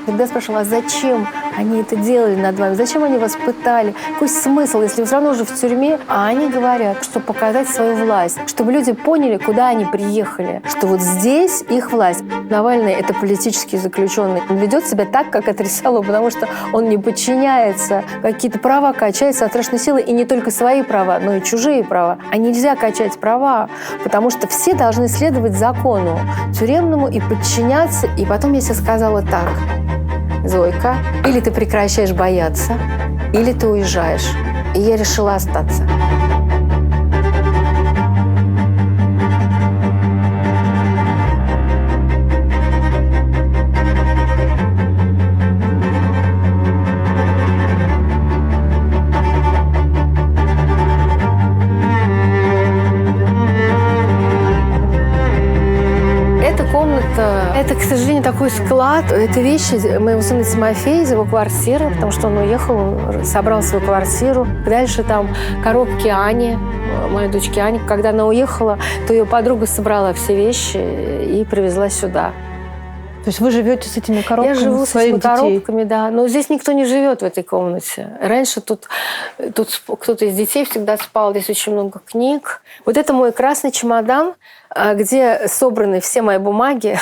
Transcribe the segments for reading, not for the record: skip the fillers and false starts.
Когда я спрашивала, а зачем они это делали над вами, зачем они вас пытали, какой смысл, если вы все равно уже в тюрьме? А они говорят, чтобы показать свою власть, чтобы люди поняли, куда они приехали, что вот здесь их власть. Навальный — это политический заключенный. Он ведет себя так, как отрицало, потому что он не подчиняется, какие-то права качаются от страшной силы, и не только свои права, но и чужие права. А нельзя качать права, потому что все должны следовать закону тюремному и подчиняться. И потом я себе сказала так: Зойка, или ты прекращаешь бояться, или ты уезжаешь. И я решила остаться. Это, к сожалению, такой склад. Это вещи моего сына Тимофея из его квартиры, потому что он уехал, он собрал свою квартиру. Дальше там коробки Ани, моей дочки Ани. Когда она уехала, то ее подруга собрала все вещи и привезла сюда. То есть вы живете с этими коробками? Я живу с этими коробками, да. Но здесь никто не живет в этой комнате. Раньше тут кто-то из детей всегда спал. Здесь очень много книг. Вот это мой красный чемодан, где собраны все мои бумаги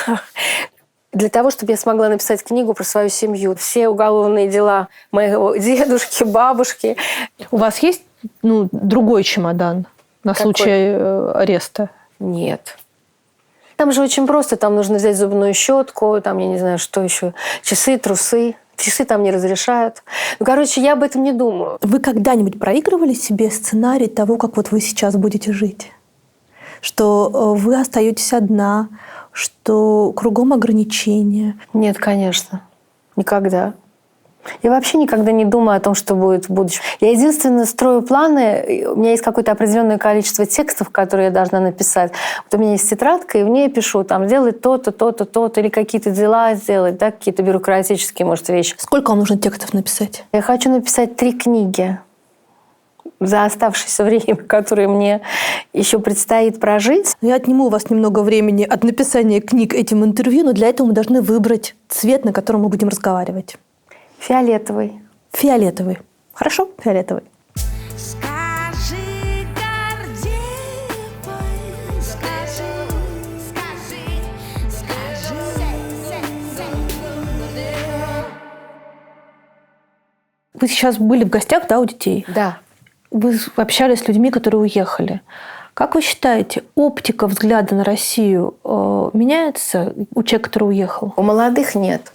для того, чтобы я смогла написать книгу про свою семью. Все уголовные дела моего дедушки, бабушки. У вас есть другой чемодан на случай ареста? Нет. Там же очень просто. Там нужно взять зубную щетку, там, я не знаю, что еще, часы, трусы. Часы там не разрешают. Я об этом не думаю. Вы когда-нибудь проигрывали себе сценарий того, как вот вы сейчас будете жить? Что вы остаетесь одна, что кругом ограничения? Нет, конечно. Никогда. Я вообще никогда не думаю о том, что будет в будущем. Я единственное строю планы. У меня есть какое-то определенное количество текстов, которые я должна написать. Вот у меня есть тетрадка, и в ней я пишу, там, сделать то-то, то-то, то-то, или какие-то дела сделать, да, какие-то бюрократические, может, вещи. Сколько вам нужно текстов написать? Я хочу написать 3 книги за оставшееся время, которое мне еще предстоит прожить. Я отниму у вас немного времени от написания книг этим интервью, но для этого мы должны выбрать цвет, на котором мы будем разговаривать. Фиолетовый. Фиолетовый. Хорошо? Фиолетовый. Скажи, Гордеевой, скажи. Вы сейчас были в гостях, да, у детей? Да. Вы общались с людьми, которые уехали. Как вы считаете, оптика взгляда на Россию меняется у человека, который уехал? У молодых нет.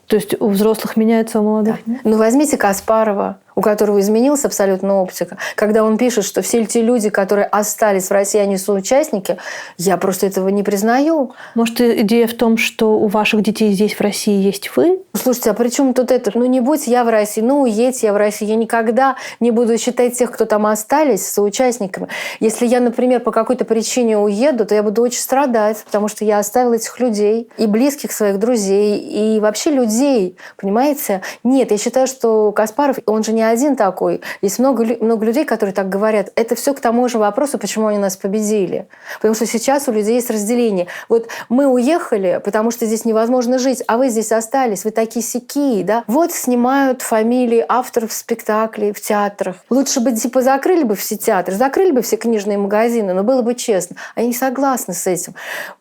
То есть у взрослых меняется, а у молодых нет? Возьмите Каспарова, у которого изменилась абсолютно оптика. Когда он пишет, что все те люди, которые остались в России, они соучастники, я просто этого не признаю. Может, идея в том, что у ваших детей здесь в России есть вы? Слушайте, а при чем тут это? Не будь я в России, уедь я в Россию. Я никогда не буду считать тех, кто там остались, соучастниками. Если я, например, по какой-то причине уеду, то я буду очень страдать, потому что я оставила этих людей, и близких своих друзей, и вообще людей, понимаете? Нет, я считаю, что Каспаров, он же не один такой. Есть много людей, которые так говорят. Это все к тому же вопросу, почему они нас победили. Потому что сейчас у людей есть разделение. Вот мы уехали, потому что здесь невозможно жить, а вы здесь остались, вы такие-сякие, да? Вот снимают фамилии авторов спектаклей в театрах. Лучше бы закрыли бы все театры, закрыли бы все книжные магазины, но было бы честно. Они согласны с этим.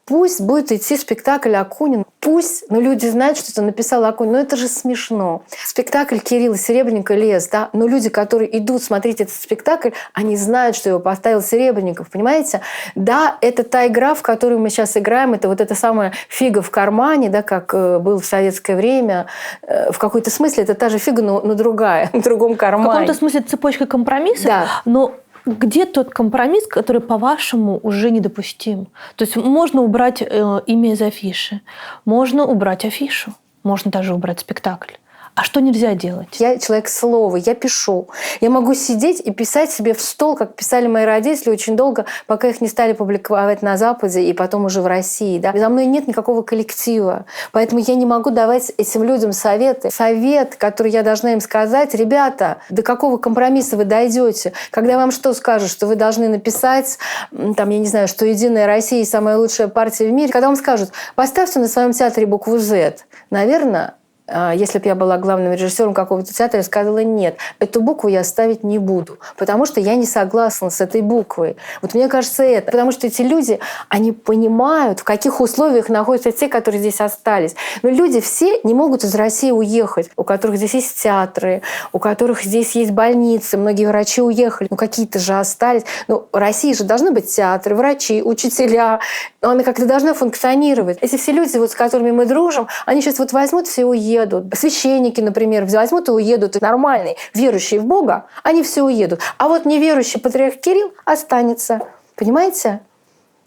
Пусть будет идти спектакль Акунин. Пусть, люди знают, что это написал Акунин. Но это же смешно. Спектакль Кирилла Серебренника «Лес», да? Но люди, которые идут смотреть этот спектакль, они знают, что его поставил Серебренников, понимаете? Да, это та игра, в которую мы сейчас играем, это вот эта самая фига в кармане, да, как было в советское время. В какой-то смысле это та же фига, но другая, в другом кармане. В каком-то смысле цепочка компромиссов, да. Но где тот компромисс, который, по-вашему, уже недопустим? То есть можно убрать имя из афиши, можно убрать афишу, можно даже убрать спектакль. А что нельзя делать? Я человек слова, я пишу. Я могу сидеть и писать себе в стол, как писали мои родители очень долго, пока их не стали публиковать на Западе и потом уже в России. Да? За мной нет никакого коллектива. Поэтому я не могу давать этим людям советы. Совет, который я должна им сказать: ребята, до какого компромисса вы дойдете? Когда вам что скажут, что вы должны написать, я не знаю, что «Единая Россия» самая лучшая партия в мире. Когда вам скажут: поставьте на своем театре букву «Z», наверное, если бы я была главным режиссером какого-то театра, я сказала: нет, эту букву я ставить не буду, потому что я не согласна с этой буквой. Вот мне кажется это. Потому что эти люди, они понимают, в каких условиях находятся те, которые здесь остались. Но люди все не могут из России уехать, у которых здесь есть театры, у которых здесь есть больницы, многие врачи уехали, но какие-то же остались. Ну, в России же должны быть театры, врачи, учителя. Она как-то должна функционировать. Эти все люди, вот, с которыми мы дружим, они сейчас вот возьмут все и уедут. Священники, например, возьмут и уедут. И нормальные, верующие в Бога, они все уедут. А вот неверующий патриарх Кирилл останется. Понимаете?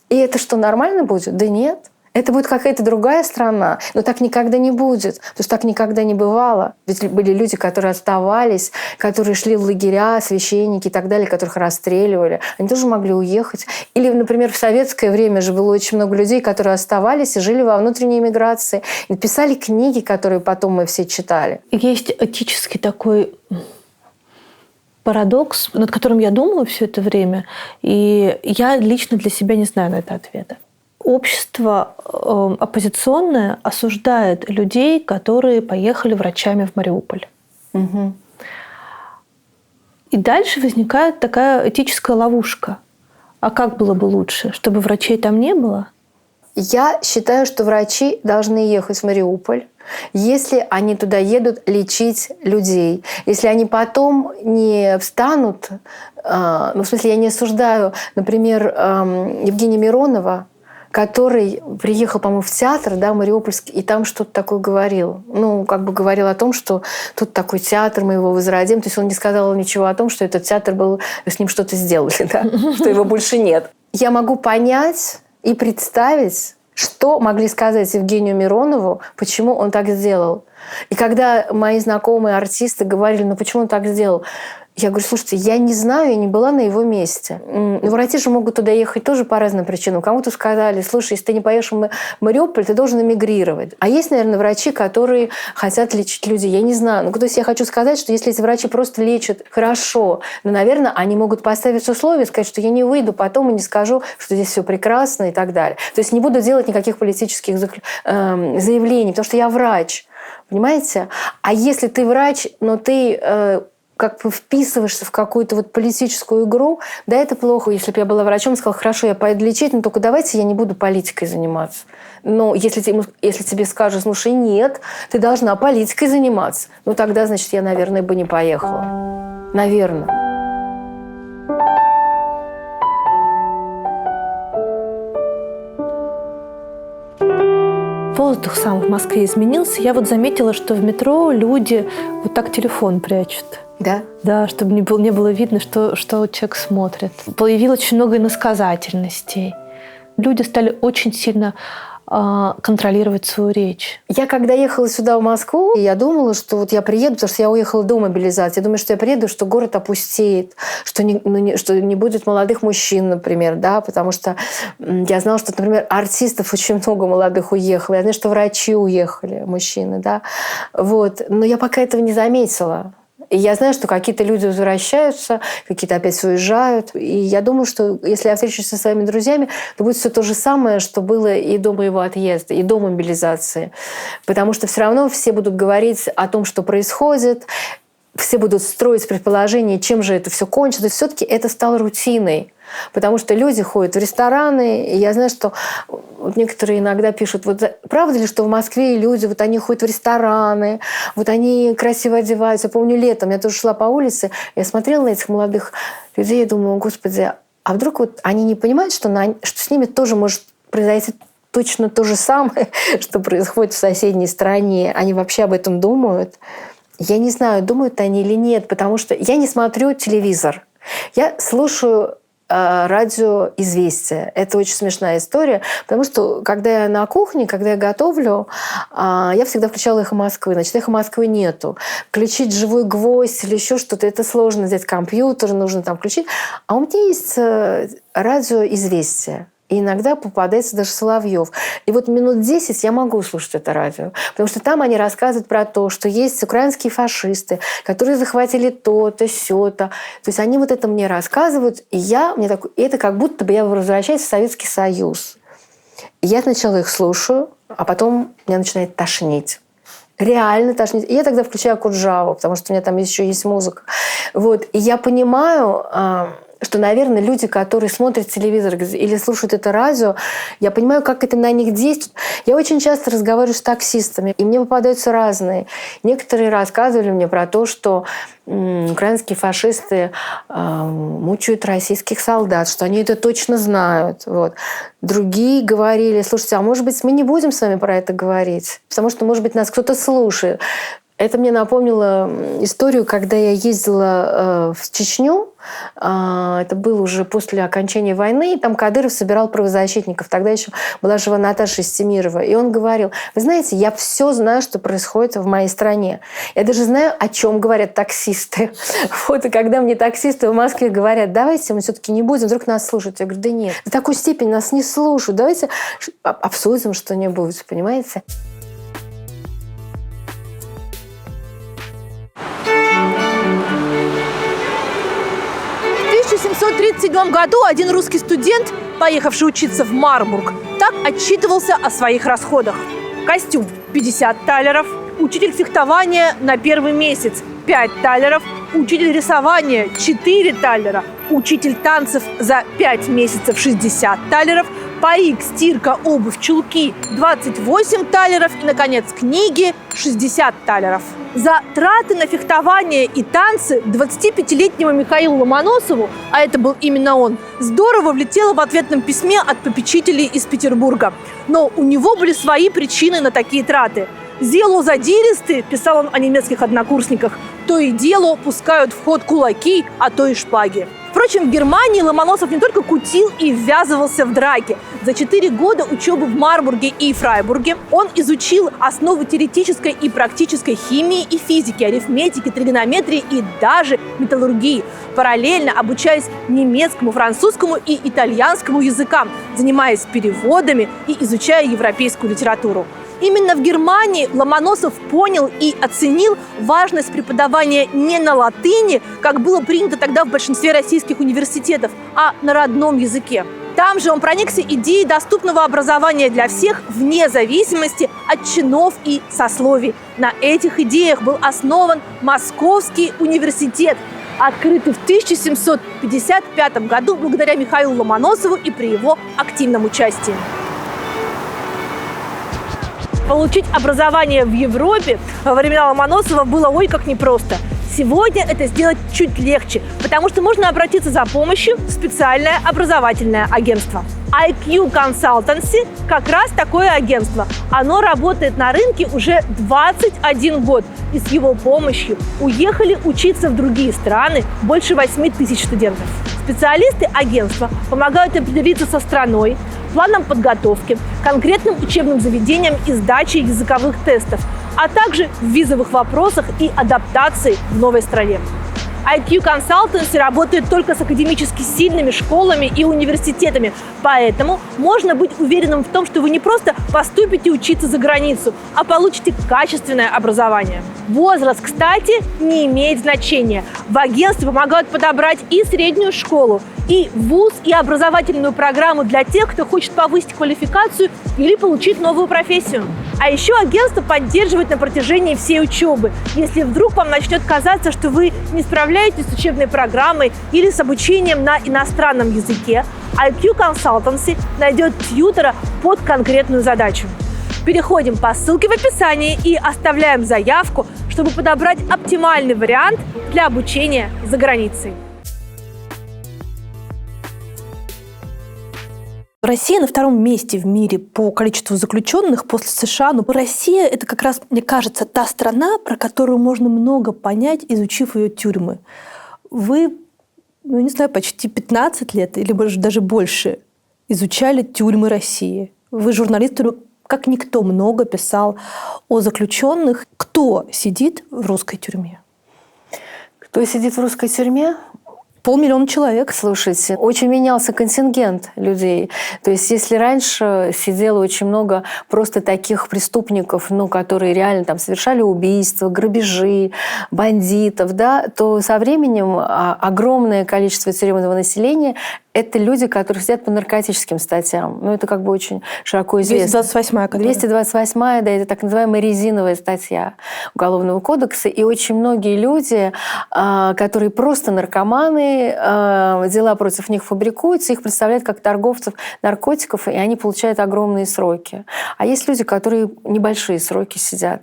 И это что, нормально будет? Да нет. Это будет какая-то другая страна. Но так никогда не будет. Потому что так никогда не бывало. Ведь были люди, которые оставались, которые шли в лагеря, священники и так далее, которых расстреливали. Они тоже могли уехать. Или, например, в советское время же было очень много людей, которые оставались и жили во внутренней эмиграции. И писали книги, которые потом мы все читали. Есть этический такой парадокс, над которым я думаю все это время, и я лично для себя не знаю на это ответа. Общество оппозиционное осуждает людей, которые поехали врачами в Мариуполь. Угу. И дальше возникает такая этическая ловушка. А как было бы лучше? Чтобы врачей там не было? Я считаю, что врачи должны ехать в Мариуполь, если они туда едут лечить людей. Если они потом не встанут, ну, в смысле, я не осуждаю, например, Евгения Миронова, который приехал, по-моему, в театр, да, мариупольский, и там что-то такое говорил. Ну, как бы говорил о том, что тут такой театр, мы его возродим. То есть он не сказал ничего о том, что этот театр был, с ним что-то сделали, да, что его больше нет. Я могу понять и представить, что могли сказать Евгению Миронову, почему он так сделал. И когда мои знакомые артисты говорили: ну почему он так сделал? Я говорю: слушайте, я не знаю, я не была на его месте. Но врачи же могут туда ехать тоже по разным причинам. Кому-то сказали: слушай, если ты не поедешь в Мариуполь, ты должен эмигрировать. А есть, наверное, врачи, которые хотят лечить людей. Я не знаю. Ну, то есть я хочу сказать, что если эти врачи просто лечат хорошо, ну, наверное, они могут поставить условия, сказать, что я не выйду потом и не скажу, что здесь все прекрасно и так далее. То есть не буду делать никаких политических заявлений, потому что я врач. Понимаете? А если ты врач, но ты как бы вписываешься в какую-то вот политическую игру, да, это плохо. Если бы я была врачом, сказала: хорошо, я пойду лечить, но только давайте я не буду политикой заниматься. Но если тебе скажут: слушай, нет, ты должна политикой заниматься, ну тогда, значит, я, наверное, бы не поехала. Наверное. Воздух сам в Москве изменился. Я вот заметила, что в метро люди вот так телефон прячут. Да? Да, чтобы не было видно, что человек смотрит. Появилось очень много иносказательностей. Люди стали очень сильно контролировать свою речь. Я когда ехала сюда, в Москву, я думала, что вот я приеду, потому что я уехала до мобилизации. Я думаю, что я приеду, что город опустеет, что не будет молодых мужчин, например, да, потому что я знала, что, например, артистов очень много молодых уехало. Я знаю, что врачи уехали, мужчины, да. Вот. Но я пока этого не заметила. И я знаю, что какие-то люди возвращаются, какие-то опять уезжают. И я думаю, что если я встречусь со своими друзьями, то будет все то же самое, что было и до моего отъезда, и до мобилизации. Потому что все равно все будут говорить о том, что происходит, все будут строить предположения, чем же это все кончится. Все-таки это стало рутиной. Потому что люди ходят в рестораны, и я знаю, что вот некоторые иногда пишут: вот правда ли, что в Москве люди, вот они ходят в рестораны, вот они красиво одеваются. Я помню, летом я тоже шла по улице, я смотрела на этих молодых людей, и думаю: господи, а вдруг вот они не понимают, что с ними тоже может произойти точно то же самое, что происходит в соседней стране. Они вообще об этом думают? Я не знаю, думают они или нет, потому что я не смотрю телевизор. Я слушаю радио «Известия». Это очень смешная история, потому что когда я на кухне, когда я готовлю, я всегда включала «Эхо Москвы». Значит, «Эхо Москвы» нету. Включить «Живой гвоздь» или еще что-то, это сложно. Взять компьютер, нужно там включить. А у меня есть радио «Известия». И иногда попадается даже Соловьев. И вот минут 10 я могу слушать это радио. Потому что там они рассказывают про то, что есть украинские фашисты, которые захватили то-то, сё-то. То есть они вот это мне рассказывают, и это как будто бы я возвращаюсь в Советский Союз. И я сначала их слушаю, а потом меня начинает тошнить. Реально тошнит. И я тогда включаю Куджаву, потому что у меня там еще есть музыка. Вот. И я понимаю, что, наверное, люди, которые смотрят телевизор или слушают это радио, я понимаю, как это на них действует. Я очень часто разговариваю с таксистами, и мне попадаются разные. Некоторые рассказывали мне про то, что украинские фашисты мучают российских солдат, что они это точно знают. Вот. Другие говорили: слушайте, а может быть, мы не будем с вами про это говорить, потому что, может быть, нас кто-то слушает. Это мне напомнило историю, когда я ездила в Чечню. Это было уже после окончания войны. И там Кадыров собирал правозащитников. Тогда еще была жива Наташа Истемирова. И он говорил: вы знаете, я все знаю, что происходит в моей стране. Я даже знаю, о чем говорят таксисты. Вот, и когда мне таксисты в Москве говорят: давайте мы все-таки не будем, вдруг нас слушают. Я говорю: да нет, до такой степени нас не слушают. Давайте обсудим что-нибудь, понимаете? В 1737 году один русский студент, поехавший учиться в Марбург, так отчитывался о своих расходах. Костюм – 50 талеров, учитель фехтования на первый месяц – 5 талеров, учитель рисования – 4 талера, учитель танцев за 5 месяцев – 60 талеров, парик, стирка, обувь, чулки – 28 талеров и, наконец, книги – 60 талеров. За траты на фехтование и танцы 25-летнему Михаилу Ломоносову, а это был именно он, здорово влетело в ответном письме от попечителей из Петербурга. Но у него были свои причины на такие траты. «Зело задиристы», писал он о немецких однокурсниках, «то и дело пускают в ход кулаки, а то и шпаги». Впрочем, в Германии Ломоносов не только кутил и ввязывался в драки. За 4 года учебы в Марбурге и Фрайбурге он изучил основы теоретической и практической химии и физики, арифметики, тригонометрии и даже металлургии, параллельно обучаясь немецкому, французскому и итальянскому языкам, занимаясь переводами и изучая европейскую литературу. Именно в Германии Ломоносов понял и оценил важность преподавания не на латыни, как было принято тогда в большинстве российских университетов, а на родном языке. Там же он проникся идеей доступного образования для всех вне зависимости от чинов и сословий. На этих идеях был основан Московский университет, открытый в 1755 году благодаря Михаилу Ломоносову и при его активном участии. Получить образование в Европе во времена Ломоносова было ой как непросто. Сегодня это сделать чуть легче, потому что можно обратиться за помощью в специальное образовательное агентство. IQ Consultancy как раз такое агентство. Оно работает на рынке уже 21 год. И с его помощью уехали учиться в другие страны больше 8 тысяч студентов. Специалисты агентства помогают определиться со страной, планом подготовки, конкретным учебным заведением и сдачей языковых тестов, а также в визовых вопросах и адаптации в новой стране. IQ Consultancy работает только с академически сильными школами и университетами, поэтому можно быть уверенным в том, что вы не просто поступите учиться за границу, а получите качественное образование. Возраст, кстати, не имеет значения. В агентстве помогают подобрать и среднюю школу, и вуз, и образовательную программу для тех, кто хочет повысить квалификацию или получить новую профессию. А еще агентство поддерживает на протяжении всей учебы. Если вдруг вам начнет казаться, что вы не справляетесь с учебной программой или с обучением на иностранном языке, IQ Consultancy найдет тьютера под конкретную задачу. Переходим по ссылке в описании и оставляем заявку, чтобы подобрать оптимальный вариант для обучения за границей. Россия на втором месте в мире по количеству заключенных после США. Но Россия – это как раз, мне кажется, та страна, про которую можно много понять, изучив ее тюрьмы. Вы, не знаю, почти 15 лет или даже больше изучали тюрьмы России. Вы журналист, который как никто много писал о заключенных. Кто сидит в русской тюрьме? Кто сидит в русской тюрьме? 500 000 человек. Слушайте, очень менялся контингент людей. То есть если раньше сидело очень много просто таких преступников, которые реально там совершали убийства, грабежи, бандитов, да, то со временем огромное количество тюремного населения – это люди, которые сидят по наркотическим статьям. Ну, это как бы очень широко известно. 228-я, которая... 228-я, да, это так называемая резиновая статья Уголовного кодекса. И очень многие люди, которые просто наркоманы, дела против них фабрикуются, их представляют как торговцев наркотиков, и они получают огромные сроки. А есть люди, которые небольшие сроки сидят.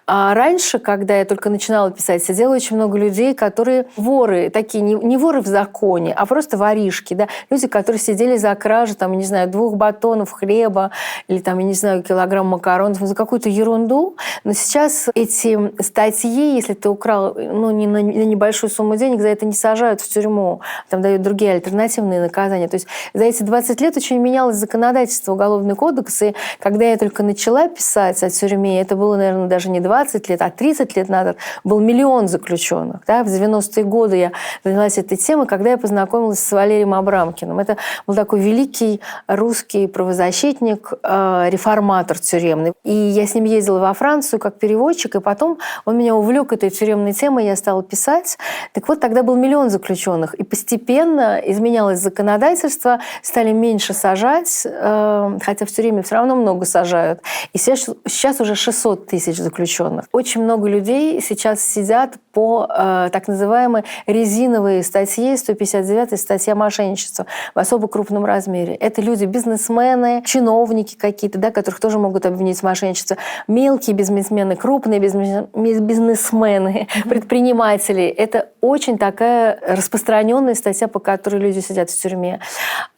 А раньше, когда я только начинала писать, сидело очень много людей, которые воры, такие не воры в законе, а просто воришки, да, люди, которые сидели за кражу, там, не знаю, 2 батонов хлеба или там, я не знаю, килограмм макаронов, за какую-то ерунду. Но сейчас эти статьи, если ты украл, ну, не на небольшую сумму денег, за это не сажают в тюрьму, там дают другие альтернативные наказания. То есть за эти 20 лет очень менялось законодательство, Уголовный кодекс, и когда я только начала писать о тюрьме, это было, наверное, даже не 20 лет, а 30 лет назад, был 1 миллион заключенных. Да? В 90-е годы я занялась этой темой, когда я познакомилась с Валерием Абрамкиным. Это был такой великий русский правозащитник, реформатор тюремный. И я с ним ездила во Францию как переводчик, и потом он меня увлек этой тюремной темой, я стала писать. Так вот, тогда был 1 миллион заключенных, и постепенно изменялось законодательство, стали меньше сажать, хотя в тюрьме все равно много сажают. И сейчас уже 600 тысяч заключенных. Очень много людей сейчас сидят по так называемой резиновой статье, 159-й статья мошенничества в особо крупном размере. Это люди, бизнесмены, чиновники какие-то, да, которых тоже могут обвинить в мошенничестве, мелкие бизнесмены, крупные бизнесмены, предприниматели. Это очень такая распространенная статья, по которой люди сидят в тюрьме.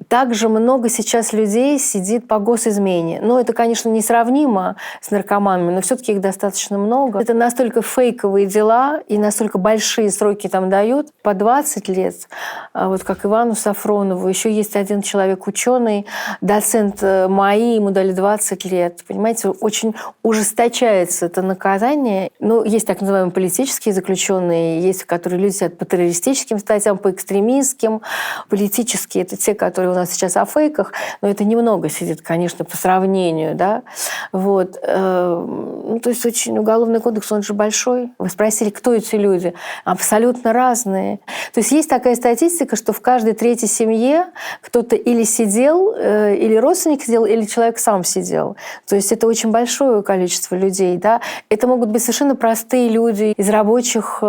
Также много сейчас людей сидит по госизмене. Но это, конечно, несравнимо с наркоманами, но все-таки их достаточно много. Это настолько фейковые дела и настолько большие сроки там дают, по 20 лет, вот как Ивану Сафронову. Еще есть один человек, ученый, доцент МАИ, ему дали 20 лет. Понимаете, очень ужесточается это наказание. Ну, есть так называемые политические заключенные, есть, которые люди сидят по террористическим статьям, по экстремистским. Политические — это те, которые у нас сейчас о фейках, но это немного сидит, конечно, по сравнению, да. Вот. Ну, то есть очень Уголовный кодекс, он же большой. Вы спросили, кто эти люди? Абсолютно разные. То есть такая статистика, что в каждой 3-й семье кто-то или сидел, или родственник сидел, или человек сам сидел. То есть это очень большое количество людей, да. Это могут быть совершенно простые люди из рабочих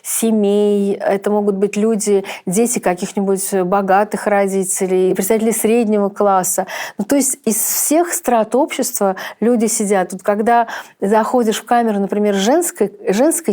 семей, это могут быть люди, дети каких-нибудь богатых родителей, представители среднего класса. Ну, то есть из всех страт общества люди сидят. Вот когда заходишь в камеру, например, женской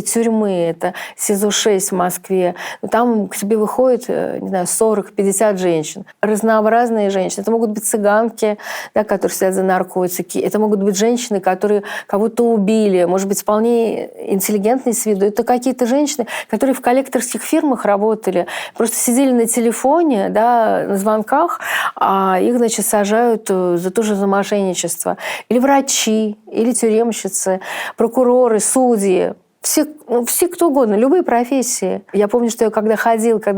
тюрьмы, это СИЗО-6 в Москве, там к тебе выходит, не знаю, 40-50 женщин. Разнообразные женщины. Это могут быть цыганки, да, которые сидят за наркотики. Это могут быть женщины, которые кого-то убили, может быть, вполне интеллигентные с виду. Это какие-то женщины, которые в коллекторских фирмах работали, просто сидели на телефоне, да, на звонках, а их, значит, сажают тоже за мошенничество. Или врачи, или тюремщицы, прокуроры, судьи. Все, кто угодно, любые профессии. Я помню, что когда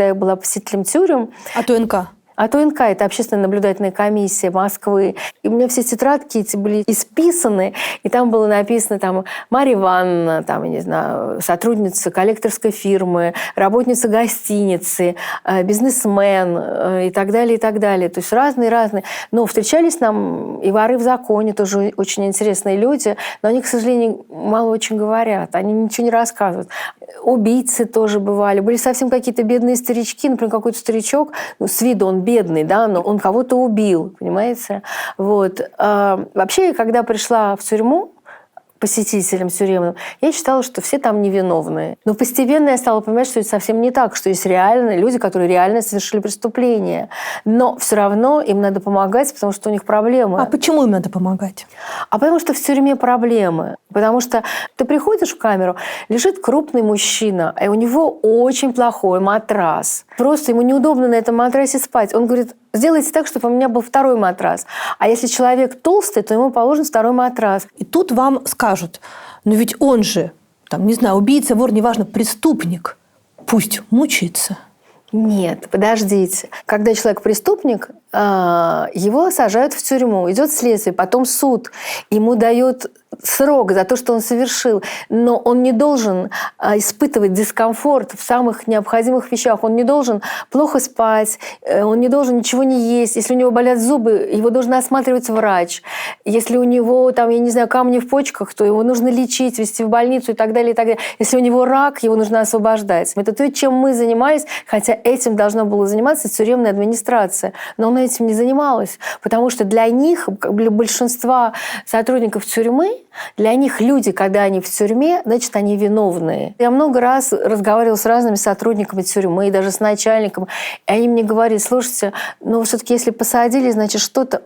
я была посетителем тюрем... От УНК? От УНК, это Общественная наблюдательная комиссия Москвы. И у меня все тетрадки эти были исписаны, и там было написано там Марья Ивановна, там, я не знаю, сотрудница коллекторской фирмы, работница гостиницы, бизнесмен и так далее, и так далее. То есть разные-разные. Но встречались нам и воры в законе, тоже очень интересные люди, но они, к сожалению, мало очень говорят, они ничего не рассказывают. Убийцы тоже бывали. Были совсем какие-то бедные старички, например, какой-то старичок, с виду он бедный, да, но он кого-то убил, понимаете? Вот. Вообще, когда пришла в тюрьму, посетителям тюремным, я считала, что все там невиновные. Но постепенно я стала понимать, что это совсем не так, что есть реальные люди, которые реально совершили преступление. Но все равно им надо помогать, потому что у них проблемы. А почему им надо помогать? А потому что в тюрьме проблемы. Потому что ты приходишь в камеру, лежит крупный мужчина, и у него очень плохой матрас. Просто ему неудобно на этом матрасе спать. Он говорит: сделайте так, чтобы у меня был 2-й матрас. А если человек толстый, то ему положен 2-й матрас. И тут вам скажут: но ведь он же, там, не знаю, убийца, вор, неважно, преступник. Пусть мучается. Нет, подождите. Когда человек преступник, его сажают в тюрьму, идет следствие, потом суд. Ему дают срок за то, что он совершил, но он не должен испытывать дискомфорт в самых необходимых вещах. Он не должен плохо спать, он не должен ничего не есть. Если у него болят зубы, его должен осматривать врач. Если у него, там, я не знаю, камни в почках, то его нужно лечить, везти в больницу и так далее, и так далее. Если у него рак, его нужно освобождать. Это то, чем мы занимались, хотя этим должна была заниматься тюремная администрация. Но она этим не занималась, потому что для них, для большинства сотрудников тюрьмы, для них люди, когда они в тюрьме, значит, они виновные. Я много раз разговаривала с разными сотрудниками тюрьмы, даже с начальником, и они мне говорят: слушайте, ну все-таки если посадили, значит, что-то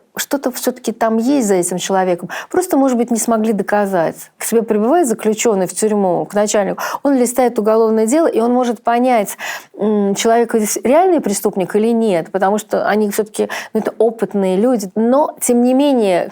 все-таки там есть за этим человеком. Просто, может быть, не смогли доказать. К себе прибывает заключенный в тюрьму, к начальнику, он листает уголовное дело, и он может понять, человек здесь реальный преступник или нет, потому что они все-таки это опытные люди. Но, тем не менее,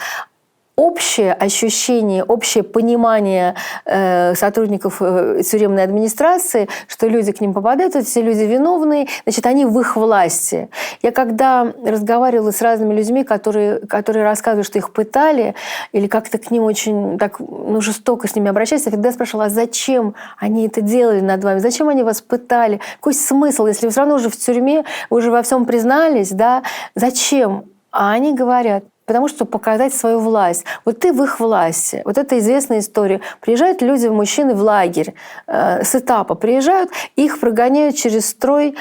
общее ощущение, общее понимание сотрудников тюремной администрации, что люди к ним попадают, эти люди виновные, значит, они в их власти. Я когда разговаривала с разными людьми, которые рассказывают, что их пытали, или как-то к ним очень так, жестоко с ними обращались, я всегда спрашивала: а зачем они это делали над вами? Зачем они вас пытали? Какой смысл? Если вы все равно уже в тюрьме, вы уже во всем признались, да? Зачем? А они говорят: потому что показать свою власть. Вот ты в их власти. Вот это известная история. Приезжают люди, мужчины в лагерь с этапа. Приезжают, их прогоняют через строй,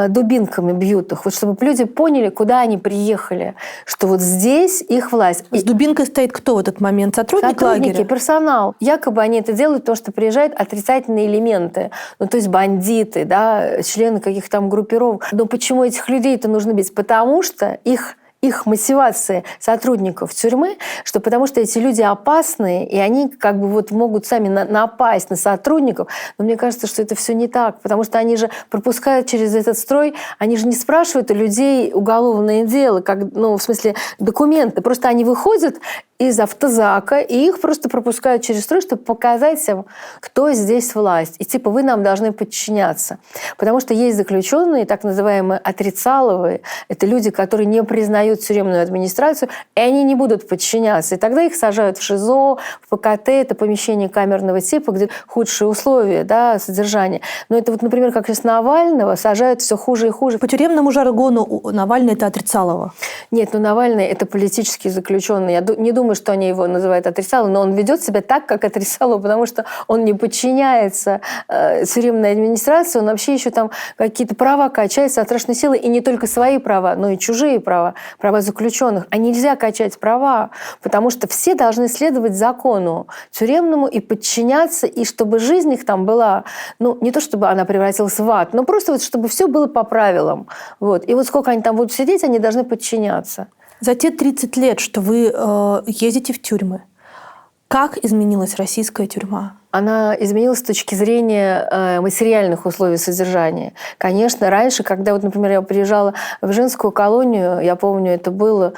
дубинками бьют их. Вот чтобы люди поняли, куда они приехали. Что вот здесь их власть. С дубинкой стоит кто в этот момент? Сотрудники лагеря? Персонал. Якобы они это делают, потому что приезжают отрицательные элементы. Ну, то есть бандиты, да, члены каких-то там группировок. Но почему этих людей-то нужно бить? Потому что их мотивация сотрудников тюрьмы, что потому что эти люди опасные, и они как бы вот могут сами напасть на сотрудников. Но мне кажется, что это все не так, потому что они же пропускают через этот строй, они же не спрашивают у людей уголовное дело, в смысле документы. Просто они выходят из автозака, и их просто пропускают через строй, чтобы показать им, кто здесь власть. И типа вы нам должны подчиняться. Потому что есть заключенные, так называемые отрицаловые, это люди, которые не признают тюремную администрацию, и они не будут подчиняться. И тогда их сажают в ШИЗО, в ПКТ, это помещение камерного типа, где худшие условия, да, содержания. Но это вот, например, как сейчас Навального сажают все хуже и хуже. По тюремному жаргону Навальный – это отрицалово. Нет, Навальный – это политический заключенный. Я не думаю, что они его называют отрицаловым, но он ведет себя так, как отрицалово, потому что он не подчиняется тюремной администрации, он вообще еще там какие-то права качает со страшной силой, и не только свои права, но и чужие права заключенных. А нельзя качать права, потому что все должны следовать закону тюремному и подчиняться, и чтобы жизнь их там была, не то чтобы она превратилась в ад, но просто вот чтобы все было по правилам. Вот. И вот сколько они там будут сидеть, они должны подчиняться. За те 30 лет, что вы ездите в тюрьмы, как изменилась российская тюрьма? Она изменилась с точки зрения материальных условий содержания. Конечно, раньше, когда, вот, например, я приезжала в женскую колонию, я помню, это было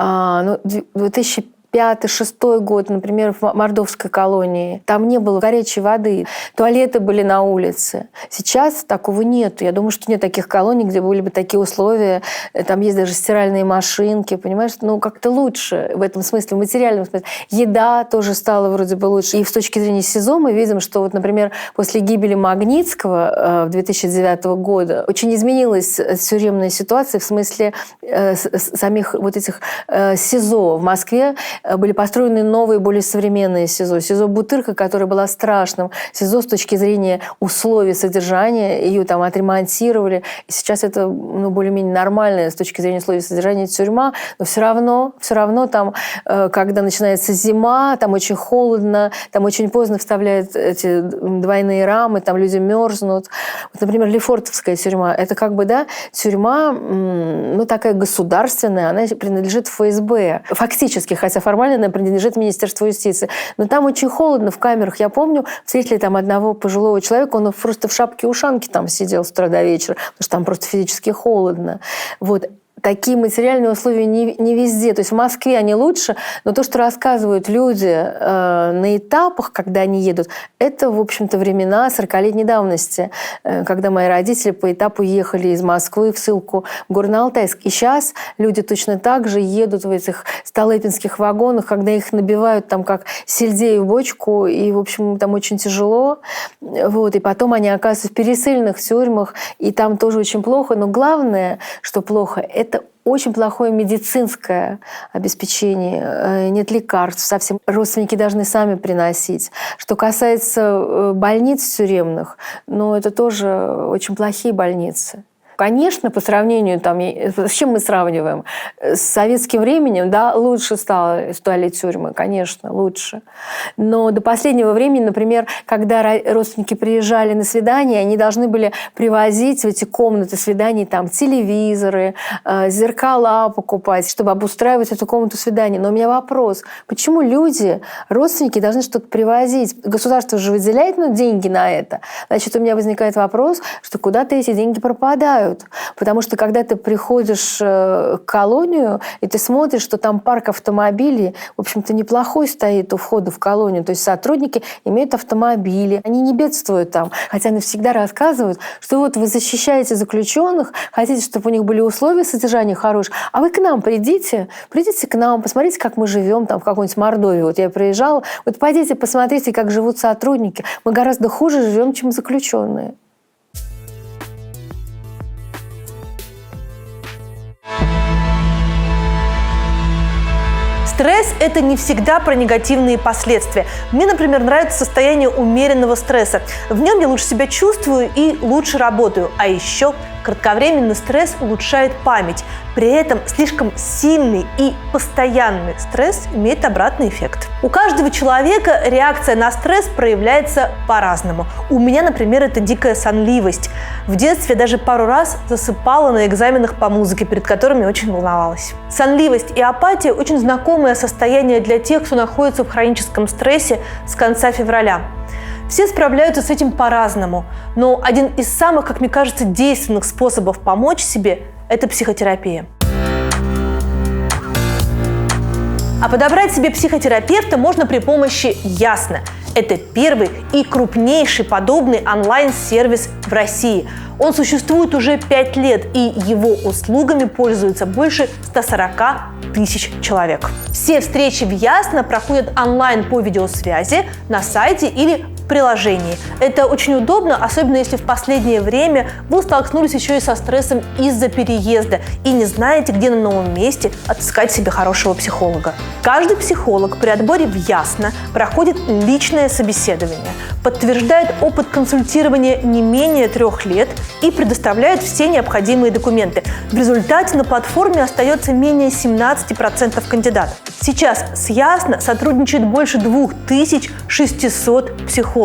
2005-2006 год, например, в Мордовской колонии. Там не было горячей воды, туалеты были на улице. Сейчас такого нет. Я думаю, что нет таких колоний, где были бы такие условия. Там есть даже стиральные машинки, понимаешь? Как-то лучше в этом смысле, в материальном смысле. Еда тоже стала вроде бы лучше. И с точки зрения СИЗО мы видим, что, вот, например, после гибели Магнитского 2009 года очень изменилась тюремная ситуация в смысле самих вот этих СИЗО. В Москве были построены новые, более современные СИЗО. СИЗО Бутырка, которая была страшным. СИЗО с точки зрения условий содержания. Ее там отремонтировали. И сейчас это более-менее нормальная с точки зрения условий содержания тюрьма. Но все равно там, когда начинается зима, там очень холодно, там очень поздно вставляют эти двойные рамы, там люди мерзнут. Вот, например, Лефортовская тюрьма. Это как бы, да, тюрьма, такая государственная, она принадлежит ФСБ. Фактически, хотя формально она принадлежит Министерству юстиции. Но там очень холодно в камерах. Я помню, встретили там одного пожилого человека, он просто в шапке-ушанке там сидел с утра до вечера, потому что там просто физически холодно. Вот. такие материальные условия не везде. То есть в Москве они лучше, но то, что рассказывают люди на этапах, когда они едут, это, в общем-то, времена 40-летней давности, когда мои родители по этапу ехали из Москвы в ссылку в Горно-Алтайск. И сейчас люди точно так же едут в этих столыпинских вагонах, когда их набивают там как сельдей в бочку, и, в общем, там очень тяжело. Вот. И потом они оказываются в пересыльных тюрьмах, и там тоже очень плохо. Но главное, что плохо, это очень плохое медицинское обеспечение, нет лекарств совсем. Родственники должны сами приносить. Что касается больниц тюремных, ну, это тоже очень плохие больницы. Конечно, по сравнению, там, с чем мы сравниваем? С советским временем, да, лучше стали тюрьмы, конечно, лучше. Но до последнего времени, например, когда родственники приезжали на свидание, они должны были привозить в эти комнаты свиданий там телевизоры, зеркала покупать, чтобы обустраивать эту комнату свиданий. Но у меня вопрос, почему люди, родственники должны что-то привозить? Государство же выделяет деньги на это. Значит, у меня возникает вопрос, что куда-то эти деньги пропадают. Потому что когда ты приходишь в колонию, и ты смотришь, что там парк автомобилей, в общем-то, неплохой стоит у входа в колонию. То есть сотрудники имеют автомобили, они не бедствуют там. Хотя они всегда рассказывают, что вот вы защищаете заключенных, хотите, чтобы у них были условия содержания хорошие, а вы к нам придите к нам, посмотрите, как мы живем там в какой-нибудь Мордовии. Вот я приезжала, вот пойдите, посмотрите, как живут сотрудники. Мы гораздо хуже живем, чем заключенные. Стресс – это не всегда про негативные последствия. Мне, например, нравится состояние умеренного стресса. В нем я лучше себя чувствую и лучше работаю. А еще кратковременный стресс улучшает память. При этом слишком сильный и постоянный стресс имеет обратный эффект. У каждого человека реакция на стресс проявляется по-разному. У меня, например, это дикая сонливость. В детстве я даже пару раз засыпала на экзаменах по музыке, перед которыми очень волновалась. Сонливость и апатия – очень знакомое состояние для тех, кто находится в хроническом стрессе с конца февраля. Все справляются с этим по-разному, но один из самых, как мне кажется, действенных способов помочь себе – это психотерапия. А подобрать себе психотерапевта можно при помощи Ясно. Это первый и крупнейший подобный онлайн-сервис в России. Он существует уже 5 лет, и его услугами пользуются больше 140 тысяч человек. Все встречи в Ясно проходят онлайн по видеосвязи, на сайте или в приложении. Это очень удобно, особенно если в последнее время вы столкнулись еще и со стрессом из-за переезда и не знаете, где на новом месте отыскать себе хорошего психолога. Каждый психолог при отборе в Ясно проходит личное собеседование, подтверждает опыт консультирования не менее 3 лет и предоставляет все необходимые документы. В результате на платформе остается менее 17% кандидатов. Сейчас с Ясно сотрудничает больше 2600 психологов.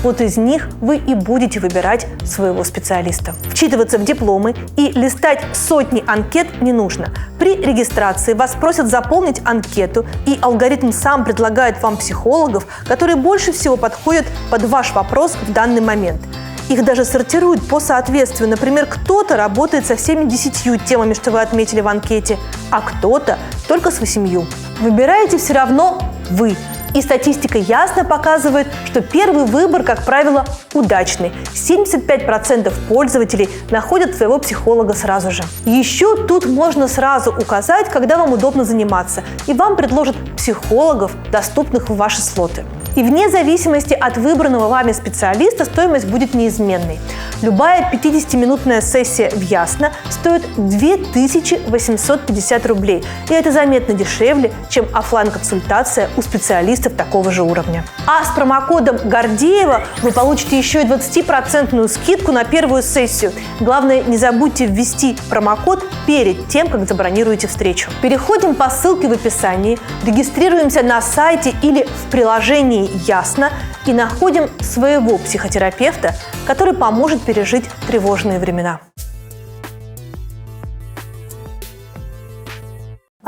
Вот из них вы и будете выбирать своего специалиста. Вчитываться в дипломы и листать сотни анкет не нужно. При регистрации вас просят заполнить анкету, и алгоритм сам предлагает вам психологов, которые больше всего подходят под ваш вопрос в данный момент. Их даже сортируют по соответствию. Например, кто-то работает со всеми 10 темами, что вы отметили в анкете, а кто-то только с 8. Выбираете все равно вы. И статистика Ясно показывает, что первый выбор, как правило, удачный. 75% пользователей находят своего психолога сразу же. Еще тут можно сразу указать, когда вам удобно заниматься, и вам предложат психологов, доступных в ваши слоты. И вне зависимости от выбранного вами специалиста стоимость будет неизменной. Любая 50-минутная сессия в Ясно стоит 2850 рублей. И это заметно дешевле, чем оффлайн-консультация у специалистов такого же уровня. А с промокодом Гордеева вы получите еще и 20% скидку на первую сессию. Главное, не забудьте ввести промокод перед тем, как забронируете встречу. Переходим по ссылке в описании, регистрируемся на сайте или в приложении Ясно и находим своего психотерапевта, который поможет пережить тревожные времена.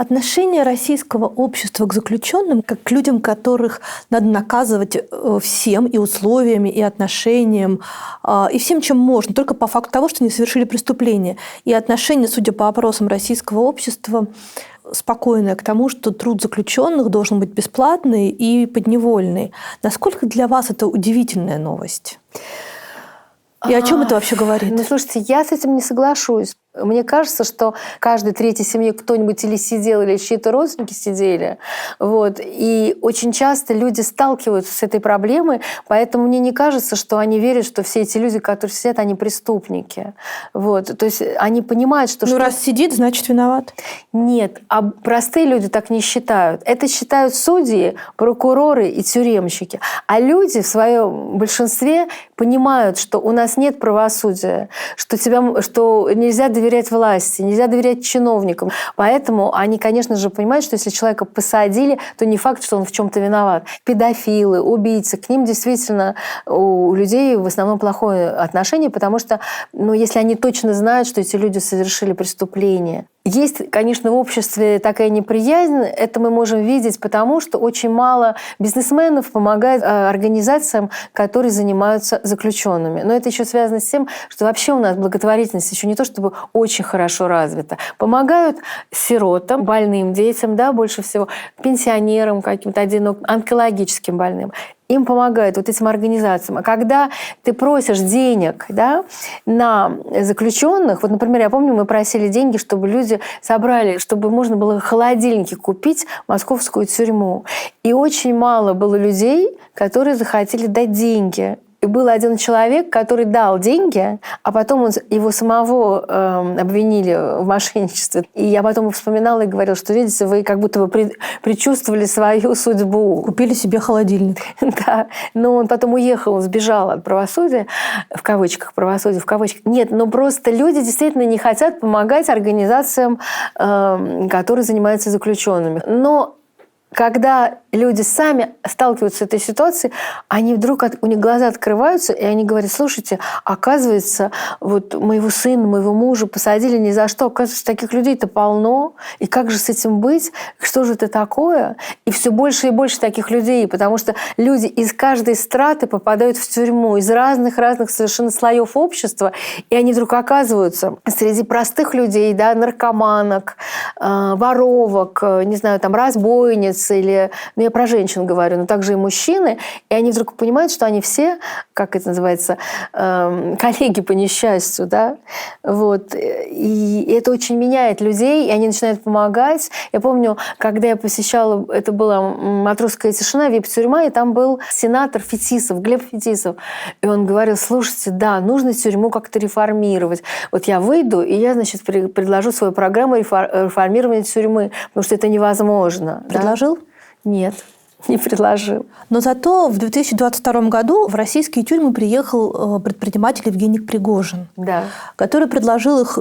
Отношение российского общества к заключенным, как к людям, которых надо наказывать всем и условиями, и отношением, и всем, чем можно, только по факту того, что они совершили преступление. И отношение, судя по опросам российского общества, спокойное к тому, что труд заключенных должен быть бесплатный и подневольный. Насколько для вас это удивительная новость? И о чем это вообще говорит? Ну, слушайте, я с этим не соглашусь. Мне кажется, что в каждой третьей семье кто-нибудь или сидел, или чьи-то родственники сидели. Вот. И очень часто люди сталкиваются с этой проблемой, поэтому мне не кажется, что они верят, что все эти люди, которые сидят, они преступники. Вот. То есть они понимают, что... Ну, раз сидит, значит, виноват. Нет, а простые люди так не считают. Это считают судьи, прокуроры и тюремщики. А люди в своем большинстве понимают, что у нас нет правосудия, что нельзя доверять власти, нельзя доверять чиновникам. Поэтому они, конечно же, понимают, что если человека посадили, то не факт, что он в чем-то виноват. Педофилы, убийцы, к ним действительно у людей в основном плохое отношение, потому что, если они точно знают, что эти люди совершили преступление. Есть, конечно, в обществе такая неприязнь, это мы можем видеть, потому что очень мало бизнесменов помогает организациям, которые занимаются заключенными. Но это еще связано с тем, что вообще у нас благотворительность еще не то чтобы очень хорошо развита. Помогают сиротам, больным детям, да, больше всего, пенсионерам, каким-то одиноким, онкологическим больным. Им помогают вот этим организациям. А когда ты просишь денег, да, на заключенных, вот, например, я помню, мы просили деньги, чтобы люди собрали, чтобы можно было холодильники купить в московскую тюрьму. И очень мало было людей, которые захотели дать деньги. И был один человек, который дал деньги, а потом его самого обвинили в мошенничестве. И я потом вспоминала и говорила, что, видите, вы как будто бы предчувствовали свою судьбу. Купили себе холодильник. Да, но он потом уехал, сбежал от правосудия, в кавычках, правосудие в кавычках. Нет, но просто люди действительно не хотят помогать организациям, которые занимаются заключенными. Но когда люди сами сталкиваются с этой ситуацией, они вдруг, у них глаза открываются, и они говорят: слушайте, оказывается, вот моего сына, моего мужа посадили ни за что, оказывается, таких людей-то полно, и как же с этим быть, что же это такое? И все больше и больше таких людей, потому что люди из каждой страты попадают в тюрьму, из разных-разных совершенно слоев общества, и они вдруг оказываются среди простых людей, да, наркоманок, воровок, не знаю, там, разбойниц, или, я про женщин говорю, но также и мужчины, и они вдруг понимают, что они все, как это называется, коллеги по несчастью, да, вот, и это очень меняет людей, и они начинают помогать. Я помню, когда я посещала, это была «Матросская тишина», вип-тюрьма, и там был сенатор Фетисов, Глеб Фетисов, и он говорил: слушайте, да, нужно тюрьму как-то реформировать. Вот я выйду, и я, значит, предложу свою программу реформирования тюрьмы, потому что это невозможно. Предложил? Нет, не предложил. Но зато в 2022 году в российские тюрьмы приехал предприниматель Евгений Пригожин, да, который предложил их,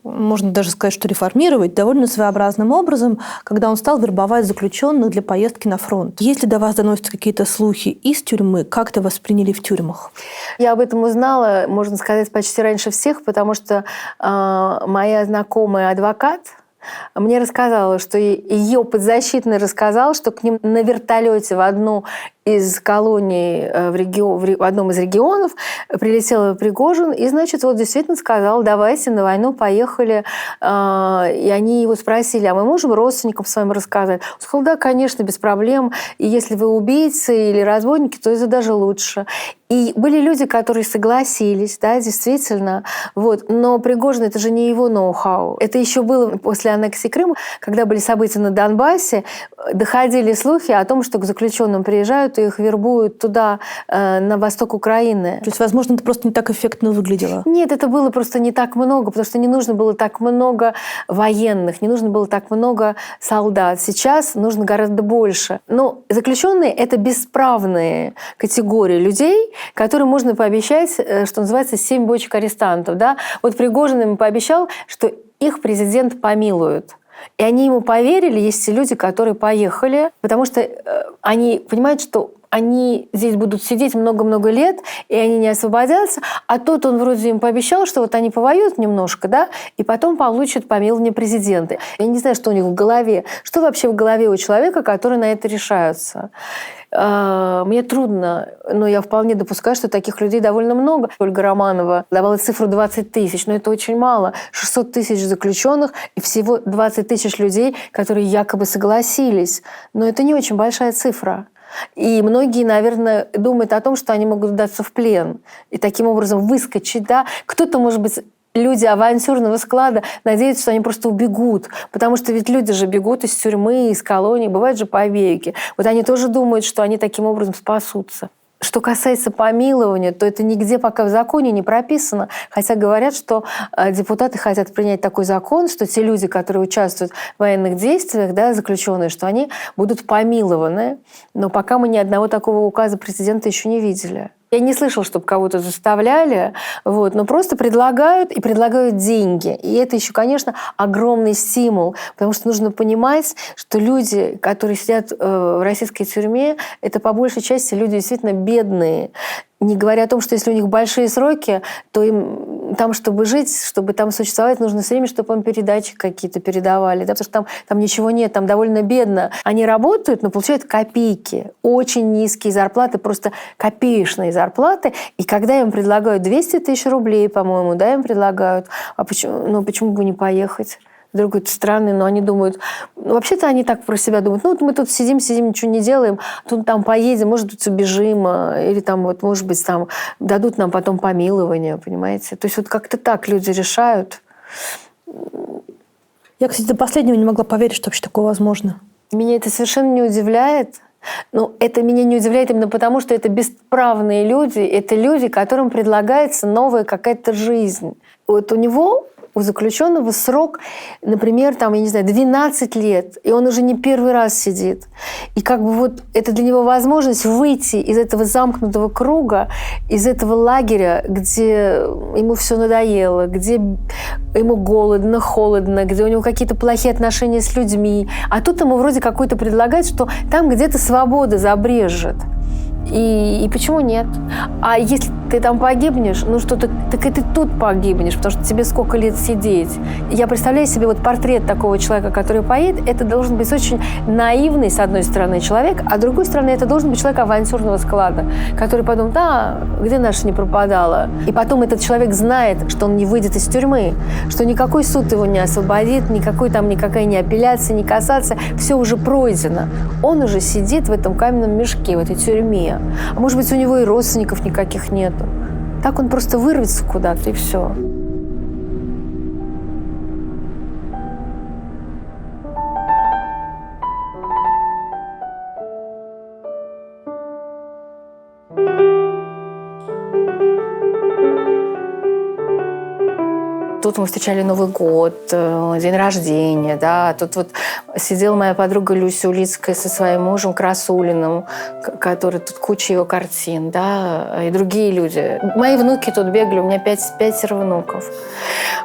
можно даже сказать, что реформировать довольно своеобразным образом, когда он стал вербовать заключенных для поездки на фронт. Если до вас доносятся какие-то слухи из тюрьмы, как это восприняли в тюрьмах? Я об этом узнала, можно сказать, почти раньше всех, потому что моя знакомая адвокат мне рассказала, что ее подзащитный рассказал, что к ним на вертолете в одну из колоний в одном из регионов прилетел Пригожин и, значит, вот действительно сказал: давайте на войну, поехали. И они его спросили: а мы можем родственникам своим рассказать? Он сказал: да, конечно, без проблем. И если вы убийцы или разбойники, то это даже лучше. И были люди, которые согласились, да, действительно. Вот. Но Пригожин — это же не его ноу-хау. Это еще было после аннексии Крыма, когда были события на Донбассе, доходили слухи о том, что к заключенным приезжают и их вербуют туда, на восток Украины. То есть, возможно, это просто не так эффектно выглядело? Нет, это было просто не так много, потому что не нужно было так много военных, не нужно было так много солдат. Сейчас нужно гораздо больше. Но заключенные — это бесправные категории людей, которым можно пообещать, что называется, 7 бочек арестантов. Да? Вот Пригожин им пообещал, что их президент помилует. И они ему поверили, есть те люди, которые поехали, потому что они понимают, что они здесь будут сидеть много-много лет, и они не освободятся, а тот он вроде им пообещал, что вот они повоюют немножко, да, и потом получат помилование президента. Я не знаю, что у них в голове, что вообще в голове у человека, который на это решается. Мне трудно, но я вполне допускаю, что таких людей довольно много. Ольга Романова давала цифру 20 тысяч, но это очень мало. 600 тысяч заключенных и всего 20 тысяч людей, которые якобы согласились. Но это не очень большая цифра. И многие, наверное, думают о том, что они могут сдаться в плен и таким образом выскочить. Да? Кто-то, может быть, люди авантюрного склада надеются, что они просто убегут. Потому что ведь люди же бегут из тюрьмы, из колоний. Бывают же побеги. Вот они тоже думают, что они таким образом спасутся. Что касается помилования, то это нигде пока в законе не прописано. Хотя говорят, что депутаты хотят принять такой закон, что те люди, которые участвуют в военных действиях, да, заключенные, что они будут помилованы. Но пока мы ни одного такого указа президента еще не видели. Я не слышала, чтобы кого-то заставляли, вот, но просто предлагают и предлагают деньги. И это еще, конечно, огромный стимул, потому что нужно понимать, что люди, которые сидят в российской тюрьме, это по большей части люди действительно бедные. Не говоря о том, что если у них большие сроки, то им там, чтобы жить, чтобы там существовать, нужно все время, чтобы им передачи какие-то передавали. Да? Потому что там ничего нет, там довольно бедно. Они работают, но получают копейки. Очень низкие зарплаты, просто копеечные зарплаты. И когда им предлагают 200 тысяч рублей, по-моему, да, им предлагают, а почему бы не поехать? Вдруг это странно, но они думают... вообще-то они так про себя думают. Вот мы тут сидим, ничего не делаем, тут там поедем, может быть, убежим, или там, вот, может быть, там дадут нам потом помилование, понимаете? То есть вот как-то так люди решают. Я, кстати, до последнего не могла поверить, что вообще такое возможно. Меня это совершенно не удивляет. Но это меня не удивляет именно потому, что это бесправные люди, это люди, которым предлагается новая какая-то жизнь. Вот у заключенного срок, например, там, я не знаю, 12 лет, и он уже не первый раз сидит. И как бы вот это для него возможность выйти из этого замкнутого круга, из этого лагеря, где ему все надоело, где ему голодно, холодно, где у него какие-то плохие отношения с людьми. А тут ему вроде какой-то предлагают, что там где-то свобода забрежет. И почему нет? А если ты там погибнешь, так и ты тут погибнешь, потому что тебе сколько лет сидеть. Я представляю себе вот портрет такого человека, который поедет, это должен быть очень наивный, с одной стороны, человек, а с другой стороны, это должен быть человек авантюрного склада, который подумает, где наша не пропадала? И потом этот человек знает, что он не выйдет из тюрьмы, что никакой суд его не освободит, никакая не апелляция, не кассация, все уже пройдено. Он уже сидит в этом каменном мешке, в этой тюрьме. А может быть, у него и родственников никаких нету. Так он просто вырвется куда-то, и все. Тут мы встречали Новый год, день рождения, да. Тут вот сидела моя подруга Люся Улицкая со своим мужем Красулиным, который тут куча его картин, да, и другие люди. Мои внуки тут бегали, у меня 5 внуков.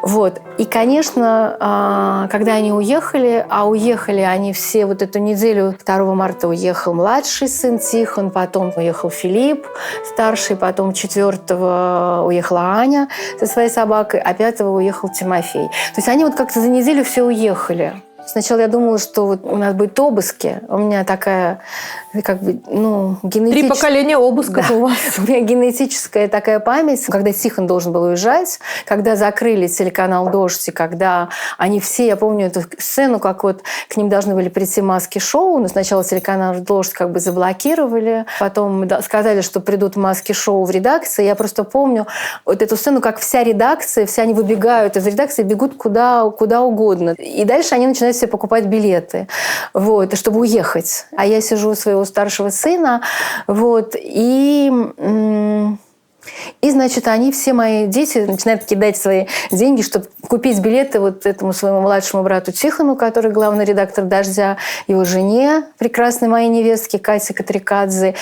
Вот. И, конечно, когда они уехали, а уехали они все вот эту неделю, 2 марта уехал младший сын Тихон, потом уехал Филипп, старший, потом 4-го уехала Аня со своей собакой, а 5-го уехал Тимофей. То есть они вот как-то за неделю все уехали. Сначала я думала, что вот у нас будут обыски. У меня такая, генетическая... 3 поколения обысков у вас. У меня генетическая такая память. Когда Тихон должен был уезжать, когда закрыли телеканал «Дождь», и когда они все, я помню эту сцену, как вот к ним должны были прийти маски-шоу, но сначала телеканал «Дождь» как бы заблокировали, потом сказали, что придут маски-шоу в редакции. Я просто помню вот эту сцену, как вся редакция, все они выбегают из редакции, бегут куда угодно. И дальше они начинают себе покупать билеты, вот, чтобы уехать. А я сижу у своего старшего сына, вот, и значит, они, все мои дети, начинают кидать свои деньги, чтобы купить билеты вот этому своему младшему брату Тихону, который главный редактор «Дождя», его жене, прекрасной моей невестке Кате Катрикадзе,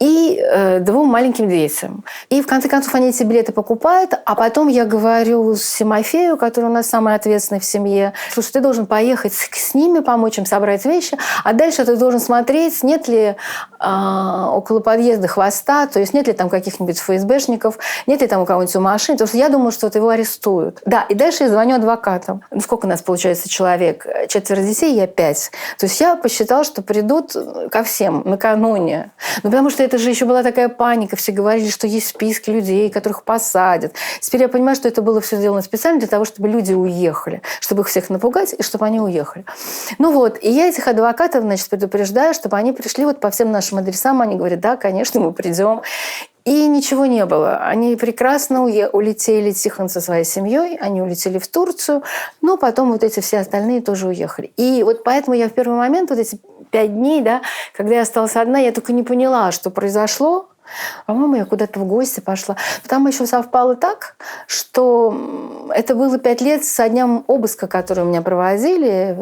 и 2 маленьким детям. И в конце концов они эти билеты покупают, а потом я говорю Тимофею, который у нас самый ответственный в семье: слушай, ты должен поехать с ними, помочь им собрать вещи, а дальше ты должен смотреть, нет ли около подъезда хвоста, то есть нет ли там каких-нибудь ФСБшников, нет ли там у кого-нибудь у машины, потому что я думаю, что его арестуют. Да, и дальше я звоню адвокатам. Ну, сколько у нас получается человек? 4 детей, я 5. То есть я посчитала, что придут ко всем накануне. Ну, потому что это же еще была такая паника. Все говорили, что есть списки людей, которых посадят. Теперь я понимаю, что это было все сделано специально для того, чтобы люди уехали, чтобы их всех напугать, и чтобы они уехали. Ну вот, и я этих адвокатов, значит, предупреждаю, чтобы они пришли вот по всем нашим адресам. Они говорят: да, конечно, мы придем. И ничего не было. Они прекрасно улетели, Тихон со своей семьей, они улетели в Турцию, но потом вот эти все остальные тоже уехали. И вот поэтому я в первый момент, вот эти 5 дней, да, когда я осталась одна, я только не поняла, что произошло. По-моему, я куда-то в гости пошла. Но там еще совпало так, что это было 5 лет со днем обыска, который у меня проводили.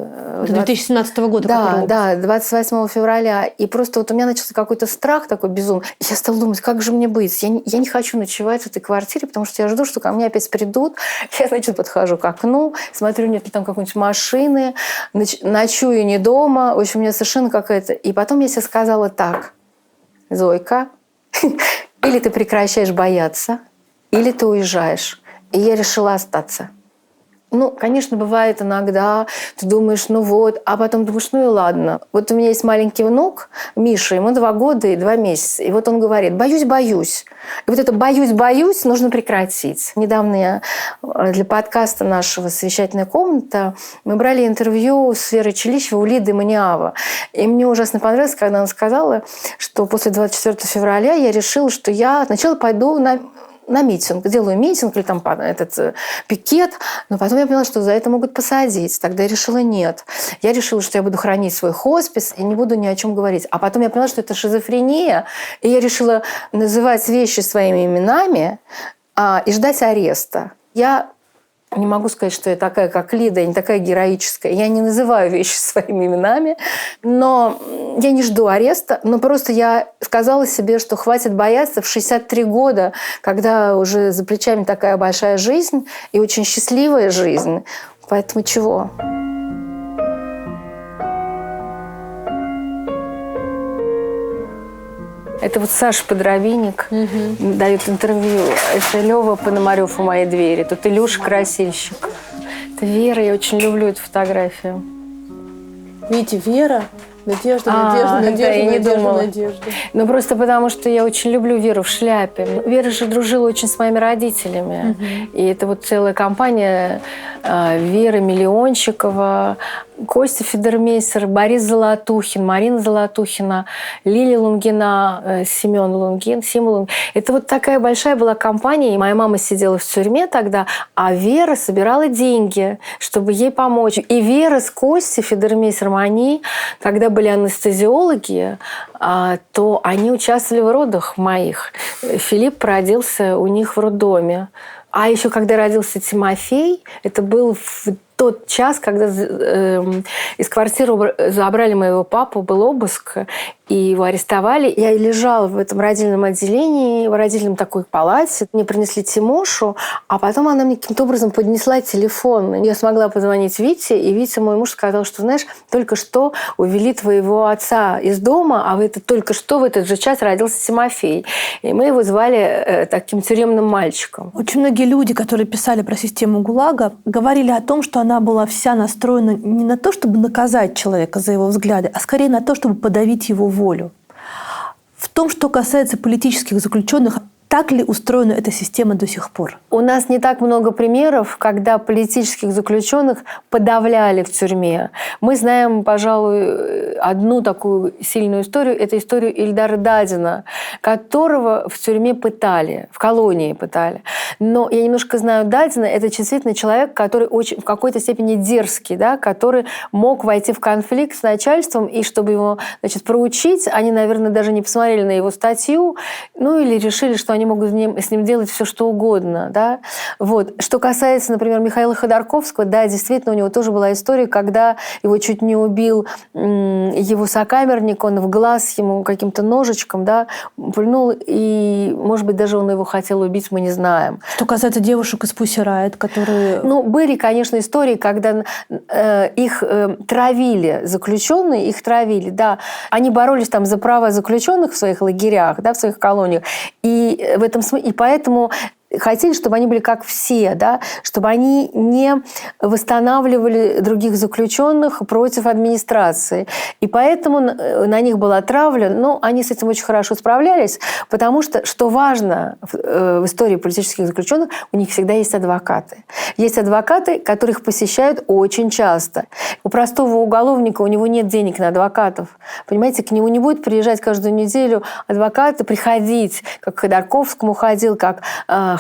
2017 года. Да, 28 февраля. И просто вот у меня начался какой-то страх такой безумный. Я стала думать, как же мне быть? Я не хочу ночевать в этой квартире, потому что я жду, что ко мне опять придут. Я, значит, подхожу к окну, смотрю, нет ли там какой-нибудь машины, ночую не дома. В общем, у меня совершенно какая-то... И потом я себе сказала так: Зойка, или ты прекращаешь бояться, или ты уезжаешь. И я решила остаться. Ну, конечно, бывает иногда, ты думаешь, ну вот, а потом думаешь, ну и ладно. Вот у меня есть маленький внук, Миша, ему 2 года и 2 месяца. И вот он говорит: боюсь. И вот это боюсь нужно прекратить. Недавно я для подкаста нашего «Совещательная комната» мы брали интервью с Верой Челищевой у Лиды Маниава. И мне ужасно понравилось, когда она сказала, что после 24 февраля я решила, что я сначала пойду на митинг, делаю митинг или там этот пикет, но потом я поняла, что за это могут посадить. Тогда я решила нет. Я решила, что я буду хранить свой хоспис и не буду ни о чем говорить. А потом я поняла, что это шизофрения, и я решила называть вещи своими именами и ждать ареста. Я не могу сказать, что я такая, как Лида, я не такая героическая. Я не называю вещи своими именами, но я не жду ареста. Но просто я сказала себе, что хватит бояться в 63 года, когда уже за плечами такая большая жизнь и очень счастливая жизнь. Поэтому чего? Это вот Саша Подровинник дает интервью. Это Лёва Пономарёв у моей двери. Тут Илюша Красильщик. Это Вера. Я очень люблю эту фотографию. Видите, Вера, Надежда. Я не думала. Надежда. Ну, просто потому, что я очень люблю Веру в шляпе. Вера же дружила очень с моими родителями. И это вот целая компания: Вера Миллиончикова, Костя Федермейстер, Борис Золотухин, Марина Золотухина, Лилия Лунгина, Семен Лунгин, Сима Лунгин. Это вот такая большая была компания. И моя мама сидела в тюрьме тогда, а Вера собирала деньги, чтобы ей помочь. И Вера с Костей Федермейстером, они, когда были анестезиологи, то они участвовали в родах моих. Филипп родился у них в роддоме. А еще когда родился Тимофей, это был в тот час, когда из квартиры забрали моего папу, был обыск, и его арестовали. Я лежала в этом родильном отделении, в родильном такой палате. Мне принесли Тимошу, а потом она мне каким-то образом поднесла телефон. Я смогла позвонить Вите, и Витя, мой муж, сказал, что, знаешь, только что увели твоего отца из дома, а только что в этот же час родился Тимофей. И мы его звали таким тюремным мальчиком. Очень многие люди, которые писали про систему ГУЛАГа, говорили о том, что она была вся настроена не на то, чтобы наказать человека за его взгляды, а скорее на то, чтобы подавить его волю. В том, что касается политических заключенных, так ли устроена эта система до сих пор? У нас не так много примеров, когда политических заключенных подавляли в тюрьме. Мы знаем, пожалуй, одну такую сильную историю. Это историю Ильдара Дадина, которого в тюрьме пытали, в колонии пытали. Но я немножко знаю Дадина. Это действительно человек, который очень, в какой-то степени дерзкий, да, который мог войти в конфликт с начальством, и чтобы его, значит, проучить, они, наверное, даже не посмотрели на его статью, ну или решили, что они они могут с ним делать все, что угодно. Да? Вот. Что касается, например, Михаила Ходорковского, да, действительно, у него тоже была история, когда его чуть не убил его сокамерник, он в глаз ему каким-то ножичком, да, пульнул, и, может быть, даже он его хотел убить, мы не знаем. Что касается девушек из Pussy Riot, которые... Ну, были, конечно, истории, когда их травили, заключенные их травили, да. Они боролись там за права заключенных в своих лагерях, да, в своих колониях. И в этом смысле, и поэтому хотели, чтобы они были как все, да, чтобы они не восстанавливали других заключенных против администрации. И поэтому на них была травля, но они с этим очень хорошо справлялись, потому что важно в истории политических заключенных, у них всегда есть адвокаты. Есть адвокаты, которых посещают очень часто. У простого уголовника у него нет денег на адвокатов. Понимаете, к нему не будет приезжать каждую неделю адвокаты, приходить, как к Ходорковскому ходил, как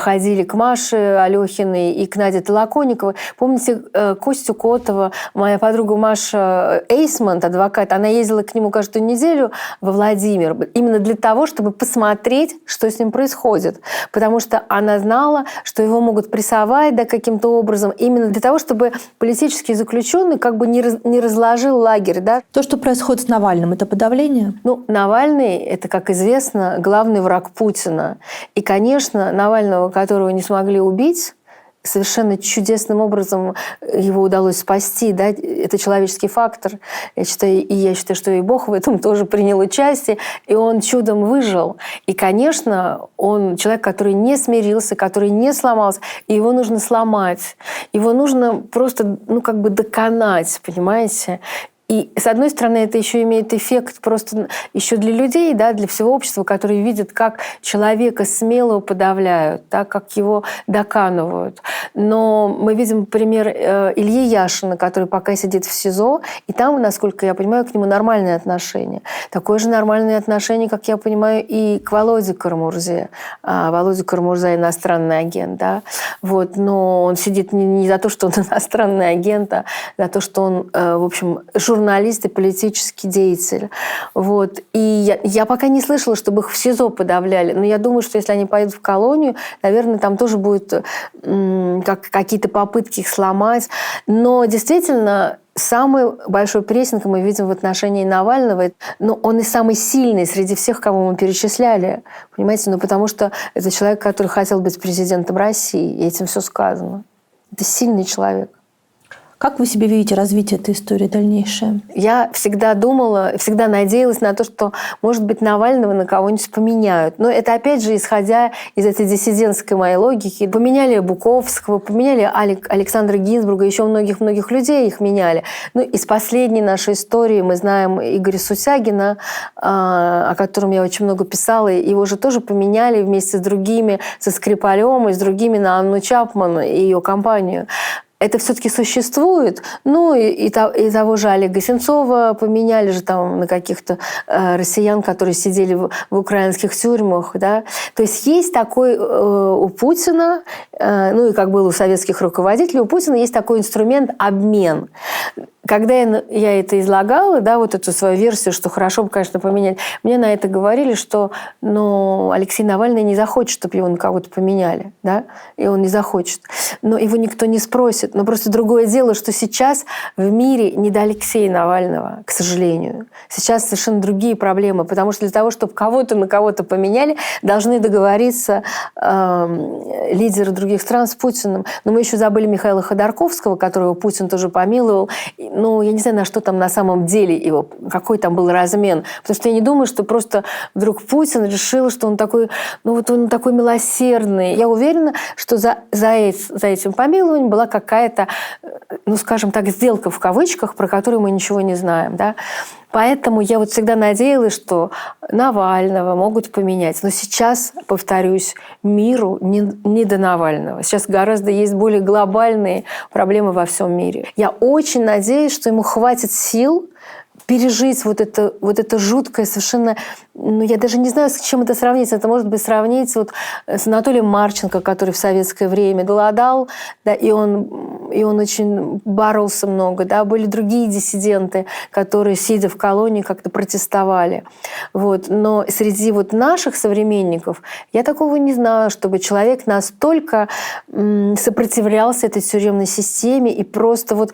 ходили к Маше Алехиной и к Наде Толоконниковой. Помните Костю Котова, моя подруга Маша Эйсмонт, адвокат, она ездила к нему каждую неделю во Владимир именно для того, чтобы посмотреть, что с ним происходит. Потому что она знала, что его могут прессовать, да, каким-то образом, именно для того, чтобы политический заключенный как бы не разложил лагерь. Да. То, что происходит с Навальным, это подавление? Ну, Навальный – это, как известно, главный враг Путина. И, конечно, Навального, которого не смогли убить, совершенно чудесным образом его удалось спасти. Да? Это человеческий фактор. Я считаю, что и Бог в этом тоже принял участие, и он чудом выжил. И, конечно, он человек, который не смирился, который не сломался, и его нужно сломать. Его нужно просто, доконать, понимаете? И, с одной стороны, это еще имеет эффект просто еще для людей, да, для всего общества, которые видят, как человека смелого подавляют, да, как его доканывают. Но мы видим пример Ильи Яшина, который пока сидит в СИЗО, и там, насколько я понимаю, к нему нормальное отношение. Такое же нормальное отношение, как я понимаю, и к Володе Карамурзе. Володя Карамурза – иностранный агент, да. Вот, но он сидит не за то, что он иностранный агент, а за то, что он, в общем, журналист и политический деятель. Вот. И я пока не слышала, чтобы их в СИЗО подавляли. Но я думаю, что если они поедут в колонию, наверное, там тоже будут какие-то попытки их сломать. Но действительно, самый большой прессинг мы видим в отношении Навального. Но он и самый сильный среди всех, кого мы перечисляли. Понимаете? Потому что это человек, который хотел быть президентом России. И этим все сказано. Это сильный человек. Как вы себе видите развитие этой истории дальнейшее? Я всегда думала, всегда надеялась на то, что, может быть, Навального на кого-нибудь поменяют. Но это, опять же, исходя из этой диссидентской моей логики. Поменяли Буковского, поменяли Александра Гинзбурга, еще многих-многих людей их меняли. Ну, из последней нашей истории мы знаем Игоря Сусягина, о котором я очень много писала. Его же тоже поменяли вместе с другими, со Скрипалем и с другими на Анну Чапман и ее компанию. Это все-таки существует. Ну, и того же Олега Сенцова поменяли же там на каких-то россиян, которые сидели в украинских тюрьмах. Да? То есть такой у Путина, ну и как было у советских руководителей, у Путина есть такой инструмент обмен. Когда я это излагала, да, вот эту свою версию, что хорошо бы, конечно, поменять, мне на это говорили, что Алексей Навальный не захочет, чтобы его на кого-то поменяли. Да? И он не захочет. Но его никто не спросит. Но просто другое дело, что сейчас в мире не до Алексея Навального, к сожалению. Сейчас совершенно другие проблемы. Потому что для того, чтобы кого-то на кого-то поменяли, должны договориться лидеры других стран с Путиным. Но мы еще забыли Михаила Ходорковского, которого Путин тоже помиловал. Ну, я не знаю, на что там на самом деле его, какой там был размен. Потому что я не думаю, что просто вдруг Путин решил, что он такой, он такой милосердный. Я уверена, что за этим помилованием была какая-то, скажем так, сделка в кавычках, про которую мы ничего не знаем. Да? Поэтому я вот всегда надеялась, что Навального могут поменять. Но сейчас, повторюсь, миру не до Навального. Сейчас гораздо есть более глобальные проблемы во всем мире. Я очень надеюсь, что ему хватит сил пережить вот это жуткое совершенно... я даже не знаю, с чем это сравнить. Это может быть сравнить с Анатолием Марченко, который в советское время голодал, да, и он и он очень боролся много. Да? Были другие диссиденты, которые, сидя в колонии, как-то протестовали. Вот. Но среди вот наших современников я такого не знаю, чтобы человек настолько сопротивлялся этой тюремной системе и просто вот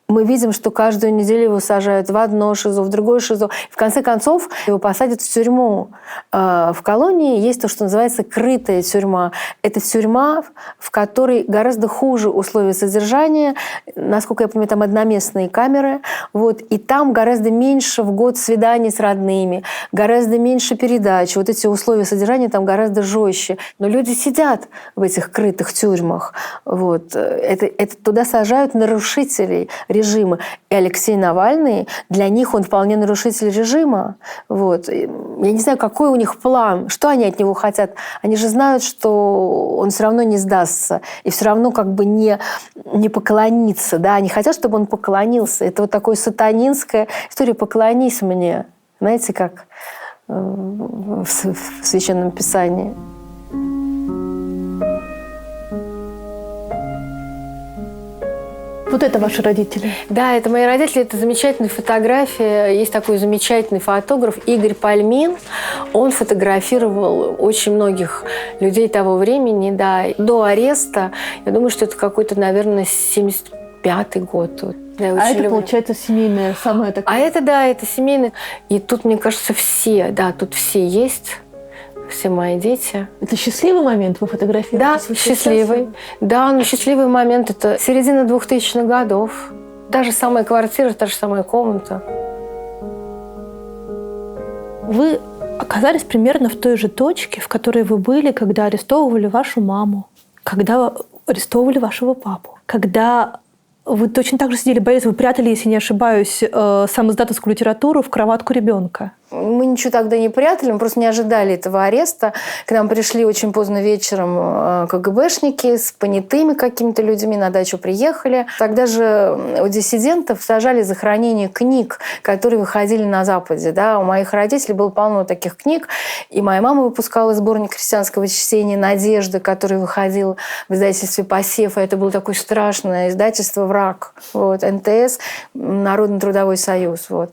мы видим, что каждую неделю его сажают в одно ШИЗО, в другое ШИЗО. В конце концов, его посадят в тюрьму. В колонии есть то, что называется крытая тюрьма. Это тюрьма, в которой гораздо хуже условия содержания. Насколько я понимаю, там одноместные камеры. Вот. И там гораздо меньше в год свиданий с родными, гораздо меньше передач. Вот эти условия содержания там гораздо жестче. Но люди сидят в этих крытых тюрьмах. Вот. Это туда сажают нарушителей режима. И Алексей Навальный, для них он вполне нарушитель режима. Вот. Я не знаю, какой у них план, что они от него хотят. Они же знают, что он все равно не сдастся и все равно как бы не поклонится. Да? Они хотят, чтобы он поклонился. Это вот такая сатанинская история «поклонись мне». Знаете, как в Священном Писании. Вот это ваши родители? Да, это мои родители. Это замечательная фотография. Есть такой замечательный фотограф Игорь Пальмин. Он фотографировал очень многих людей того времени. Да. До ареста, я думаю, что это какой-то, наверное, 75-й год. Вот. А это, получается, семейное, самое такое? А это, да, это семейное. И тут, мне кажется, тут все есть. Все мои дети. Это счастливый момент вы фотографируете? Да, счастливый. Да, но счастливый момент – это середина 2000-х годов. Та же самая квартира, та же самая комната. Вы оказались примерно в той же точке, в которой вы были, когда арестовывали вашу маму, когда арестовывали вашего папу, когда вы точно так же сидели, Борис, вы прятали, если не ошибаюсь, самоиздатовскую литературу в кроватку ребенка. Мы ничего тогда не прятали, мы просто не ожидали этого ареста. К нам пришли очень поздно вечером КГБшники с понятыми какими-то людьми, на дачу приехали. Тогда же у диссидентов сажали за хранение книг, которые выходили на Западе. Да? У моих родителей было полно таких книг. И моя мама выпускала сборник христианского чтения «Надежда», который выходил в издательстве «Посев». Это было такое страшное издательство «Враг». Вот. НТС, Народный трудовой союз. Вот.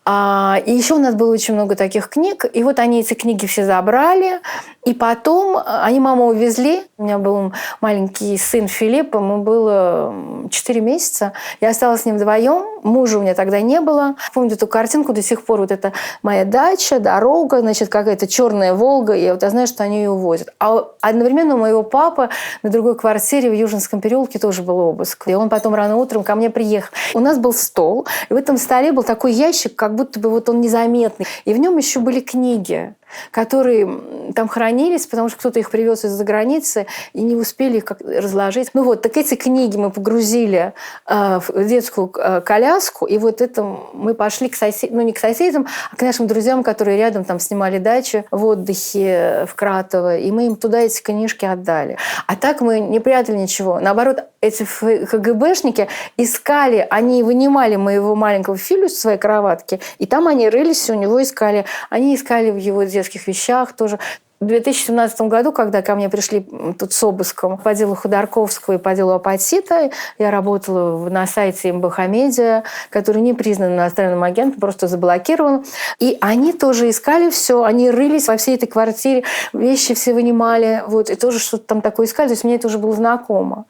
И еще у нас было очень много таких книг. И вот они эти книги все забрали. И потом они маму увезли. У меня был маленький сын Филипп, ему было 4 месяца. Я осталась с ним вдвоем. Мужа у меня тогда не было. Помню эту картинку до сих пор. Вот это моя дача, дорога, значит, какая-то черная Волга. И я знаю, что они ее увозят. А одновременно у моего папы на другой квартире в Южинском переулке тоже был обыск. И он потом рано утром ко мне приехал. У нас был стол. И в этом столе был такой ящик, как будто бы вот он незаметный. И в нем еще были книги, которые там хранились, потому что кто-то их привез из-за границы и не успели их разложить. Ну вот, так эти книги мы погрузили в детскую коляску, и вот это мы пошли к соседям, ну не к соседям, а к нашим друзьям, которые рядом там снимали дачу в отдыхе в Кратово, и мы им туда эти книжки отдали. А так мы не прятали ничего. Наоборот, эти КГБшники искали, они вынимали моего маленького Филю с своей кроватки, и там они рылись, у него искали. Они искали в его детских вещах тоже. В 2017 году, когда ко мне пришли тут с обыском по делу Ходорковского и по делу апатита, я работала на сайте МБХ-медиа, который не признан иностранным агентом, просто заблокирован. И они тоже искали все, они рылись во всей этой квартире, вещи все вынимали, вот, и тоже что-то там такое искали, то есть мне это уже было знакомо.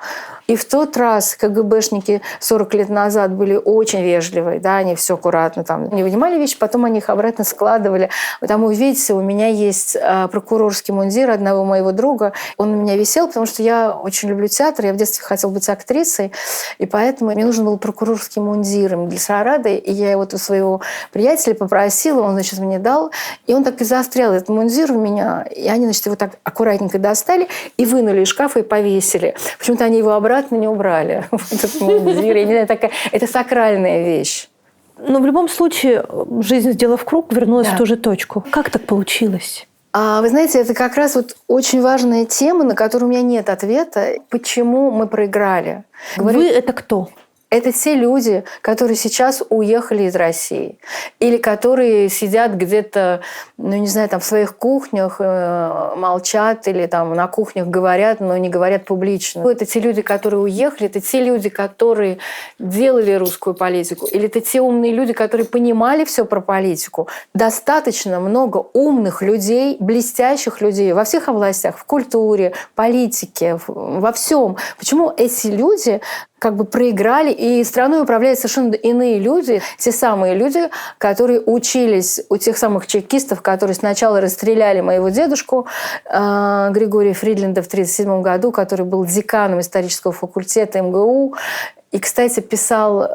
И в тот раз КГБшники 40 лет назад были очень вежливые, да, они все аккуратно там не вынимали вещи, потом они их обратно складывали. Потому, видите, у меня есть прокурорский мундир одного моего друга. Он у меня висел, потому что я очень люблю театр, я в детстве хотела быть актрисой, и поэтому мне нужен был прокурорский мундир для Сарады, и я его у своего приятеля попросила, он, значит, мне дал, и он так и застрял, этот мундир у меня, и они, значит, его так аккуратненько достали и вынули из шкафа и повесили. Почему-то они его обратно не убрали. Этот мундир, я не знаю, это сакральная вещь. Но в любом случае жизнь, сделав круг, вернулась в ту же точку. Как так получилось? Вы знаете, это как раз вот очень важная тема, на которую у меня нет ответа. Почему мы проиграли? Вы – это кто? Это те люди, которые сейчас уехали из России. Или которые сидят где-то, ну, не знаю, там в своих кухнях, молчат, или там на кухнях говорят, но не говорят публично. Это те люди, которые уехали, это те люди, которые делали русскую политику, или это те умные люди, которые понимали все про политику. Достаточно много умных людей, блестящих людей во всех областях, в культуре, политике, во всем. Почему эти люди как бы проиграли, и страной управляют совершенно иные люди, те самые люди, которые учились у тех самых чекистов, которые сначала расстреляли моего дедушку Григория Фридлинда в 1937 году, который был деканом исторического факультета МГУ, и, кстати, писал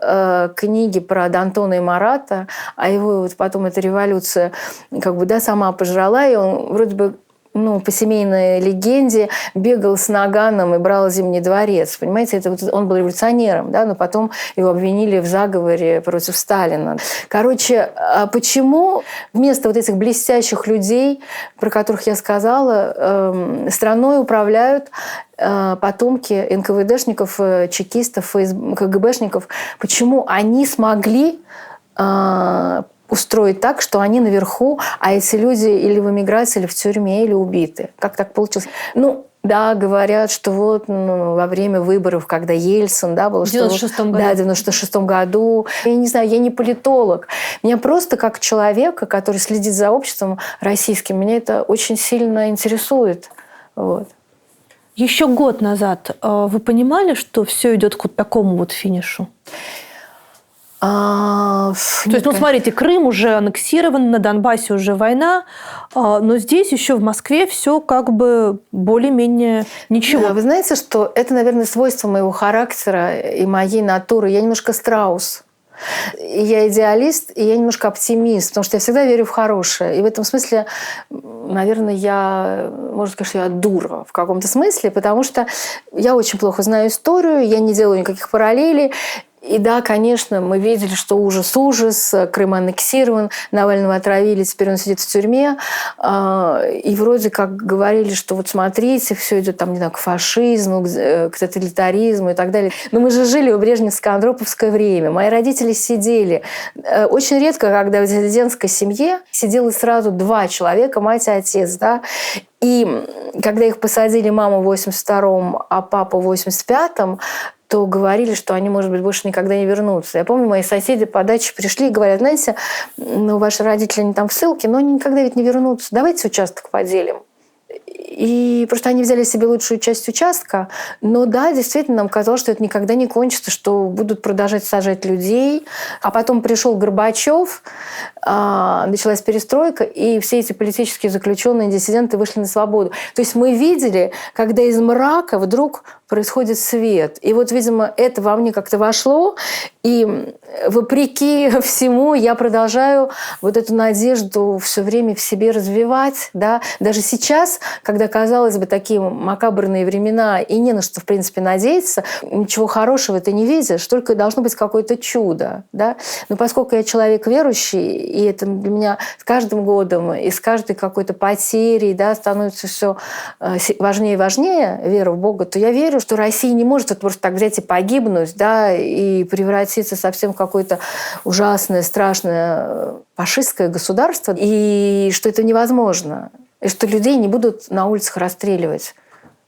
книги про Д'Антона и Марата, а его вот потом эта революция как бы, да, сама пожрала, и он вроде бы, ну, по семейной легенде, бегал с наганом и брал Зимний дворец. Понимаете, это вот он был революционером, да, но потом его обвинили в заговоре против Сталина. Короче, почему вместо вот этих блестящих людей, про которых я сказала, страной управляют потомки НКВДшников, чекистов, КГБшников? Почему они смогли устроить так, что они наверху, а эти люди или в эмиграции, или в тюрьме, или убиты? Как так получилось? Ну, да, говорят, что вот во время выборов, когда Ельцин, да, был... В 96-м году. Да, в 96-м году. Я не знаю, я не политолог. Меня просто как человека, который следит за обществом российским, меня это очень сильно интересует. Вот. Еще год назад вы понимали, что все идет к вот такому вот финишу? То есть, ну, смотрите, Крым уже аннексирован, на Донбассе уже война, но здесь еще в Москве все как бы более-менее ничего. Да, вы знаете, что это, наверное, свойство моего характера и моей натуры. Я немножко страус. И я идеалист, и я немножко оптимист, потому что я всегда верю в хорошее. И в этом смысле, наверное, можно сказать, что я дура в каком-то смысле, потому что я очень плохо знаю историю, я не делаю никаких параллелей. И да, конечно, мы видели, что ужас, Крым аннексирован, Навального отравили, теперь он сидит в тюрьме. И вроде как говорили, что вот смотрите, все идет там, не знаю, к фашизму, к тоталитаризму и так далее. Но мы же жили в брежневско-андроповское время. Мои родители сидели. Очень редко, когда в диссидентской семье сидело сразу два человека, мать и отец, да. И когда их посадили, маму в 82-м, а папу в 85-м, то говорили, что они, может быть, больше никогда не вернутся. Я помню, мои соседи по даче пришли и говорят, знаете, ну, ваши родители, они там в ссылке, но они никогда ведь не вернутся. Давайте участок поделим. И просто они взяли себе лучшую часть участка. Но да, действительно, нам казалось, что это никогда не кончится, что будут продолжать сажать людей. А потом пришел Горбачев, началась перестройка, и все эти политические заключенные, диссиденты вышли на свободу. То есть мы видели, когда из мрака вдруг происходит свет. И вот, видимо, это во мне как-то вошло, и вопреки всему я продолжаю вот эту надежду все время в себе развивать. Да? Даже сейчас, когда, казалось бы, такие макабрные времена, и не на что, в принципе, надеяться, ничего хорошего ты не видишь, только должно быть какое-то чудо. Да? Но поскольку я человек верующий, и это для меня с каждым годом и с каждой какой-то потерей, да, становится все важнее и важнее, вера в Бога, то я верю, что Россия не может вот просто так взять и погибнуть, да, и превратиться совсем в какое-то ужасное, страшное фашистское государство, и что это невозможно, и что людей не будут на улицах расстреливать.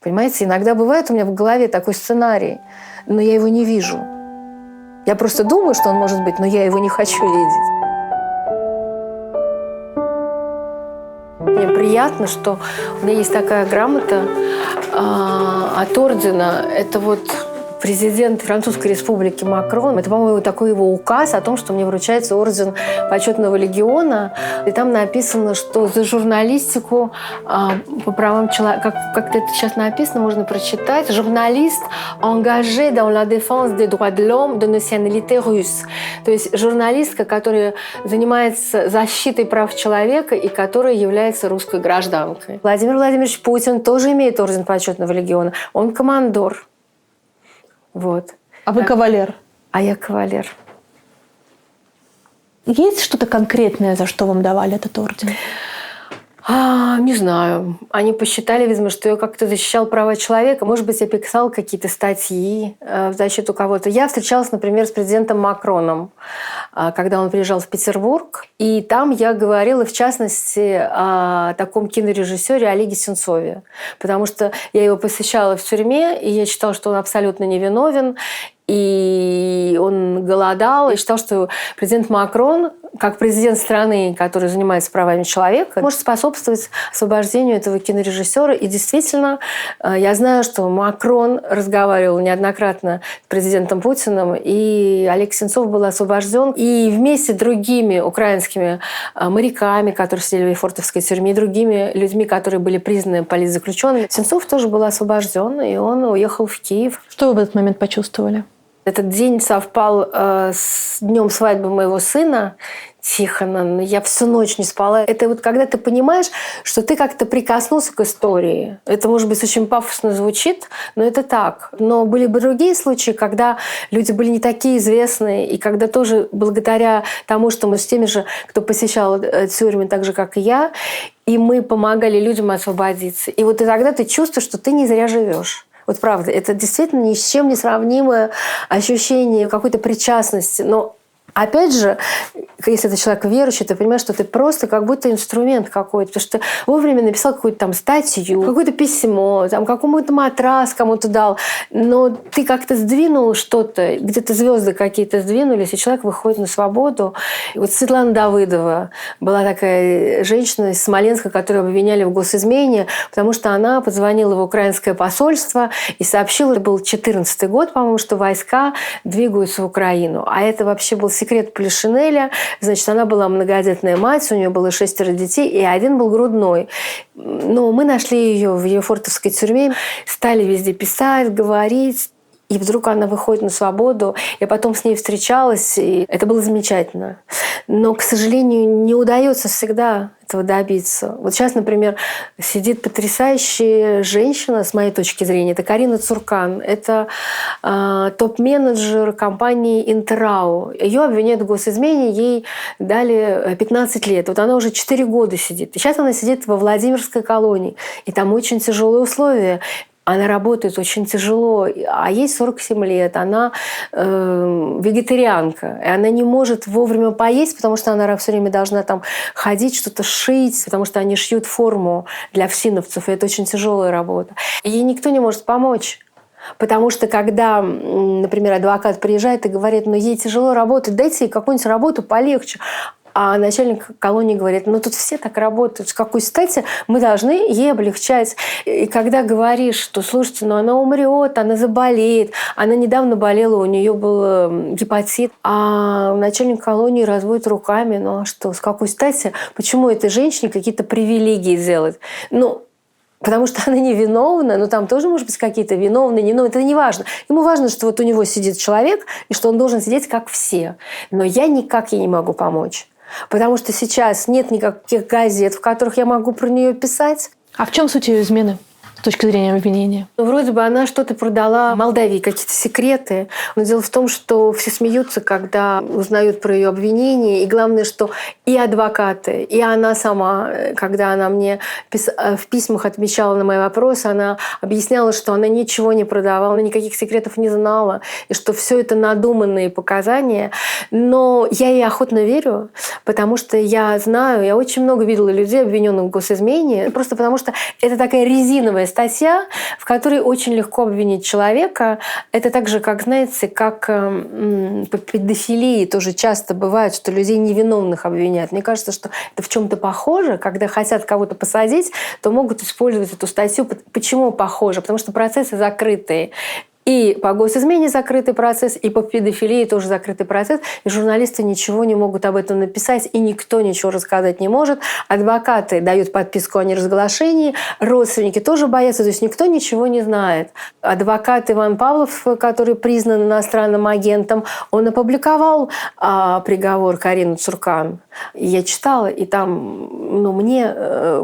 Понимаете, иногда бывает у меня в голове такой сценарий, но я его не вижу. Я просто думаю, что он может быть, но я его не хочу видеть. Мне приятно, что у меня есть такая грамота от ордена. Это вот президент Французской республики Макрон. Это, по-моему, такой его указ о том, что мне вручается орден почетного легиона. И там написано, что за журналистику по правам человека, как это сейчас написано, можно прочитать. Журналист engagé dans la défense des droits de l'homme de nationalité russe. То есть журналистка, которая занимается защитой прав человека и которая является русской гражданкой. Владимир Владимирович Путин тоже имеет орден почетного легиона. Он командор. Вот. А вы кавалер? А я кавалер. Есть что-то конкретное, за что вам давали этот орден? Не знаю. Они посчитали, видимо, что я как-то защищал права человека. Может быть, я писала какие-то статьи в защиту кого-то. Я встречалась, например, с президентом Макроном, когда он приезжал в Петербург. И там я говорила, в частности, о таком кинорежиссере Олеге Сенцове. Потому что я его посещала в тюрьме, и я считала, что он абсолютно невиновен. И он голодал. Я считала, что президент Макрон, как президент страны, который занимается правами человека, может способствовать освобождению этого кинорежиссера. И действительно, я знаю, что Макрон разговаривал неоднократно с президентом Путиным, и Олег Сенцов был освобожден. И вместе с другими украинскими моряками, которые сидели в Лефортовской тюрьме, и другими людьми, которые были признаны политзаключенными, Сенцов тоже был освобожден, и он уехал в Киев. Что вы в этот момент почувствовали? Этот день совпал с днем свадьбы моего сына Тихона. Но я всю ночь не спала. Это вот когда ты понимаешь, что ты как-то прикоснулся к истории. Это, может быть, очень пафосно звучит, но это так. Но были бы другие случаи, когда люди были не такие известные, и когда тоже благодаря тому, что мы с теми же, кто посещал тюрьмы, так же, как и я, и мы помогали людям освободиться. И вот и тогда ты чувствуешь, что ты не зря живешь. Вот правда, это действительно ни с чем не сравнимое ощущение какой-то причастности. Но опять же, если ты человек верующий, ты понимаешь, что ты просто как будто инструмент какой-то. Потому что ты вовремя написал какую-то там статью, какое-то письмо, там какому-то матрас кому-то дал. Но ты как-то сдвинул что-то, где-то звезды какие-то сдвинулись, и человек выходит на свободу. И вот Светлана Давыдова была такая женщина из Смоленска, которую обвиняли в госизмене, потому что она позвонила в украинское посольство и сообщила, это был 2014 год, по-моему, что войска двигаются в Украину. А это вообще был секрет Полишинеля. Значит, она была многодетная мать, у нее было 6 детей, и один был грудной. Но мы нашли ее в Лефортовской тюрьме, стали везде писать, говорить. И вдруг она выходит на свободу. Я потом с ней встречалась, и это было замечательно. Но, к сожалению, не удается всегда этого добиться. Вот сейчас, например, сидит потрясающая женщина, с моей точки зрения, это Карина Цуркан. Это топ-менеджер компании «Интеррау». Ее обвиняют в госизмене, ей дали 15 лет. Вот она уже 4 года сидит. И сейчас она сидит во Владимирской колонии. И там очень тяжелые условия. Она работает очень тяжело, а ей 47 лет, она вегетарианка, и она не может вовремя поесть, потому что она все время должна там ходить, что-то шить, потому что они шьют форму для фсиновцев, и это очень тяжелая работа. И ей никто не может помочь. Потому что когда, например, адвокат приезжает и говорит, ну ей тяжело работать, дайте ей какую-нибудь работу полегче. А начальник колонии говорит, ну тут все так работают, с какой стати мы должны ей облегчать. И когда говоришь, что, слушайте, ну она умрет, она заболеет, она недавно болела, у нее был гепатит, а начальник колонии разводит руками, ну а что, с какой стати, почему этой женщине какие-то привилегии делать? Ну, потому что она невиновна, но там тоже, может быть, какие-то виновные, невиновные, это не важно. Ему важно, что вот у него сидит человек, и что он должен сидеть как все. Но я никак ей не могу помочь. Потому что сейчас нет никаких газет, в которых я могу про нее писать. А в чем суть ее измены с точки зрения обвинения? Ну, вроде бы она что-то продала Молдавии, какие-то секреты. Но дело в том, что все смеются, когда узнают про ее обвинения. И главное, что и адвокаты, и она сама, когда она мне в письмах отвечала на мои вопросы, она объясняла, что она ничего не продавала, она никаких секретов не знала, и что все это надуманные показания. Но я ей охотно верю, потому что я знаю, я очень много видела людей, обвиненных в госизмене, просто потому что это такая резиновая статья, в которой очень легко обвинить человека. Это так же, как, знаете, как по педофилии тоже часто бывает, что людей невиновных обвиняют. Мне кажется, что это в чем-то похоже. Когда хотят кого-то посадить, то могут использовать эту статью. Почему похоже? Потому что процессы закрытые. И по госизмене закрытый процесс, и по педофилии тоже закрытый процесс. И журналисты ничего не могут об этом написать, и никто ничего рассказать не может. Адвокаты дают подписку о неразглашении, родственники тоже боятся, то есть никто ничего не знает. Адвокат Иван Павлов, который признан иностранным агентом, он опубликовал приговор Карины Цуркан. Я читала, и там, мне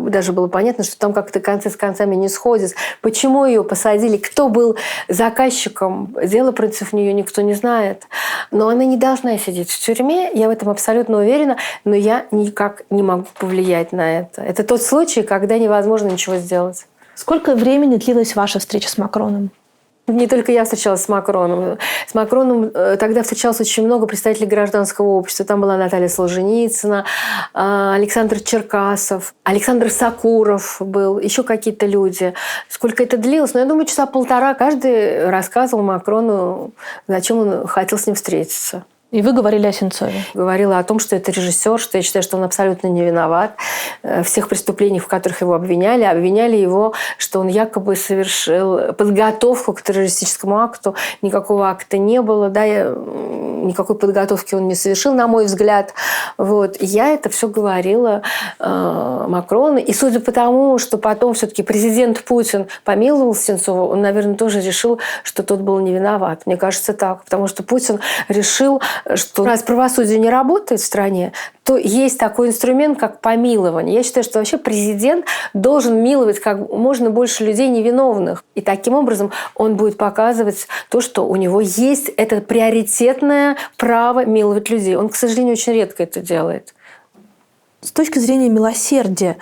даже было понятно, что там как-то концы с концами не сходятся. Почему ее посадили? Кто был заказчиком заказчиком. Дело против нее никто не знает. Но она не должна сидеть в тюрьме, я в этом абсолютно уверена, но я никак не могу повлиять на это. Это тот случай, когда невозможно ничего сделать. Сколько времени длилась ваша встреча с Макроном? Не только я встречалась с Макроном. С Макроном тогда встречалось очень много представителей гражданского общества. Там была Наталья Солженицына, Александр Черкасов, Александр Сакуров был, еще какие-то люди. Сколько это длилось? Ну, я думаю, часа полтора каждый рассказывал Макрону, зачем он хотел с ним встретиться. И вы говорили о Сенцове. Говорила о том, что это режиссер, что я считаю, что он абсолютно не виноват в всех преступлениях, в которых его обвиняли. Обвиняли его, что он якобы совершил подготовку к террористическому акту. Никакого акта не было, да, никакой подготовки он не совершил, на мой взгляд. Вот. Я это все говорила Макрону. И судя по тому, что потом все-таки президент Путин помиловал Сенцова, он, наверное, тоже решил, что тот был не виноват. Мне кажется так. Потому что Путин решил, что раз правосудие не работает в стране, то есть такой инструмент, как помилование. Я считаю, что вообще президент должен миловать как можно больше людей невиновных. И таким образом он будет показывать то, что у него есть это приоритетное право миловать людей. Он, к сожалению, очень редко это делает. С точки зрения милосердия,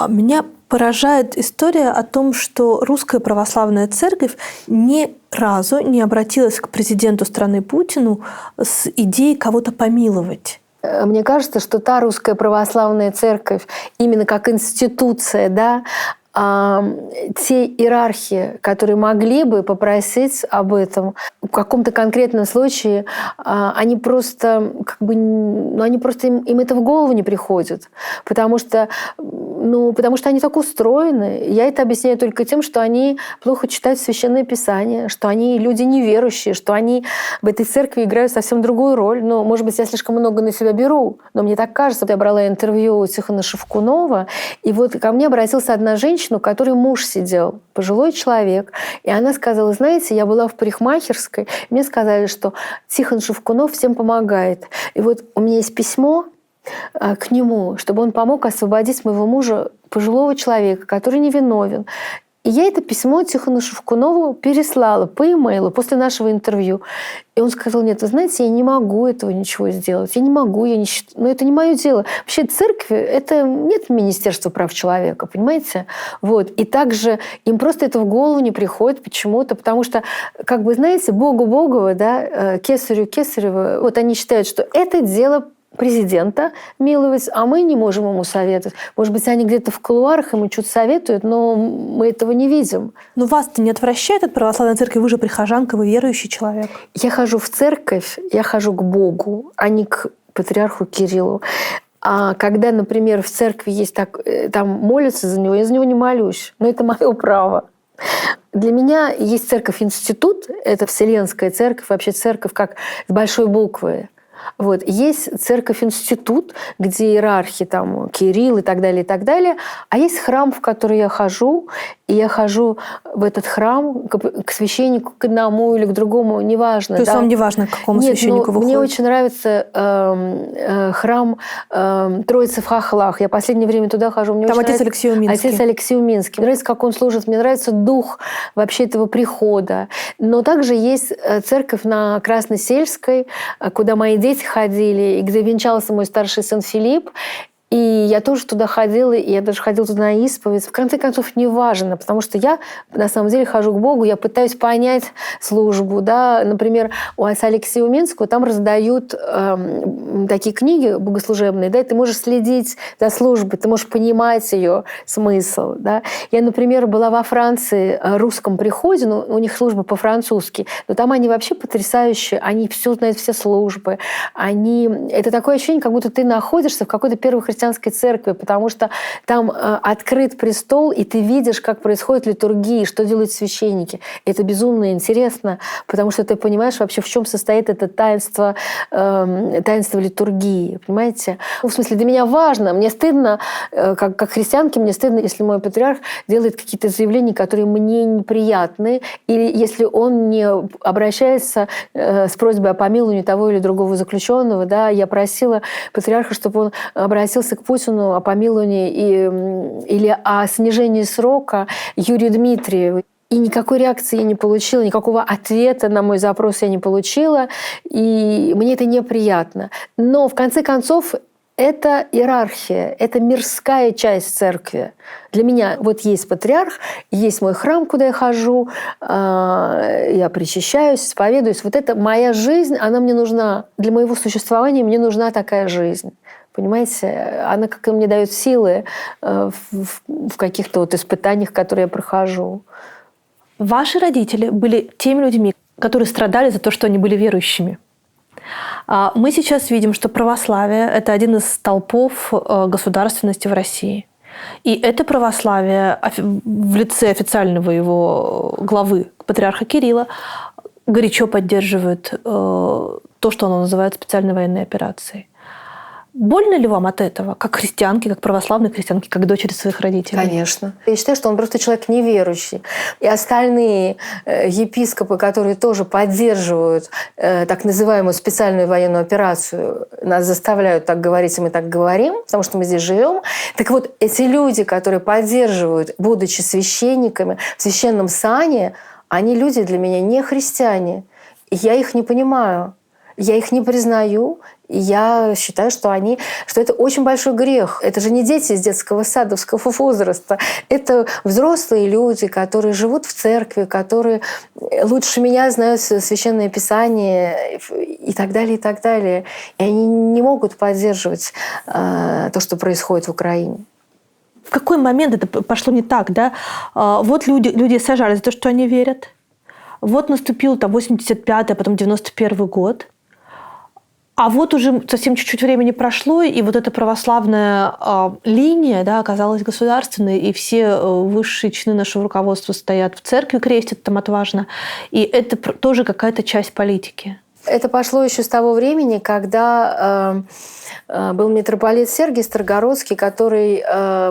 меня поражает история о том, что Русская Православная Церковь ни разу не обратилась к президенту страны Путину с идеей кого-то помиловать. Мне кажется, что та Русская Православная Церковь именно как институция, да, те иерархи, которые могли бы попросить об этом в каком-то конкретном случае, они просто им это в голову не приходит, потому что они так устроены. Я это объясняю только тем, что они плохо читают Священное Писание, что они люди неверующие, что они в этой церкви играют совсем другую роль. Но, может быть, я слишком много на себя беру, но мне так кажется. Я брала интервью у Тихона Шевкунова, и вот ко мне обратилась одна женщина, у которой муж сидел, пожилой человек, и она сказала: знаете, я была в парикмахерской, и мне сказали, что Тихон Шевкунов всем помогает. И вот у меня есть письмо к нему, чтобы он помог освободить моего мужа, пожилого человека, который невиновен. И я это письмо Тихону Шевкунову переслала по имейлу после нашего интервью. И он сказал: нет, вы знаете, я не могу этого ничего сделать. Я не могу, но это не мое дело. Вообще церкви, это нет Министерства прав человека, понимаете? Вот. И также им просто это в голову не приходит почему-то, потому что, как бы, знаете, Богу Богово, да, Кесарю Кесарево, вот они считают, что это дело президента миловать, а мы не можем ему советовать. Может быть, они где-то в кулуарах ему что-то советуют, но мы этого не видим. Но вас-то не отвращает от православной церкви? Вы же прихожанка, вы верующий человек. Я хожу в церковь, я хожу к Богу, а не к патриарху Кириллу. А когда, например, в церкви есть там молятся за него, я за него не молюсь. Но это мое право. Для меня есть церковь-институт, это Вселенская церковь, вообще церковь как с большой буквы. Вот. Есть церковь-институт, где иерархи, там, Кирилл и так далее, а есть храм, в который я хожу, и я хожу в этот храм к священнику, к одному или к другому, неважно. То есть вам не важно, к какому священнику вы ходите? Мне очень нравится храм Троицы в Хохлах. Я в последнее время туда хожу. Мне там очень отец нравится... Алексей Уминский. Отец Алексей Уминский. Мне нравится, как он служит, мне нравится дух вообще этого прихода. Но также есть церковь на Красносельской, куда мои дети ходили, и где венчался мой старший сын Филипп. И я тоже туда ходила, и я даже ходила туда на исповедь. В конце концов, не важно, потому что я на самом деле хожу к Богу, я пытаюсь понять службу. Да? Например, у отца Алексея Уминского там раздают такие книги богослужебные, да, и ты можешь следить за службой, ты можешь понимать ее смысл. Да? Я, например, была во Франции в русском приходе, но у них служба по-французски, но там они вообще потрясающие, они все знают, все службы. Это такое ощущение, как будто ты находишься в какой-то первой христианской церкви, потому что там открыт престол, и ты видишь, как происходит литургия, что делают священники. Это безумно интересно, потому что ты понимаешь вообще, в чем состоит это таинство литургии. Понимаете? В смысле, для меня важно, мне стыдно, как христианке, мне стыдно, если мой патриарх делает какие-то заявления, которые мне неприятны, или если он не обращается с просьбой о помиловании того или другого заключенного. Да? Я просила патриарха, чтобы он обратился к Путину о помиловании или о снижении срока Юрию Дмитриеву. И никакой реакции я не получила, никакого ответа на мой запрос я не получила, и мне это неприятно. Но в конце концов это иерархия, это мирская часть церкви. Для меня вот есть патриарх, есть мой храм, куда я хожу, я причащаюсь, исповедуюсь. Вот это моя жизнь, она мне нужна. Для моего существования мне нужна такая жизнь. Понимаете, она как-то мне дает силы в каких-то вот испытаниях, которые я прохожу. Ваши родители были теми людьми, которые страдали за то, что они были верующими. Мы сейчас видим, что православие – это один из столпов государственности в России. И это православие в лице официального его главы, патриарха Кирилла, горячо поддерживает то, что оно называет специальной военной операцией. Больно ли вам от этого, как христианки, как православной христианки, как дочери своих родителей? Конечно. Я считаю, что он просто человек неверующий. И остальные епископы, которые тоже поддерживают так называемую специальную военную операцию, нас заставляют так говорить, и мы так говорим, потому что мы здесь живем. Так вот, эти люди, которые поддерживают, будучи священниками в священном сане, они люди для меня не христиане. И я их не понимаю. Я их не признаю, и я считаю, что это очень большой грех. Это же не дети из детского садовского возраста. Это взрослые люди, которые живут в церкви, которые лучше меня знают Священное Писание и так далее, и так далее. И они не могут поддерживать то, что происходит в Украине. В какой момент это пошло не так, да? Вот люди сажали за то, что они верят. Вот наступил 85-й, а потом 91-й год. А вот уже совсем чуть-чуть времени прошло, и вот эта православная линия, да, оказалась государственной, и все высшие чины нашего руководства стоят в церкви, крестят там отважно. И это тоже какая-то часть политики. Это пошло еще с того времени, когда был митрополит Сергий Строгородский, который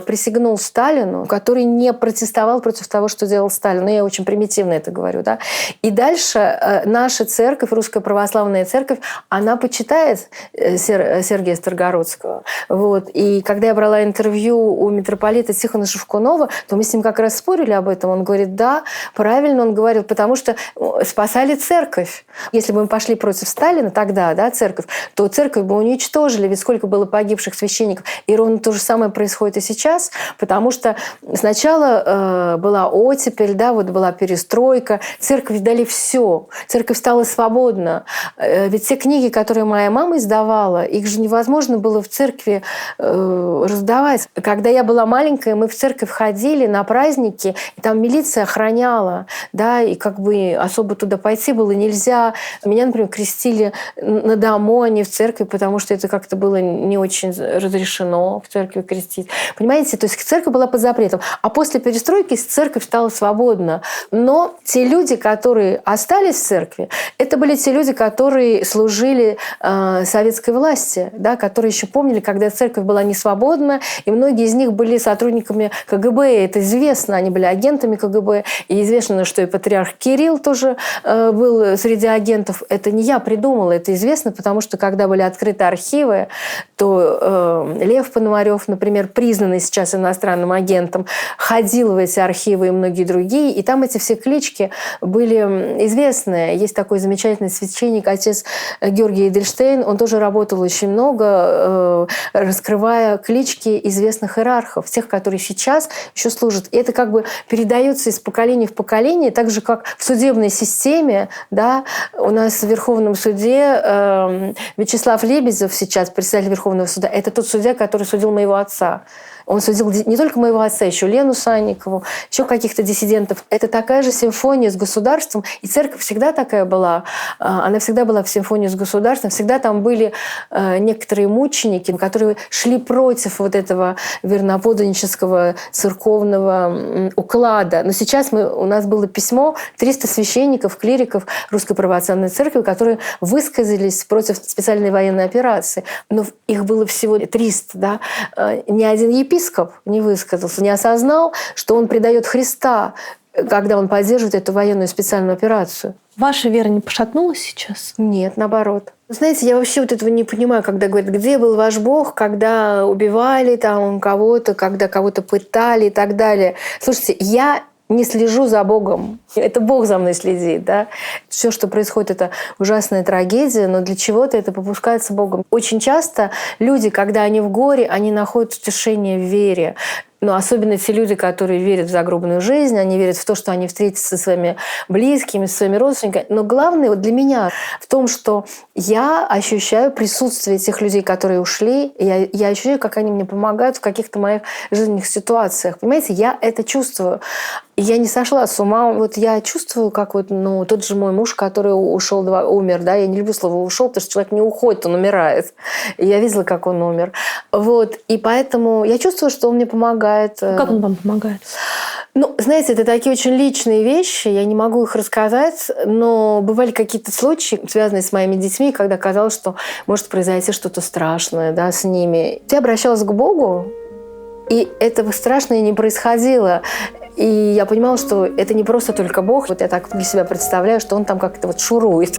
присягнул Сталину, который не протестовал против того, что делал Сталин. Ну, я очень примитивно это говорю. Да? И дальше наша церковь, Русская Православная Церковь, она почитает Сергия Строгородского. Вот. И когда я брала интервью у митрополита Тихона Шевкунова, то мы с ним как раз спорили об этом. Он говорит, да, правильно он говорил, потому что спасали церковь. Если бы мы пошли против Сталина тогда, да, церковь, то церковь бы уничтожили, ведь сколько было погибших священников. И ровно то же самое происходит и сейчас, потому что сначала была оттепель, да, вот была перестройка, церковь дали все, церковь стала свободна. Ведь те книги, которые моя мама издавала, их же невозможно было в церкви раздавать. Когда я была маленькая, мы в церковь ходили на праздники, и там милиция охраняла, да, и как бы особо туда пойти было нельзя. Меня, например, крестили на дому, а не в церкви, потому что это как-то было не очень разрешено в церкви крестить. Понимаете? То есть церковь была под запретом. А после перестройки церковь стала свободна. Но те люди, которые остались в церкви, это были те люди, которые служили советской власти, да, которые еще помнили, когда церковь была не свободна, и многие из них были сотрудниками КГБ. Это известно. Они были агентами КГБ. И известно, что и патриарх Кирилл тоже был среди агентов. Это не я придумала, это известно, потому что когда были открыты архивы, то Лев Пономарев, например, признанный сейчас иностранным агентом, ходил в эти архивы и многие другие, и там эти все клички были известны. Есть такой замечательный священник, отец Георгий Эдельштейн, он тоже работал очень много, раскрывая клички известных иерархов, тех, которые сейчас еще служат. И это как бы передается из поколения в поколение, так же, как в судебной системе, да, у нас в Верховном суде Вячеслав Лебедев сейчас, председатель Верховного суда, это тот судья, который судил моего отца. Он судил не только моего отца, еще Лену Санникову, еще каких-то диссидентов. Это такая же симфония с государством. И церковь всегда такая была. Она всегда была в симфонии с государством. Всегда там были некоторые мученики, которые шли против вот этого верноподданнического церковного уклада. Но сейчас у нас было письмо 300 священников, клириков Русской Православной Церкви, которые высказались против специальной военной операции. Но их было всего 300. Да? Ни один епископ не высказался, не осознал, что он предает Христа, когда он поддерживает эту военную специальную операцию. Ваша вера не пошатнулась сейчас? Нет, наоборот. Знаете, я вообще вот этого не понимаю, когда говорят, где был ваш Бог, когда убивали там кого-то, когда кого-то пытали и так далее. Слушайте, я не слежу за Богом. Это Бог за мной следит, да. Все, что происходит, это ужасная трагедия, но для чего-то это попускается Богом. Очень часто люди, когда они в горе, они находят утешение в вере. Но особенно те люди, которые верят в загробную жизнь, они верят в то, что они встретятся со своими близкими, со своими родственниками. Но главное вот для меня в том, что я ощущаю присутствие тех людей, которые ушли. Я ощущаю, как они мне помогают в каких-то моих жизненных ситуациях. Понимаете, я это чувствую. Я не сошла с ума. Вот я чувствую, как вот, тот же мой муж, который умер, да, я не люблю слово «ушел», потому что человек не уходит, он умирает. И я видела, как он умер. Вот. И поэтому я чувствую, что он мне помогает. Как он вам помогает? Знаете, это такие очень личные вещи, я не могу их рассказать, но бывали какие-то случаи, связанные с моими детьми, когда казалось, что может произойти что-то страшное, да, с ними. Я обращалась к Богу, и этого страшное не происходило. И я понимала, что это не просто только Бог. Вот я так для себя представляю, что он там как-то вот шурует.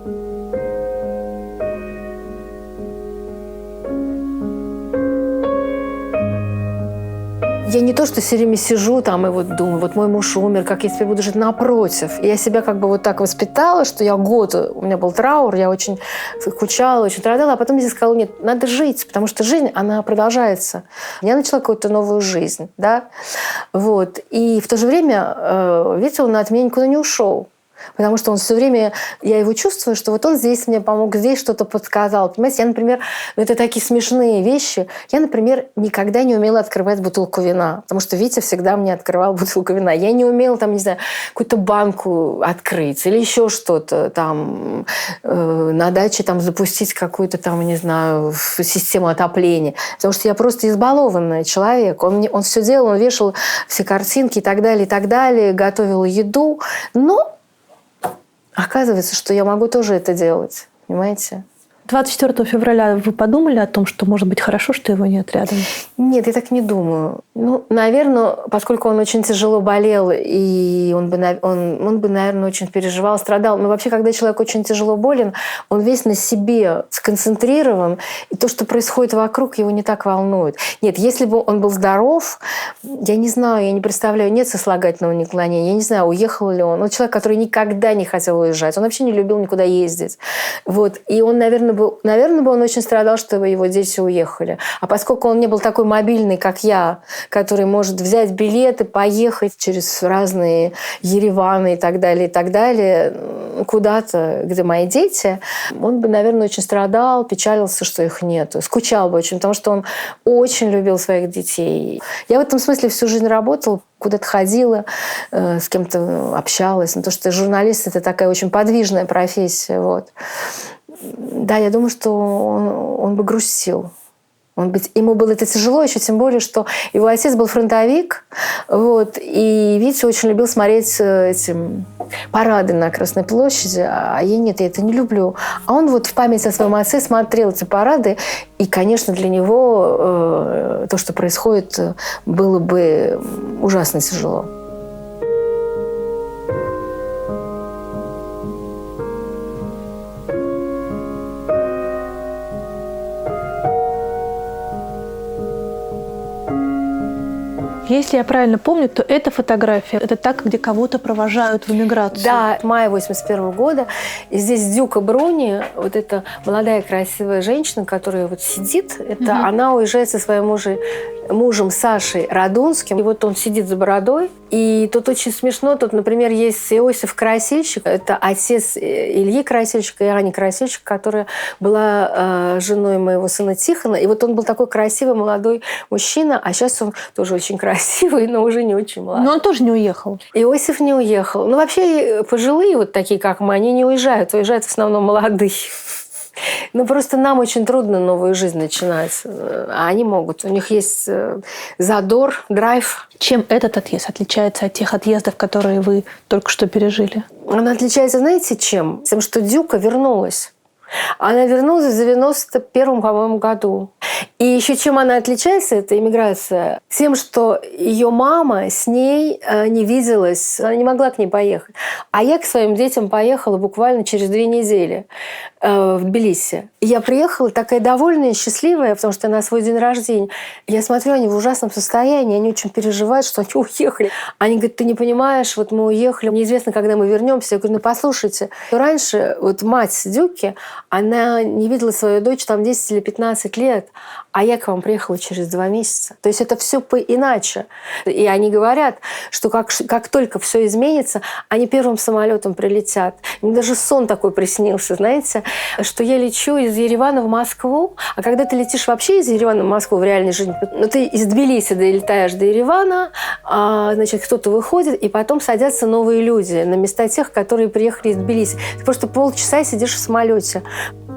Я не то, что все время сижу там и вот думаю, вот мой муж умер, как я теперь буду жить, напротив. Я себя как бы вот так воспитала, что я год, у меня был траур, я очень скучала, очень страдала, а потом я сказала, нет, надо жить, потому что жизнь, она продолжается. Я начала какую-то новую жизнь, да, вот. И в то же время, видите, он от меня никуда не ушел. Потому что он все время, я его чувствую, что вот он здесь мне помог, здесь что-то подсказал. Понимаете, я, например, это такие смешные вещи. Я, например, никогда не умела открывать бутылку вина, потому что Витя всегда мне открывал бутылку вина. Я не умела там, не знаю, какую-то банку открыть или еще что-то там на даче там запустить какую-то там, не знаю, систему отопления. Потому что я просто избалованный человек. Он все делал, он вешал все картинки и так далее, готовил еду. Но оказывается, что я могу тоже это делать, понимаете? 24 февраля вы подумали о том, что, может быть, хорошо, что его нет рядом? Нет, я так не думаю. Наверное, поскольку он очень тяжело болел, и он бы, наверное, очень переживал, страдал. Но вообще, когда человек очень тяжело болен, он весь на себе сконцентрирован, и то, что происходит вокруг, его не так волнует. Нет, если бы он был здоров, я не знаю, я не представляю, нет сослагательного наклонения, я не знаю, уехал ли он. Он человек, который никогда не хотел уезжать, он вообще не любил никуда ездить. Вот. И он, наверное, он очень страдал, чтобы его дети уехали. А поскольку он не был такой мобильный, как я, который может взять билеты, поехать через разные Ереваны и так далее, куда-то, где мои дети, он бы, наверное, очень страдал, печалился, что их нет. Скучал бы очень, потому что он очень любил своих детей. Я в этом смысле всю жизнь работала, куда-то ходила, с кем-то общалась. Потому что журналист – это такая очень подвижная профессия. Вот. Да, я думаю, что он бы грустил. Ему было это тяжело, еще тем более, что его отец был фронтовик, вот, и Витя очень любил смотреть эти парады на Красной площади, а я нет, я это не люблю. А он вот в память о своем отце смотрел эти парады, и, конечно, для него то, что происходит, было бы ужасно тяжело. Если я правильно помню, то эта фотография – это так, где кого-то провожают в эмиграцию. Да, мая 1981 года. И здесь Дюка Бруни, вот эта молодая красивая женщина, которая вот сидит, это она уезжает со своим мужем Сашей Радунским. И вот он сидит за бородой. И тут очень смешно. Тут, например, есть Иосиф Красильщик. Это отец Ильи Красильщика и Ани Красильщик, которая была женой моего сына Тихона. И вот он был такой красивый молодой мужчина, а сейчас он тоже очень красивый, но уже не очень молодой. Но он тоже не уехал. Иосиф не уехал. Ну, вообще, пожилые, вот такие, как мы, они не уезжают. Уезжают в основном молодые. Ну, просто нам очень трудно новую жизнь начинать. А они могут. У них есть задор, драйв. Чем этот отъезд отличается от тех отъездов, которые вы только что пережили? Он отличается, знаете, чем? Тем, что Дюка вернулась. Она вернулась в 91-м, по-моему, году. И еще чем она отличается, эта иммиграция, тем, что ее мама с ней не виделась, она не могла к ней поехать. А я к своим детям поехала буквально через 2 недели. в Тбилиси. И я приехала такая довольная, счастливая, потому что на свой день рождения. Я смотрю, они в ужасном состоянии, они очень переживают, что они уехали. Они говорят, ты не понимаешь, вот мы уехали, неизвестно, когда мы вернемся. Я говорю, ну послушайте, раньше вот мать Дюки, она не видела свою дочь там 10 или 15 лет, а я к вам приехала через 2 месяца. То есть это все иначе. И они говорят, что как только все изменится, они первым самолетом прилетят. Мне даже сон такой приснился, знаете, что я лечу из Еревана в Москву, а когда ты летишь вообще из Еревана в Москву в реальной жизни, ну ты из Тбилиси долетаешь до Еревана, значит, кто-то выходит, и потом садятся новые люди на места тех, которые приехали из Тбилиси. Ты просто полчаса сидишь в самолете.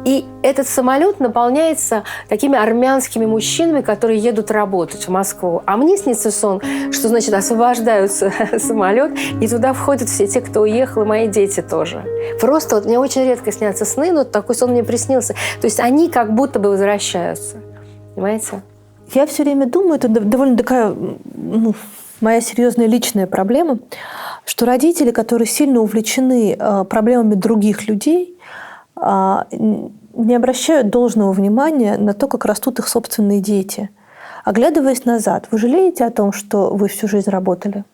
И этот самолет наполняется такими армянскими мужчинами, которые едут работать в Москву. А мне снится сон, что, значит, освобождаются самолет, и туда входят все те, кто уехал, и мои дети тоже. Просто вот мне очень редко снятся сны, но такой сон мне приснился. То есть они как будто бы возвращаются. Понимаете? Я все время думаю, это довольно такая моя серьезная личная проблема, что родители, которые сильно увлечены проблемами других людей, не обращают должного внимания на то, как растут их собственные дети. Оглядываясь назад, вы жалеете о том, что вы всю жизнь работали?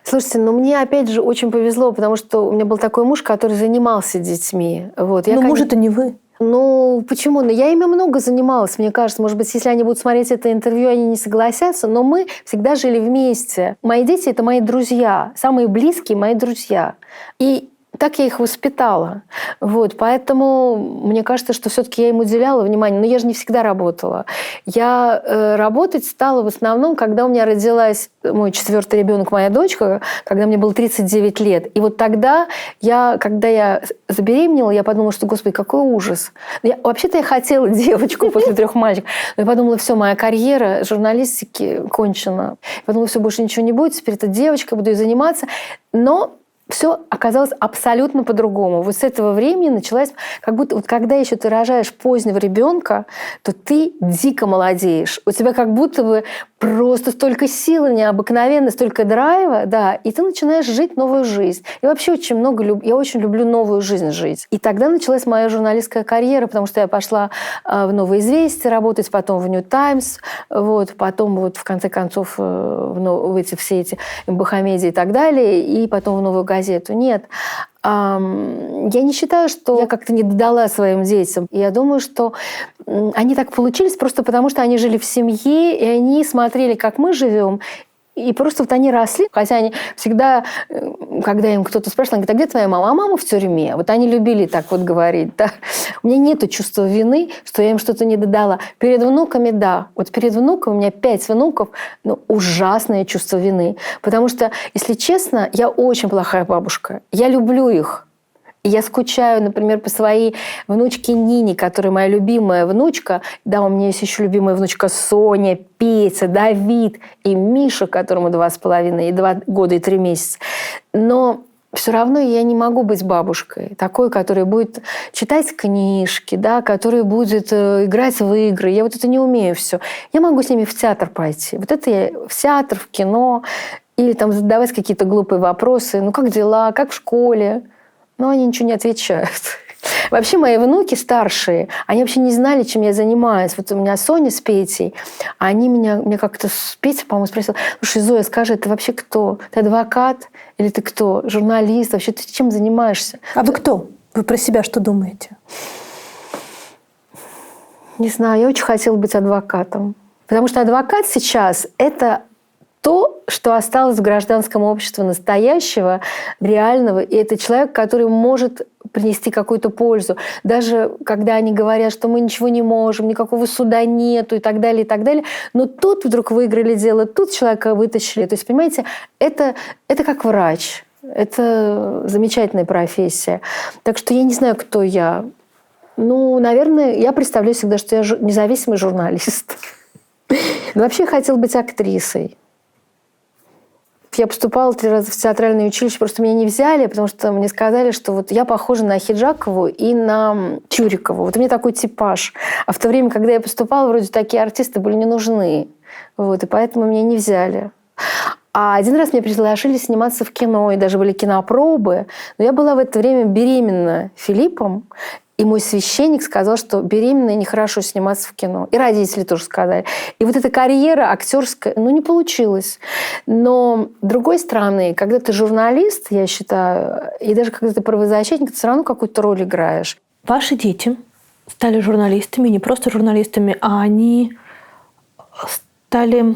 Слушайте, мне опять же очень повезло, потому что у меня был такой муж, который занимался детьми. Вот. Но муж это не вы. Почему? Я ими много занималась, мне кажется. Может быть, если они будут смотреть это интервью, они не согласятся, но мы всегда жили вместе. Мои дети — это мои друзья, самые близкие мои друзья. И так я их воспитала. Вот, поэтому мне кажется, что все-таки я им уделяла внимание. Но я же не всегда работала. Я работать стала в основном, когда у меня родилась мой 4-й ребенок, моя дочка, когда мне было 39 лет. И вот тогда, когда я забеременела, я подумала, что, господи, какой ужас. Вообще-то я хотела девочку после 3 мальчиков. Но я подумала, все, моя карьера журналистики кончена. Я подумала, все, больше ничего не будет, теперь это девочка, буду ей заниматься. Но все оказалось абсолютно по-другому. Вот с этого времени началась, как будто вот когда еще ты рожаешь позднего ребенка, то ты дико молодеешь. У тебя как будто бы просто столько силы необыкновенно, столько драйва, да, и ты начинаешь жить новую жизнь. И вообще я очень люблю новую жизнь жить. И тогда началась моя журналистская карьера, потому что я пошла в «Новое известие» работать, потом в «Нью Таймс», вот, потом вот в конце концов в все эти МБХ-медиа и так далее, и потом в «Новую газету». Нет. Я не считаю, что я как-то не додала своим детям. Я думаю, что они так получились просто потому, что они жили в семье, и они смотрели, как мы живем, и просто вот они росли. Хотя они всегда, когда им кто-то спрашивал, они говорят, а где твоя мама? А мама в тюрьме. Вот они любили так вот говорить. Да? У меня нет чувства вины, что я им что-то не додала. Перед внуками, да. Вот перед внуком, у меня 5 внуков, ужасное чувство вины. Потому что, если честно, я очень плохая бабушка. Я люблю их. И я скучаю, например, по своей внучке Нине, которая моя любимая внучка. Да, у меня есть еще любимая внучка Соня, Петя, Давид и Миша, которому 2,5 и 2 года и 3 месяца. Но все равно я не могу быть бабушкой, такой, которая будет читать книжки, да, которая будет играть в игры. Я вот это не умею все. Я могу с ними в театр пойти. Вот это я в театр, в кино. Или там задавать какие-то глупые вопросы. Как дела, как в школе? Но они ничего не отвечают. Вообще мои внуки старшие, они вообще не знали, чем я занимаюсь. Вот у меня Соня с Петей, они меня как-то Петя, по-моему, спросил, слушай, Зоя, скажи, ты вообще кто? Ты адвокат или ты кто? Журналист? Вообще ты чем занимаешься? А вы кто? Вы про себя что думаете? Не знаю, я очень хотела быть адвокатом. Потому что адвокат сейчас – это то, что осталось в гражданском обществе настоящего, реального. И это человек, который может принести какую-то пользу. Даже когда они говорят, что мы ничего не можем, никакого суда нету и так далее, и так далее. Но тут вдруг выиграли дело, тут человека вытащили. То есть, понимаете, это как врач. Это замечательная профессия. Так что я не знаю, кто я. Наверное, я представляю всегда, что я независимый журналист. Но вообще я хотела быть актрисой. Я поступала 3 раза в театральное училище, просто меня не взяли, потому что мне сказали, что вот я похожа на Хиджакову и на Чурикову. Вот у меня такой типаж. А в то время, когда я поступала, вроде такие артисты были не нужны. Вот, и поэтому меня не взяли. А один раз мне предложили сниматься в кино, и даже были кинопробы. Но я была в это время беременна Филиппом, и мой священник сказал, что беременной нехорошо сниматься в кино. И родители тоже сказали. И вот эта карьера актерская, не получилась. Но, с другой стороны, когда ты журналист, я считаю, и даже когда ты правозащитник, ты все равно какую-то роль играешь. Ваши дети стали журналистами, не просто журналистами, а они стали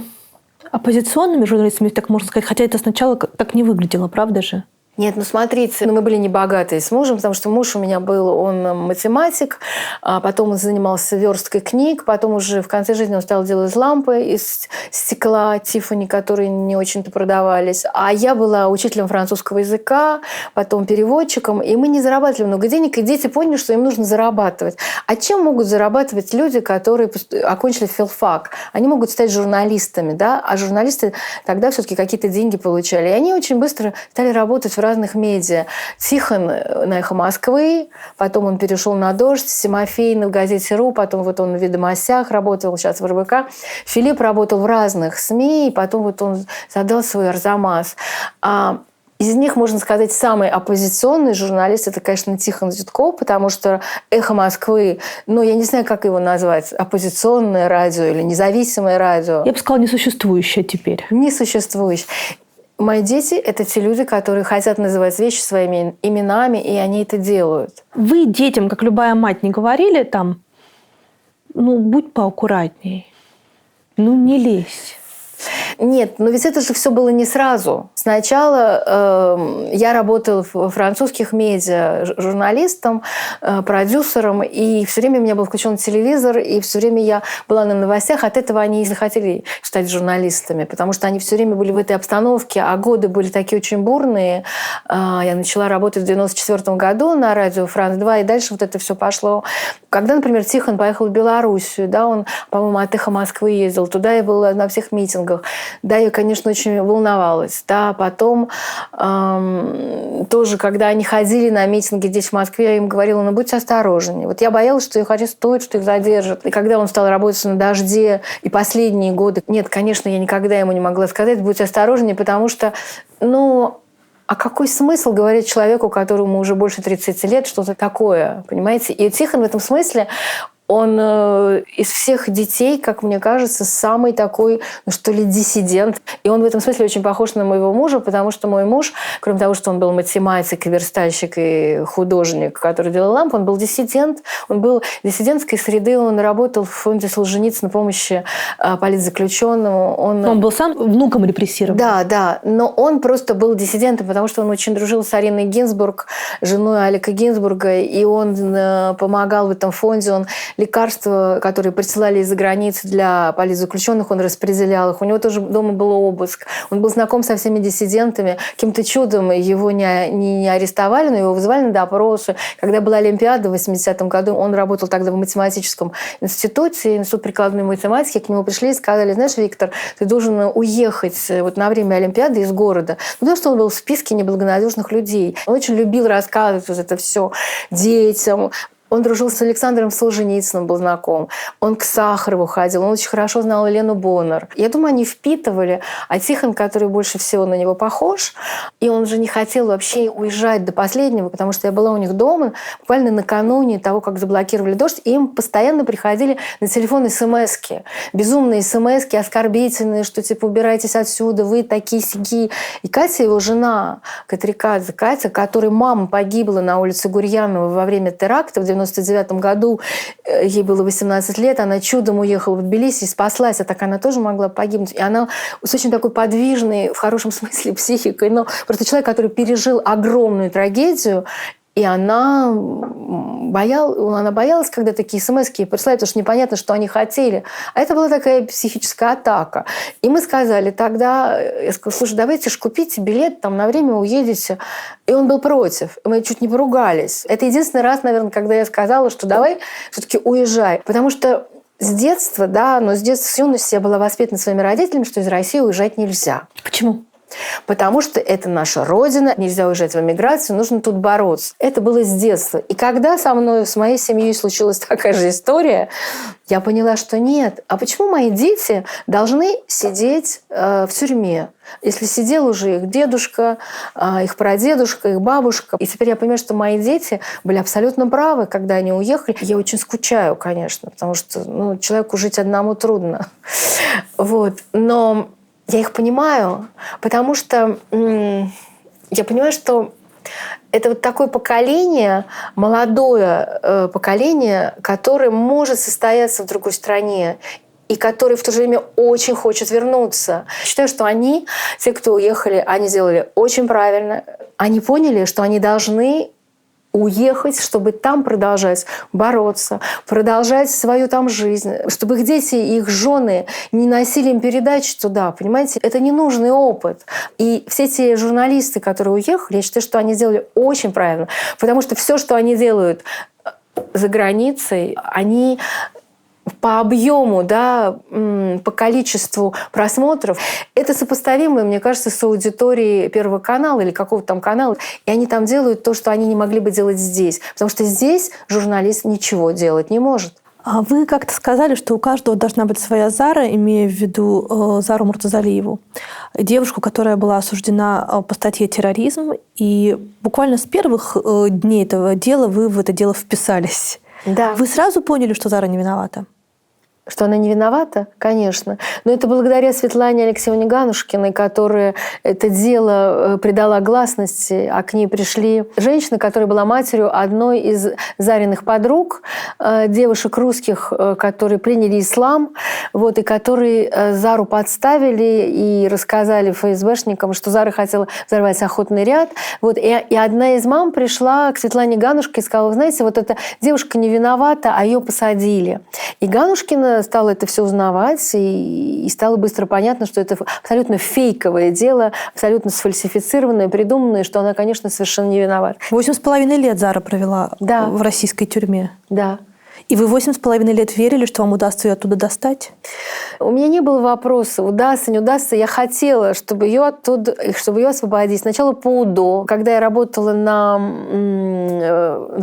оппозиционными журналистами, так можно сказать, хотя это сначала так не выглядело, правда же? Нет, смотрите, мы были небогатые с мужем, потому что муж у меня был, он математик, а потом он занимался версткой книг, потом уже в конце жизни он стал делать лампы из стекла Тиффани, которые не очень-то продавались. А я была учителем французского языка, потом переводчиком, и мы не зарабатывали много денег, и дети поняли, что им нужно зарабатывать. А чем могут зарабатывать люди, которые окончили филфак? Они могут стать журналистами, да? А журналисты тогда все-таки какие-то деньги получали. И они очень быстро стали работать в разных медиа. Тихон на «Эхо Москвы», потом он перешел на «Дождь», Тимофей на газете «Ру», потом вот он на «Ведомостях» работал, сейчас в РБК. Филипп работал в разных СМИ, и потом вот он задал свой «Арзамас». Из них, можно сказать, самый оппозиционный журналист – это, конечно, Тихон Зюдко, потому что «Эхо Москвы», я не знаю, как его назвать, оппозиционное радио или независимое радио. Я бы сказала, несуществующее теперь. Несуществующее. Мои дети – это те люди, которые хотят называть вещи своими именами, и они это делают. Вы детям, как любая мать, не говорили там, будь поаккуратней, не лезь? Нет, но ведь это же все было не сразу. Сначала я работала в французских медиа журналистом, продюсером, и все время у меня был включен телевизор, и все время я была на новостях. От этого они и захотели стать журналистами, потому что они все время были в этой обстановке, а годы были такие очень бурные. Я начала работать в 1994 году на радио «Франц-2», и дальше вот это все пошло. Когда, например, Тихон поехал в Белоруссию, да, он, по-моему, от «Эхо Москвы» ездил, туда я была на всех митингах. Да, я, конечно, очень волновалась. Да, потом тоже, когда они ходили на митинги здесь, в Москве, я им говорила, будьте осторожнее. Вот я боялась, что их арестуют, что их задержат. И когда он стал работать на «Дожде» и последние годы, нет, конечно, я никогда ему не могла сказать, будьте осторожнее, потому что, а какой смысл говорить человеку, которому уже больше 30 лет, что-то такое, понимаете? И Тихон в этом смысле, он из всех детей, как мне кажется, самый такой, диссидент. И он в этом смысле очень похож на моего мужа, потому что мой муж, кроме того, что он был математик, верстальщик и художник, который делал лампы, он был диссидент. Он был диссидентской среды, он работал в фонде Солженицына на помощи политзаключенным. Он был сам внуком репрессирован. Да, но он просто был диссидентом, потому что он очень дружил с Ариной Гинзбург, женой Алека Гинзбурга, и он помогал в этом фонде, он лекарства, которые присылали из-за границы для политзаключенных, он распределял их. У него тоже дома был обыск. Он был знаком со всеми диссидентами. Каким-то чудом его не арестовали, но его вызывали на допросы. Когда была Олимпиада в 80-м году, он работал тогда в математическом институте, институт прикладной математики. К нему пришли и сказали, знаешь, Виктор, ты должен уехать на время Олимпиады из города. Потому что он был в списке неблагонадежных людей. Он очень любил рассказывать вот это все детям. Он дружил с Александром Солженицыным, был знаком. Он к Сахарову ходил. Он очень хорошо знал Елену Боннер. Я думаю, они впитывали. А Тихон, который больше всего на него похож, и он же не хотел вообще уезжать до последнего, потому что я была у них дома буквально накануне того, как заблокировали «Дождь», и им постоянно приходили на телефон смски. Безумные смски, оскорбительные, что типа убирайтесь отсюда, вы такие-сяки. И Катя, его жена, Катрикадзе, Катя, которой мама погибла на улице Гурьянова во время теракта в 1999 году, ей было 18 лет, она чудом уехала в Тбилиси и спаслась, а так она тоже могла погибнуть. И она с очень такой подвижной, в хорошем смысле, психикой, но просто человек, который пережил огромную трагедию, и она боялась, когда такие смс-ки присылают, потому что непонятно, что они хотели. А это была такая психическая атака. И мы сказали тогда, я сказала, слушай, давайте же купите билет, там на время уедете. И он был против. Мы чуть не поругались. Это единственный раз, наверное, когда я сказала, что давай все-таки уезжай. Потому что с детства, с юности я была воспитана своими родителями, что из России уезжать нельзя. Почему? Потому что это наша родина, нельзя уезжать в эмиграцию, нужно тут бороться. Это было с детства. И когда со мной, с моей семьей случилась такая же история, я поняла, что нет. А почему мои дети должны сидеть в тюрьме? Если сидел уже их дедушка, их прадедушка, их бабушка. И теперь я понимаю, что мои дети были абсолютно правы, когда они уехали. Я очень скучаю, конечно, потому что человеку жить одному трудно. Вот. Но я их понимаю, потому что я понимаю, что это вот такое поколение, молодое поколение, которое может состояться в другой стране и который в то же время очень хочет вернуться. Считаю, что они, те, кто уехали, они сделали очень правильно. Они поняли, что они должны уехать, чтобы там продолжать бороться, продолжать свою там жизнь, чтобы их дети и их жены не носили им передачи туда, понимаете? Это ненужный опыт. И все те журналисты, которые уехали, я считаю, что они сделали очень правильно, потому что все, что они делают за границей, они по объему, да, по количеству просмотров, это сопоставимо, мне кажется, с аудиторией Первого канала или какого-то там канала. И они там делают то, что они не могли бы делать здесь. Потому что здесь журналист ничего делать не может. А вы как-то сказали, что у каждого должна быть своя Зара, имея в виду Зару Муртазалиеву, девушку, которая была осуждена по статье «Терроризм». И буквально с первых дней этого дела вы в это дело вписались. Да. Вы сразу поняли, что Зара не виновата? Что она не виновата? Конечно. Но это благодаря Светлане Алексеевне Ганушкиной, которая это дело придала гласности, а к ней пришли женщины, которая была матерью одной из Зариных подруг, девушек русских, которые приняли ислам, вот, и которые Зару подставили и рассказали ФСБшникам, что Зара хотела взорвать охотный ряд. Вот, и одна из мам пришла к Светлане Ганушке и сказала: знаете, вот эта девушка не виновата, а ее посадили. И Ганушкина стала это все узнавать, и стало быстро понятно, что это абсолютно фейковое дело, абсолютно сфальсифицированное, придуманное, что она, конечно, совершенно не виновата. 8,5 лет Зара провела в российской тюрьме. Да. И вы 8,5 лет верили, что вам удастся ее оттуда достать? У меня не было вопроса, удастся, не удастся. Я хотела, чтобы ее оттуда, чтобы ее освободить. Сначала по УДО. Когда я работала на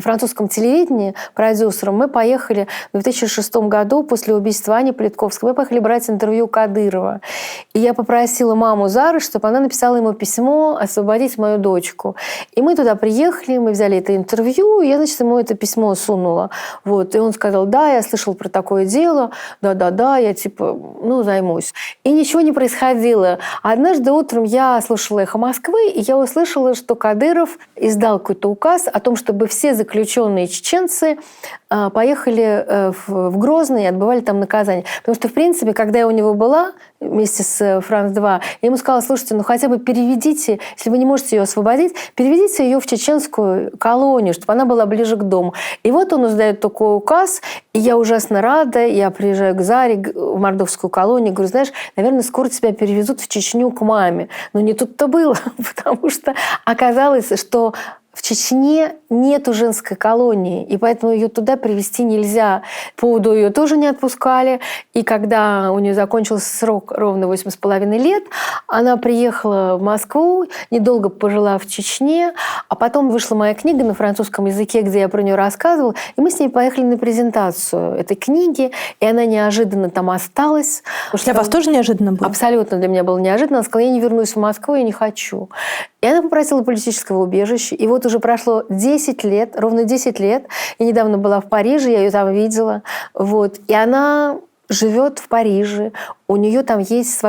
французском телевидении продюсером, мы поехали в 2006 году, после убийства Ани Политковской, мы поехали брать интервью Кадырова. И я попросила маму Зары, чтобы она написала ему письмо освободить мою дочку. И мы туда приехали, мы взяли это интервью, и я, значит, ему это письмо сунула. Вот. И он сказал: да, я слышал про такое дело, да, я займусь. И ничего не происходило. Однажды утром я слушала «Эхо Москвы», и я услышала, что Кадыров издал какой-то указ о том, чтобы все заключенные чеченцы поехали в Грозный и отбывали там наказание. Потому что, в принципе, когда я у него была вместе с «Франц-2», я ему сказала: слушайте, хотя бы переведите, если вы не можете ее освободить, переведите ее в чеченскую колонию, чтобы она была ближе к дому. И вот он издает такой указ, и я ужасно рада, я приезжаю к Заре, в мордовскую колонию, говорю: знаешь, наверное, скоро тебя перевезут в Чечню к маме. Но не тут-то было, потому что оказалось, что в Чечне нету женской колонии, и поэтому ее туда привезти нельзя. По УДО ее тоже не отпускали. И когда у нее закончился срок ровно 8,5 лет, она приехала в Москву, недолго пожила в Чечне, а потом вышла моя книга на французском языке, где я про нее рассказывала, и мы с ней поехали на презентацию этой книги, и она неожиданно там осталась. Для вас тоже неожиданно было? Абсолютно для меня было неожиданно. Она сказала: я не вернусь в Москву, я не хочу. И она попросила политического убежища. И вот уже прошло 10 лет, ровно 10 лет. Я недавно была в Париже, я ее там видела. Вот. И она живет в Париже. У нее там есть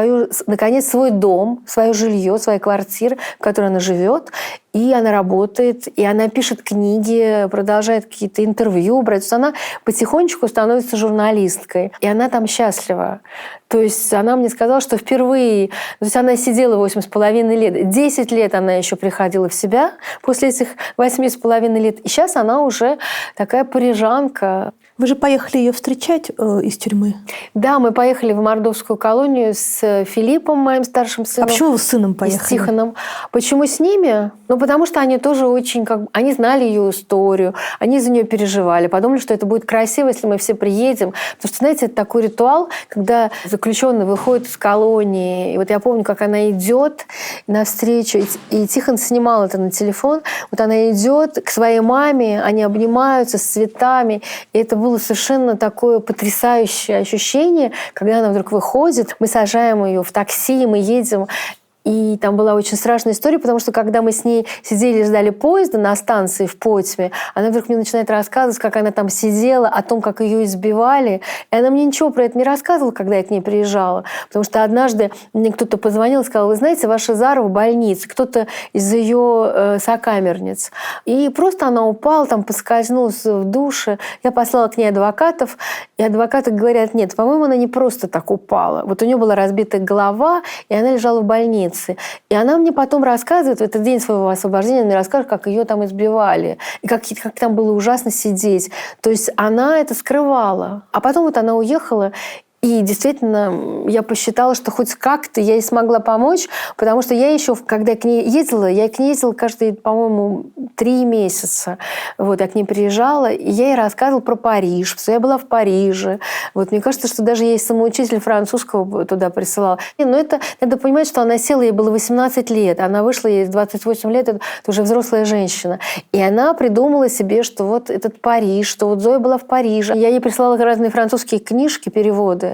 наконец, свой дом, свое жилье, своя квартира, в которой она живет. И она работает, и она пишет книги, продолжает какие-то интервью брать. То есть она потихонечку становится журналисткой. И она там счастлива. То есть она мне сказала, что впервые... То есть она сидела 8,5 лет. 10 лет она еще приходила в себя после этих 8,5 лет. И сейчас она уже такая парижанка. Вы же поехали ее встречать из тюрьмы. Да, мы поехали в Мордовскую колонию с Филиппом, моим старшим А сыном. почему вы с сыном И поехали? с Тихоном. Почему с ними? Ну, потому что они тоже очень... Они знали ее историю, они за нее переживали, подумали, что это будет красиво, если мы все приедем. Потому что, знаете, это такой ритуал, когда заключенный выходит из колонии. И вот я помню, как она идет навстречу, и Тихон снимал это на телефон. Вот она идет к своей маме, они обнимаются с цветами. И это было совершенно такое потрясающее ощущение, когда она вдруг выходит, мы сажаем ее в такси, мы едем. И там была очень страшная история, потому что когда мы с ней сидели и ждали поезда на станции в Потьме, она вдруг мне начинает рассказывать, как она там сидела, о том, как ее избивали. И она мне ничего про это не рассказывала, когда я к ней приезжала. Потому что однажды мне кто-то позвонил и сказал: вы знаете, ваша Зара в больнице, кто-то из ее сокамерниц. И просто она упала, там поскользнулась в душе. Я послала к ней адвокатов, и адвокаты говорят: нет, по-моему, она не просто так упала. Вот у нее была разбитая голова, и она лежала в больнице. И она мне потом рассказывает, в этот день своего освобождения, она мне расскажет, как ее там избивали, и как там было ужасно сидеть. То есть она это скрывала. А потом вот она уехала, и действительно, я посчитала, что хоть как-то я ей смогла помочь, потому что я еще, когда к ней ездила, каждые, по-моему, 3 месяца. Вот, я к ней приезжала, и я ей рассказывала про Париж, что я была в Париже. Вот, мне кажется, что даже ей самоучитель французского туда присылал. Но это, надо понимать, что она села, ей было 18 лет, она вышла, ей 28 лет, это уже взрослая женщина. И она придумала себе, что вот этот Париж, что вот Зоя была в Париже. Я ей присылала разные французские книжки, переводы.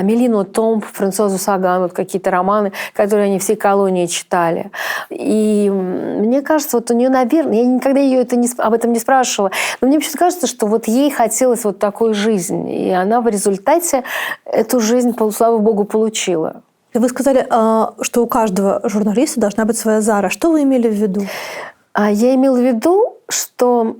Мелину Томп, Франсуазу Саган, вот какие-то романы, которые они всей колонии читали. И мне кажется, вот у нее, наверное, я никогда ее об этом не спрашивала, но мне почему-то кажется, что вот ей хотелось вот такой жизни, и она в результате эту жизнь, слава богу, получила. Вы сказали, что у каждого журналиста должна быть своя Зара. Что вы имели в виду? Я имела в виду, что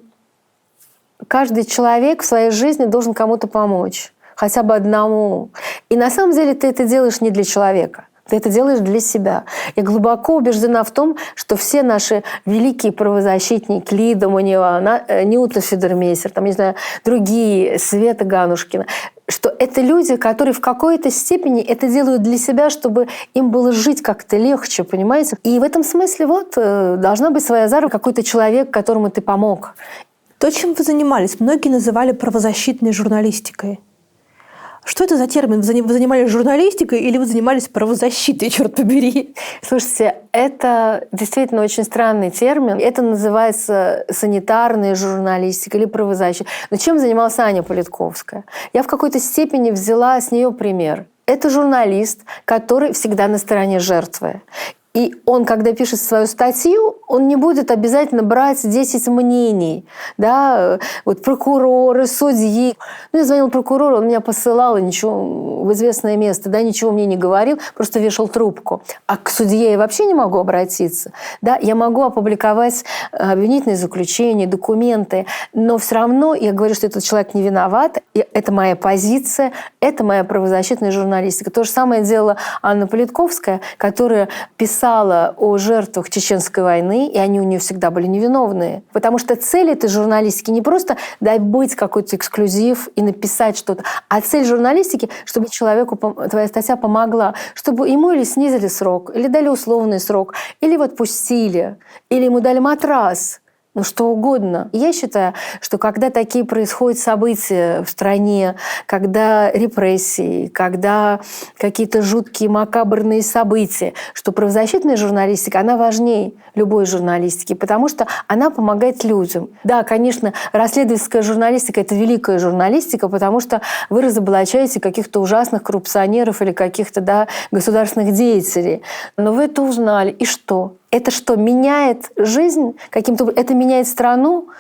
каждый человек в своей жизни должен кому-то помочь. Хотя бы одному. И на самом деле ты это делаешь не для человека. Ты это делаешь для себя. Я глубоко убеждена в том, что все наши великие правозащитники, Лида Манева, Нюта Федермейстер, там, не знаю, другие, Света Ганушкина, что это люди, которые в какой-то степени это делают для себя, чтобы им было жить как-то легче, понимаете? И в этом смысле вот должна быть своя Зара, какой-то человек, которому ты помог. То, чем вы занимались, многие называли правозащитной журналистикой. Что это за термин? Вы занимались журналистикой или вы занимались правозащитой, черт побери? Слушайте, это действительно очень странный термин. Это называется санитарная журналистика или правозащита. Но чем занималась Аня Политковская? Я в какой-то степени взяла с нее пример. Это журналист, который всегда на стороне жертвы. И он, когда пишет свою статью, он не будет обязательно брать 10 мнений. Да? Вот прокуроры, судьи. Ну, я звонила прокурору, он меня посылал ничего, в известное место, да, ничего мне не говорил, просто вешал трубку. А к судье я вообще не могу обратиться. Да? Я могу опубликовать обвинительные заключения, документы, но все равно я говорю, что этот человек не виноват. И это моя позиция, это моя правозащитная журналистика. То же самое делала Анна Политковская, которая писала о жертвах Чеченской войны, и они у нее всегда были невиновные. Потому что цель этой журналистики не просто добыть какой-то эксклюзив и написать что-то, а цель журналистики, чтобы человеку твоя статья помогла, чтобы ему или снизили срок, или дали условный срок, или вот отпустили, или ему дали матрас. Ну, что угодно. И я считаю, что когда такие происходят события в стране, когда репрессии, когда какие-то жуткие, макабрные события, что правозащитная журналистика, она важнее любой журналистики, потому что она помогает людям. Да, конечно, расследовательская журналистика – это великая журналистика, потому что вы разоблачаете каких-то ужасных коррупционеров или каких-то, да, государственных деятелей. Но вы это узнали. И что? Это что, меняет жизнь каким-то... Это меняет страну?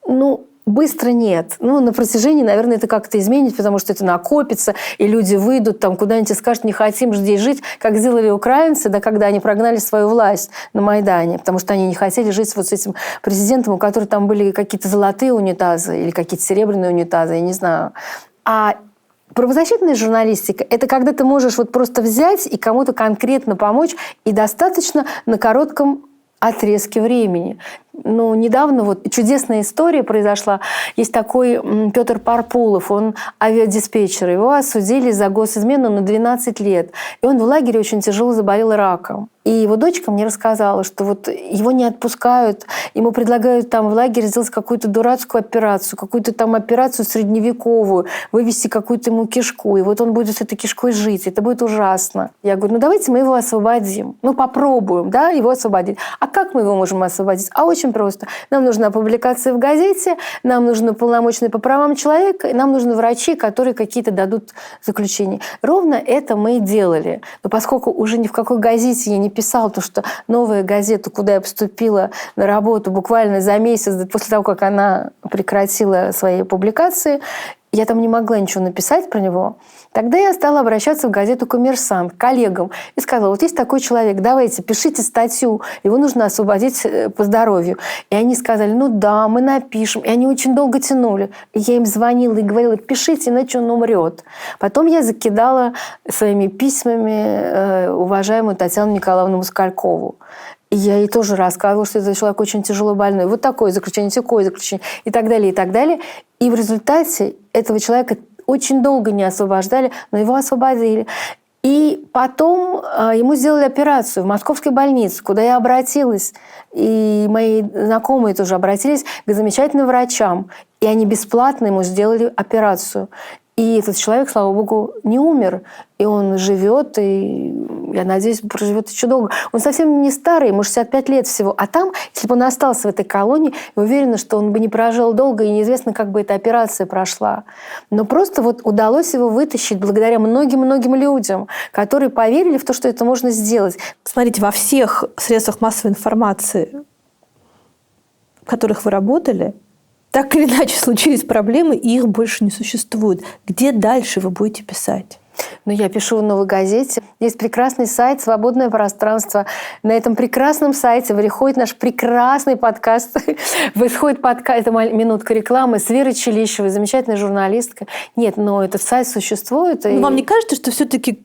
Ну, быстро нет. Ну, на протяжении, наверное, это как-то изменит, потому что это накопится, и люди выйдут там куда-нибудь и скажут: не хотим здесь жить, как сделали украинцы, да, когда они прогнали свою власть на Майдане, потому что они не хотели жить вот с этим президентом, у которого там были какие-то золотые унитазы или какие-то серебряные унитазы, я не знаю. А правозащитная журналистика – это когда ты можешь вот просто взять и кому-то конкретно помочь, и достаточно на коротком отрезке времени. Ну, недавно вот чудесная история произошла. Есть такой Петр Парпулов, он авиадиспетчер. Его осудили за госизмену на 12 лет. И он в лагере очень тяжело заболел раком. И его дочка мне рассказала, что вот его не отпускают, ему предлагают там в лагере сделать какую-то дурацкую операцию, какую-то там операцию средневековую, вывести какую-то ему кишку, и вот он будет с этой кишкой жить, это будет ужасно. Я говорю, ну давайте мы его освободим, ну попробуем, да, его освободить. А как мы его можем освободить? А очень просто. Нам нужна публикация в газете, нам нужны уполномоченные по правам человека, и нам нужны врачи, которые какие-то дадут заключения. Ровно это мы и делали. Но поскольку уже ни в какой газете я не писала, то что новая газета, куда я поступила на работу буквально за месяц после того, как она прекратила свои публикации, я там не могла ничего написать про него. Тогда я стала обращаться в газету «Коммерсант» к коллегам и сказала, вот есть такой человек, давайте, пишите статью, его нужно освободить по здоровью. И они сказали, ну да, мы напишем. И они очень долго тянули. И я им звонила и говорила, пишите, иначе он умрет. Потом я закидала своими письмами уважаемую Татьяну Николаевну Москалькову. И я ей тоже рассказывала, что этот человек очень тяжело больной. Вот такое заключение, такое заключение и так далее, и так далее. И в результате этого человека очень долго не освобождали, но его освободили. И потом ему сделали операцию в московской больнице, куда я обратилась. И мои знакомые тоже обратились к замечательным врачам. И они бесплатно ему сделали операцию. И этот человек, слава богу, не умер. И он живет, и, я надеюсь, проживет еще долго. Он совсем не старый, ему 65 лет всего. А там, если бы он остался в этой колонии, я уверена, что он бы не прожил долго, и неизвестно, как бы эта операция прошла. Но просто вот удалось его вытащить благодаря многим-многим людям, которые поверили в то, что это можно сделать. Смотрите, во всех средствах массовой информации, в которых вы работали, так или иначе случились проблемы, и их больше не существует. Где дальше вы будете писать? Ну, я пишу в «Новой газете». Есть прекрасный сайт «Свободное пространство». На этом прекрасном сайте выходит наш прекрасный подкаст. Выходит подкаст, это минутка рекламы, с Верой Челищевой, замечательной журналисткой. Нет, но этот сайт существует. Но вам не кажется, что все-таки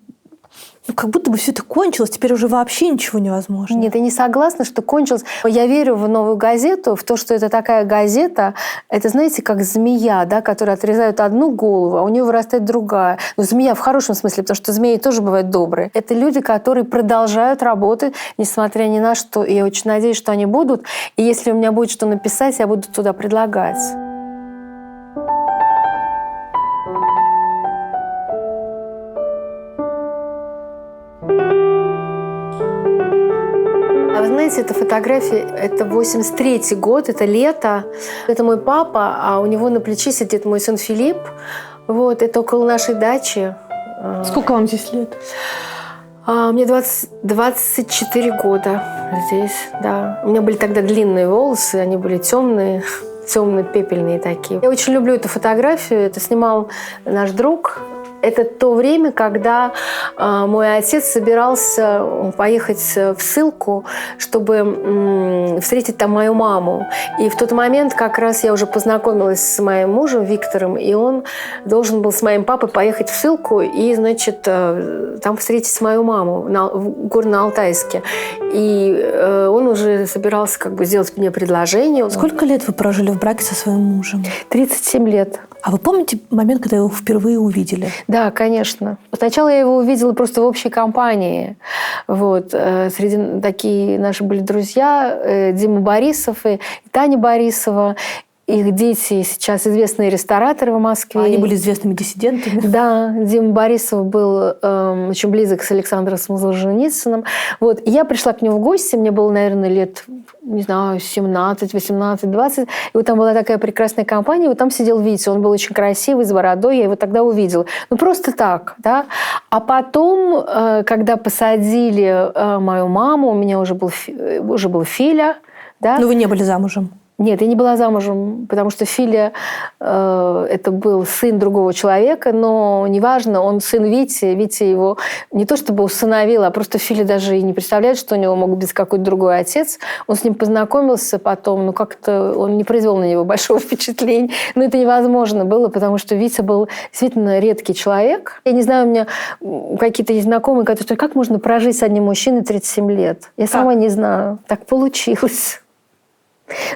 как будто бы все это кончилось, теперь уже вообще ничего невозможно? Нет, я не согласна, что кончилось. Я верю в «Новую газету», в то, что это такая газета, это, знаете, как змея, да, которая отрезают одну голову, а у нее вырастает другая. Но змея в хорошем смысле, потому что змеи тоже бывают добрые. Это люди, которые продолжают работать, несмотря ни на что. И я очень надеюсь, что они будут. И если у меня будет что написать, я буду туда предлагать. А вы знаете, эта фотография, это 83-й год, это лето. Это мой папа, а у него на плече сидит мой сын Филипп. Вот, это около нашей дачи. Сколько вам здесь лет? Мне 24 года здесь, да. У меня были тогда длинные волосы, они были темные, темно-пепельные такие. Я очень люблю эту фотографию, это снимал наш друг. Это то время, когда мой отец собирался поехать в ссылку, чтобы встретить там мою маму. И в тот момент как раз я уже познакомилась с моим мужем Виктором, и он должен был с моим папой поехать в ссылку и, значит, там встретить мою маму в Горно-Алтайске. И он уже собирался как бы сделать мне предложение. Сколько лет вы прожили в браке со своим мужем? 37 лет. А вы помните момент, когда вы его впервые увидели? Да, конечно. Сначала я его увидела просто в общей компании. Вот. Среди такие наши были друзья, Дима Борисов и Таня Борисова. Их дети сейчас известные рестораторы в Москве. Они были известными диссидентами. Да, Дима Борисов был очень близок с Александром Солженицыным. Вот. И я пришла к нему в гости, мне было, наверное, лет, не знаю, 17, 18, 20. И вот там была такая прекрасная компания, и вот там сидел Витя. Он был очень красивый, с бородой, я его тогда увидела. Ну, просто так, да. А потом, когда посадили мою маму, у меня уже был Филя. Да? Но вы не были замужем? Нет, я не была замужем, потому что Филя это был сын другого человека, но неважно, он сын Вити. Витя его не то чтобы усыновил, а просто Филя даже и не представляет, что у него мог быть какой-то другой отец. Он с ним познакомился потом, но как-то он не произвел на него большого впечатления. Но это невозможно было, потому что Витя был действительно редкий человек. Я не знаю, у меня какие-то есть знакомые, которые говорят, как можно прожить с одним мужчиной 37 лет? Я сама не знаю. Так получилось.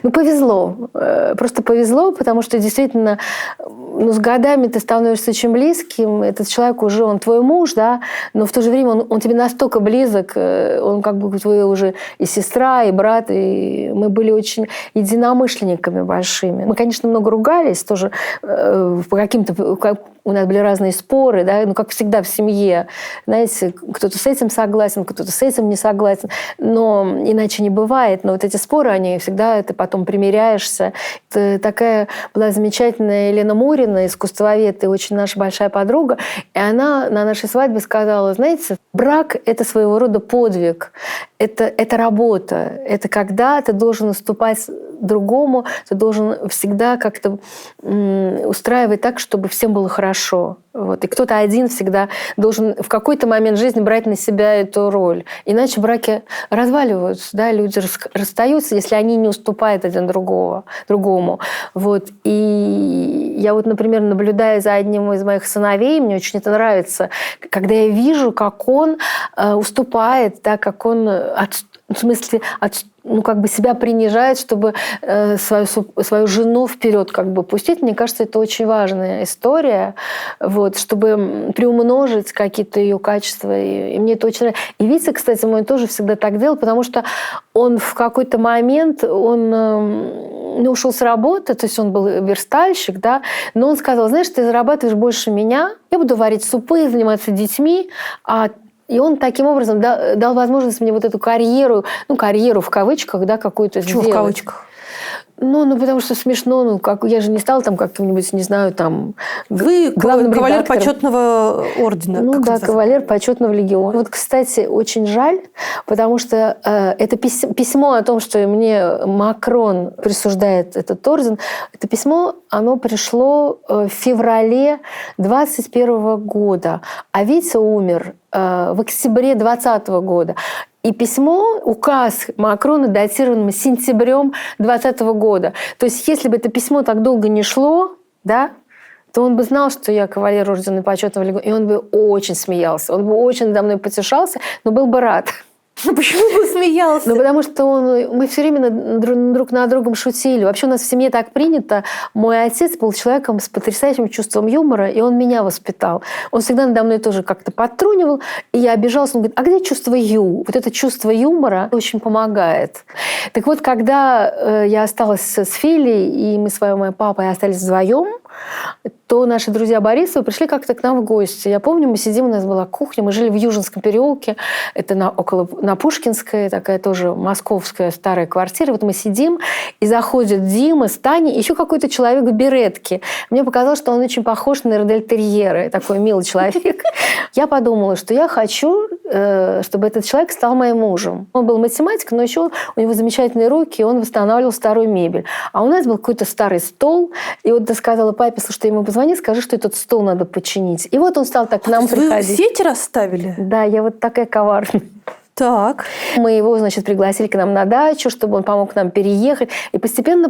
Ну, повезло. Просто повезло, потому что действительно, с годами ты становишься очень близким. Этот человек уже, он твой муж, да, но в то же время он тебе настолько близок, он как бы твой уже и сестра, и брат, и мы были очень единомышленниками большими. Мы, конечно, много ругались тоже по каким-то... У нас были разные споры, да, как всегда в семье. Знаете, кто-то с этим согласен, кто-то с этим не согласен. Но иначе не бывает. Но вот эти споры, они всегда, ты потом примиряешься. Это такая была замечательная Елена Мурина, искусствовед, и очень наша большая подруга. И она на нашей свадьбе сказала, знаете, брак – это своего рода подвиг. Это работа. Это когда ты должен уступать другому, ты должен всегда как-то устраивать так, чтобы всем было хорошо. Вот. И кто-то один всегда должен в какой-то момент жизни брать на себя эту роль. Иначе браки разваливаются, да, люди расстаются, если они не уступают один другому. Вот. И я вот, например, наблюдая за одним из моих сыновей, мне очень это нравится, когда я вижу, как он уступает, да, как он себя принижает, чтобы свою жену вперед пустить. Мне кажется, это очень важная история, вот, чтобы приумножить какие-то ее качества. И мне это очень нравится. И Витя, кстати, мой тоже всегда так делал, потому что он в какой-то момент, ушел с работы, то есть он был верстальщик, да, но он сказал, знаешь, ты зарабатываешь больше меня, я буду варить супы, заниматься детьми, и он таким образом дал возможность мне вот эту карьеру в кавычках, да, какую-то Почему сделать. в кавычках? Потому что смешно, я же не стала там каким-нибудь, не знаю, там... Вы кавалер почетного ордена. Кавалер почетного легиона. Вот, кстати, очень жаль, потому что это письмо о том, что мне Макрон присуждает этот орден, это письмо, оно пришло в феврале 2021 года, а Витя умер в октябре 2020 года. И письмо, указ Макрона датирован сентябрем 2020 года. То есть, если бы это письмо так долго не шло, да, то он бы знал, что я кавалер ордена почетного легиона, и он бы очень смеялся, он бы очень надо мной потешался, но был бы рад. Почему бы смеялся? Потому что мы все время друг над другом шутили. Вообще у нас в семье так принято. Мой отец был человеком с потрясающим чувством юмора, и он меня воспитал. Он всегда надо мной тоже как-то подтрунивал, и я обижалась. Он говорит, а где чувство Вот это чувство юмора очень помогает. Так вот, когда я осталась с Филей, и мы с моей папой остались вдвоем, то наши друзья Борисовы пришли как-то к нам в гости. Я помню, мы сидим, у нас была кухня, мы жили в Южинском переулке, это на Пушкинской, такая тоже московская старая квартира. Вот мы сидим, и заходит Дима с Таней, еще какой-то человек в беретке. Мне показалось, что он очень похож на эрдельтерьера, такой милый человек. Я подумала, что я хочу, чтобы этот человек стал моим мужем. Он был математик, но еще у него замечательные руки, и он восстанавливал старую мебель. А у нас был какой-то старый стол, и вот я сказала папе, слушай, ты ему позвони, скажи, что этот стол надо починить. И вот он стал так к нам приходить. Вы сети расставили? Да, я вот такая коварная. Так. Мы его, пригласили к нам на дачу, чтобы он помог нам переехать. И постепенно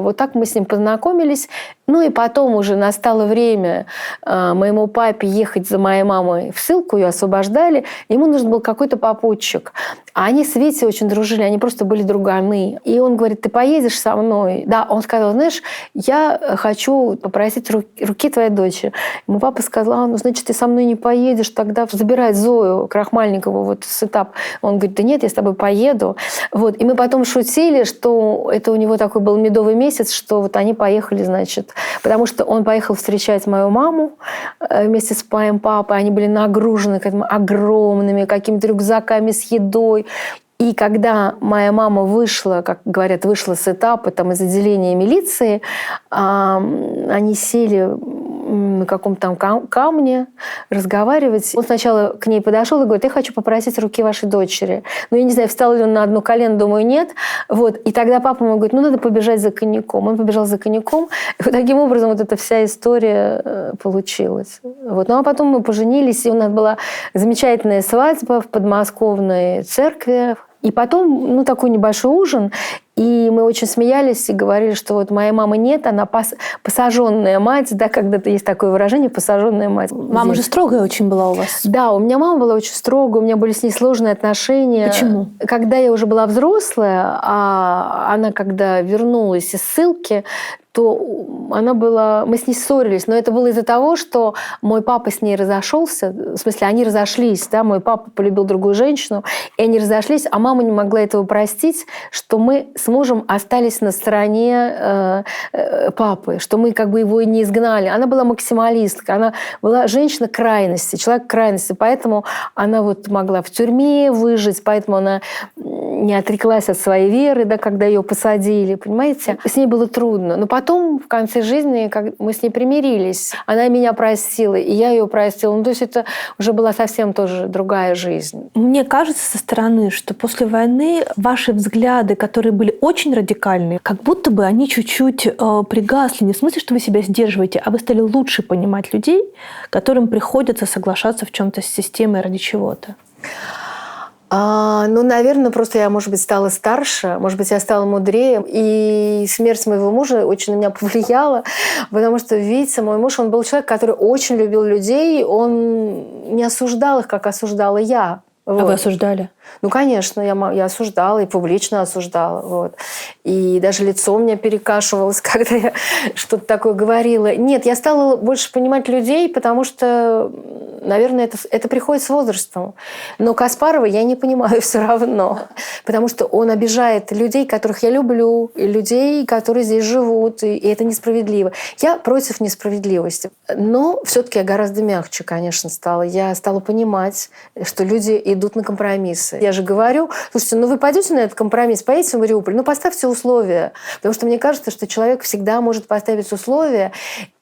вот так мы с ним познакомились. Ну и потом уже настало время моему папе ехать за моей мамой в ссылку, ее освобождали. Ему нужен был какой-то попутчик. А они с Витей очень дружили, они просто были друганы. И он говорит, ты поедешь со мной? Да, он сказал, знаешь, я хочу попросить руки твоей дочери. Мой папа сказал, значит, ты со мной не поедешь, тогда забирай Зою Крахмальникову с этап. Он говорит, да нет, я с тобой поеду. Вот. И мы потом шутили, что это у него такой был медовый месяц, что вот они поехали, потому что он поехал встречать мою маму вместе с моим папой. Они были нагружены огромными какими-то рюкзаками с едой. И когда моя мама вышла, как говорят, вышла с этапа из отделения милиции, они сели на каком-то там камне разговаривать. Он сначала к ней подошел и говорит, я хочу попросить руки вашей дочери. Я не знаю, встал ли он на одно колено, думаю, нет. Вот. И тогда папа ему говорит, надо побежать за коньяком. Он побежал за коньяком. И вот таким образом вот эта вся история получилась. Вот. А потом мы поженились, и у нас была замечательная свадьба в подмосковной церкви. И потом, такой небольшой ужин. И мы очень смеялись и говорили, что вот моей мамы нет, она посаженная мать, да, когда-то есть такое выражение, посаженная мать. Мама же строгая очень была у вас. Да, у меня мама была очень строгая, у меня были с ней сложные отношения. Почему? Когда я уже была взрослая, а она когда вернулась из ссылки, то мы с ней ссорились, но это было из-за того, что мой папа с ней разошелся, в смысле, они разошлись, да, мой папа полюбил другую женщину, и они разошлись, а мама не могла этого простить, что мы с мужем остались на стороне папы, что мы как бы его и не изгнали. Она была максималистка, она была женщина крайности, человек крайности, поэтому она вот могла в тюрьме выжить, поэтому она не отреклась от своей веры, да, когда ее посадили, понимаете? С ней было трудно. Но потом, в конце жизни, мы с ней примирились. Она меня простила, и я ее простила. Ну, то есть это уже была совсем тоже другая жизнь. Мне кажется со стороны, что после войны ваши взгляды, которые были очень радикальные, как будто бы они чуть-чуть пригасли. Не в смысле, что вы себя сдерживаете, а вы стали лучше понимать людей, которым приходится соглашаться в чем-то с системой ради чего-то. Ну, наверное, просто я, может быть, стала старше, может быть, я стала мудрее. И смерть моего мужа очень на меня повлияла, потому что, видите, мой муж, он был человек, который очень любил людей, он не осуждал их, как осуждала я. Вот. А вы осуждали? Ну, конечно, я осуждала и публично осуждала. Вот. И даже лицо у меня перекашивалось, когда я что-то такое говорила. Нет, я стала больше понимать людей, потому что, наверное, это приходит с возрастом. Но Каспарова я не понимаю все равно, потому что он обижает людей, которых я люблю, и людей, которые здесь живут, и это несправедливо. Я против несправедливости. Но все-таки я гораздо мягче, конечно, стала. Я стала понимать, что люди идут на компромиссы. Я же говорю, слушайте, ну вы пойдете на этот компромисс, поедете в Мариуполь, ну поставьте условия. Потому что мне кажется, что человек всегда может поставить условия.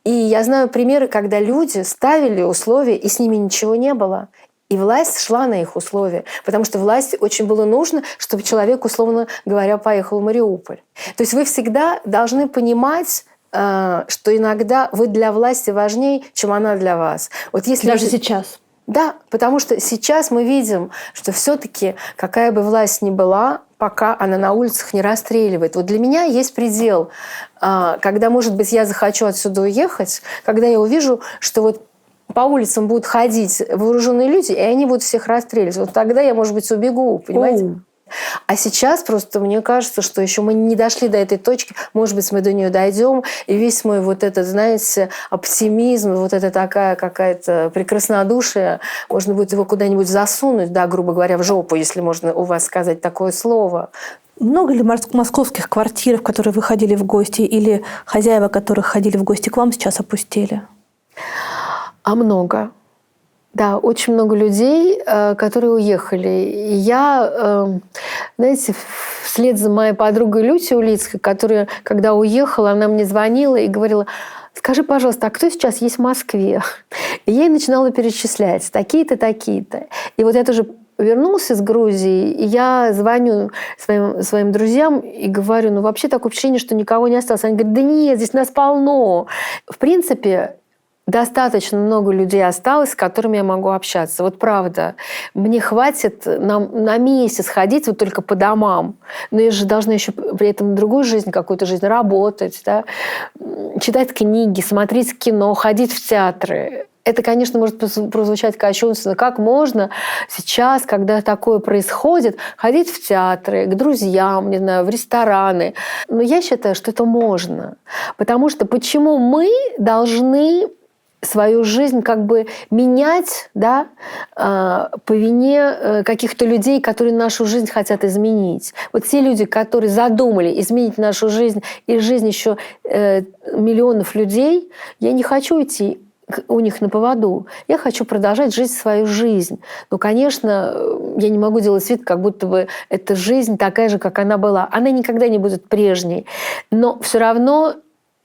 И я знаю примеры, когда люди ставили условия, и с ними ничего не было. И власть шла на их условия. Потому что власти очень было нужно, чтобы человек, условно говоря, поехал в Мариуполь. То есть вы всегда должны понимать, что иногда вы для власти важнее, чем она для вас. Вот если Даже сейчас? Да, потому что сейчас мы видим, что все-таки какая бы власть ни была, пока она на улицах не расстреливает. Вот для меня есть предел, когда, может быть, я захочу отсюда уехать, когда я увижу, что вот по улицам будут ходить вооруженные люди, и они будут всех расстреливать. Вот тогда я, может быть, убегу, понимаете? А сейчас просто мне кажется, что еще мы не дошли до этой точки. Может быть, мы до нее дойдем. И весь мой вот этот, знаете, оптимизм, вот это такая какая-то прекраснодушие, можно будет его куда-нибудь засунуть, да, грубо говоря, в жопу, если можно у вас сказать такое слово. Много ли московских квартир, в которые вы ходили в гости, или хозяева, которых ходили в гости к вам, сейчас опустели? А много. Да, очень много людей, которые уехали. И я, знаете, вслед за моей подругой Люсей Улицкой, которая, когда уехала, она мне звонила и говорила: скажи, пожалуйста, а кто сейчас есть в Москве? И я ей начинала перечислять: такие-то, такие-то. И вот я тоже вернулась из Грузии, и я звоню своим друзьям и говорю: ну вообще такое впечатление, что никого не осталось. Они говорят: да нет, здесь нас полно. В принципе, достаточно много людей осталось, с которыми я могу общаться. Вот правда. Мне хватит на месяц ходить вот только по домам. Но я же должна еще при этом другую жизнь, какую-то жизнь, работать, да? Читать книги, смотреть кино, ходить в театры. Это, конечно, может прозвучать кощунственно. Как можно сейчас, когда такое происходит, ходить в театры, к друзьям, не знаю, в рестораны? Но я считаю, что это можно. Потому что почему мы должны свою жизнь как бы менять, да, по вине каких-то людей, которые нашу жизнь хотят изменить. Вот те люди, которые задумали изменить нашу жизнь и жизнь еще миллионов людей, я не хочу идти у них на поводу. Я хочу продолжать жить свою жизнь. Но, конечно, я не могу делать вид, как будто бы эта жизнь такая же, как она была. Она никогда не будет прежней. Но все равно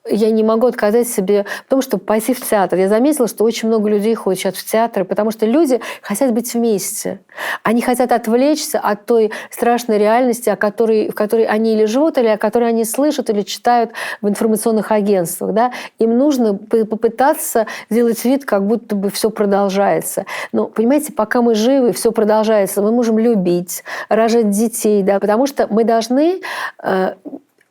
я не могу отказать себе в том, чтобы пойти в театр. Я заметила, что очень много людей ходят сейчас в театры, потому что люди хотят быть вместе. Они хотят отвлечься от той страшной реальности, в которой они или живут, или о которой они слышат, или читают в информационных агентствах. Да? Им нужно попытаться сделать вид, как будто бы все продолжается. Но, понимаете, пока мы живы, все продолжается. Мы можем любить, рожать детей, да? Потому что мы должны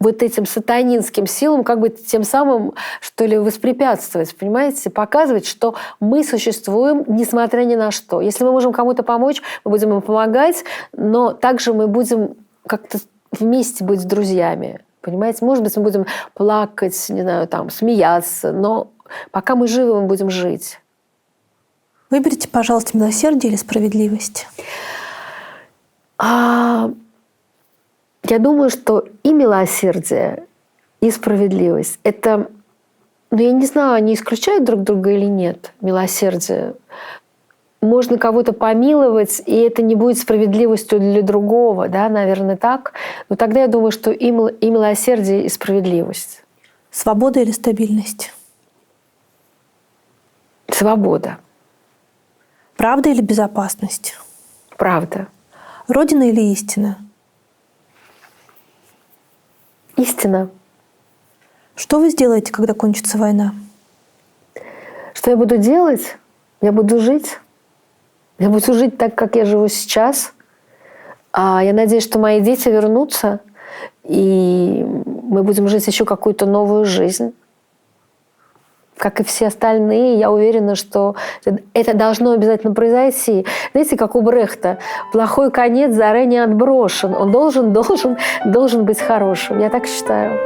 вот этим сатанинским силам как бы тем самым, что ли, воспрепятствовать, понимаете? Показывать, что мы существуем, несмотря ни на что. Если мы можем кому-то помочь, мы будем им помогать, но также мы будем как-то вместе быть с друзьями, понимаете? Может быть, мы будем плакать, не знаю, там, смеяться, но пока мы живы, мы будем жить. Выберите, пожалуйста, милосердие или справедливость. Я думаю, что и милосердие, и справедливость – это, я не знаю, они исключают друг друга или нет, милосердие. Можно кого-то помиловать, и это не будет справедливостью для другого, да, наверное, так. Но тогда я думаю, что и милосердие, и справедливость. Свобода или стабильность? Свобода. Правда или безопасность? Правда. Родина или истина? Истина. Что вы сделаете, когда кончится война? Что я буду делать? Я буду жить. Я буду жить так, как я живу сейчас. Я надеюсь, что мои дети вернутся, и мы будем жить еще какую-то новую жизнь. Как и все остальные, я уверена, что это должно обязательно произойти. Знаете, как у Брехта, плохой конец заранее отброшен. Он должен быть хорошим. Я так считаю.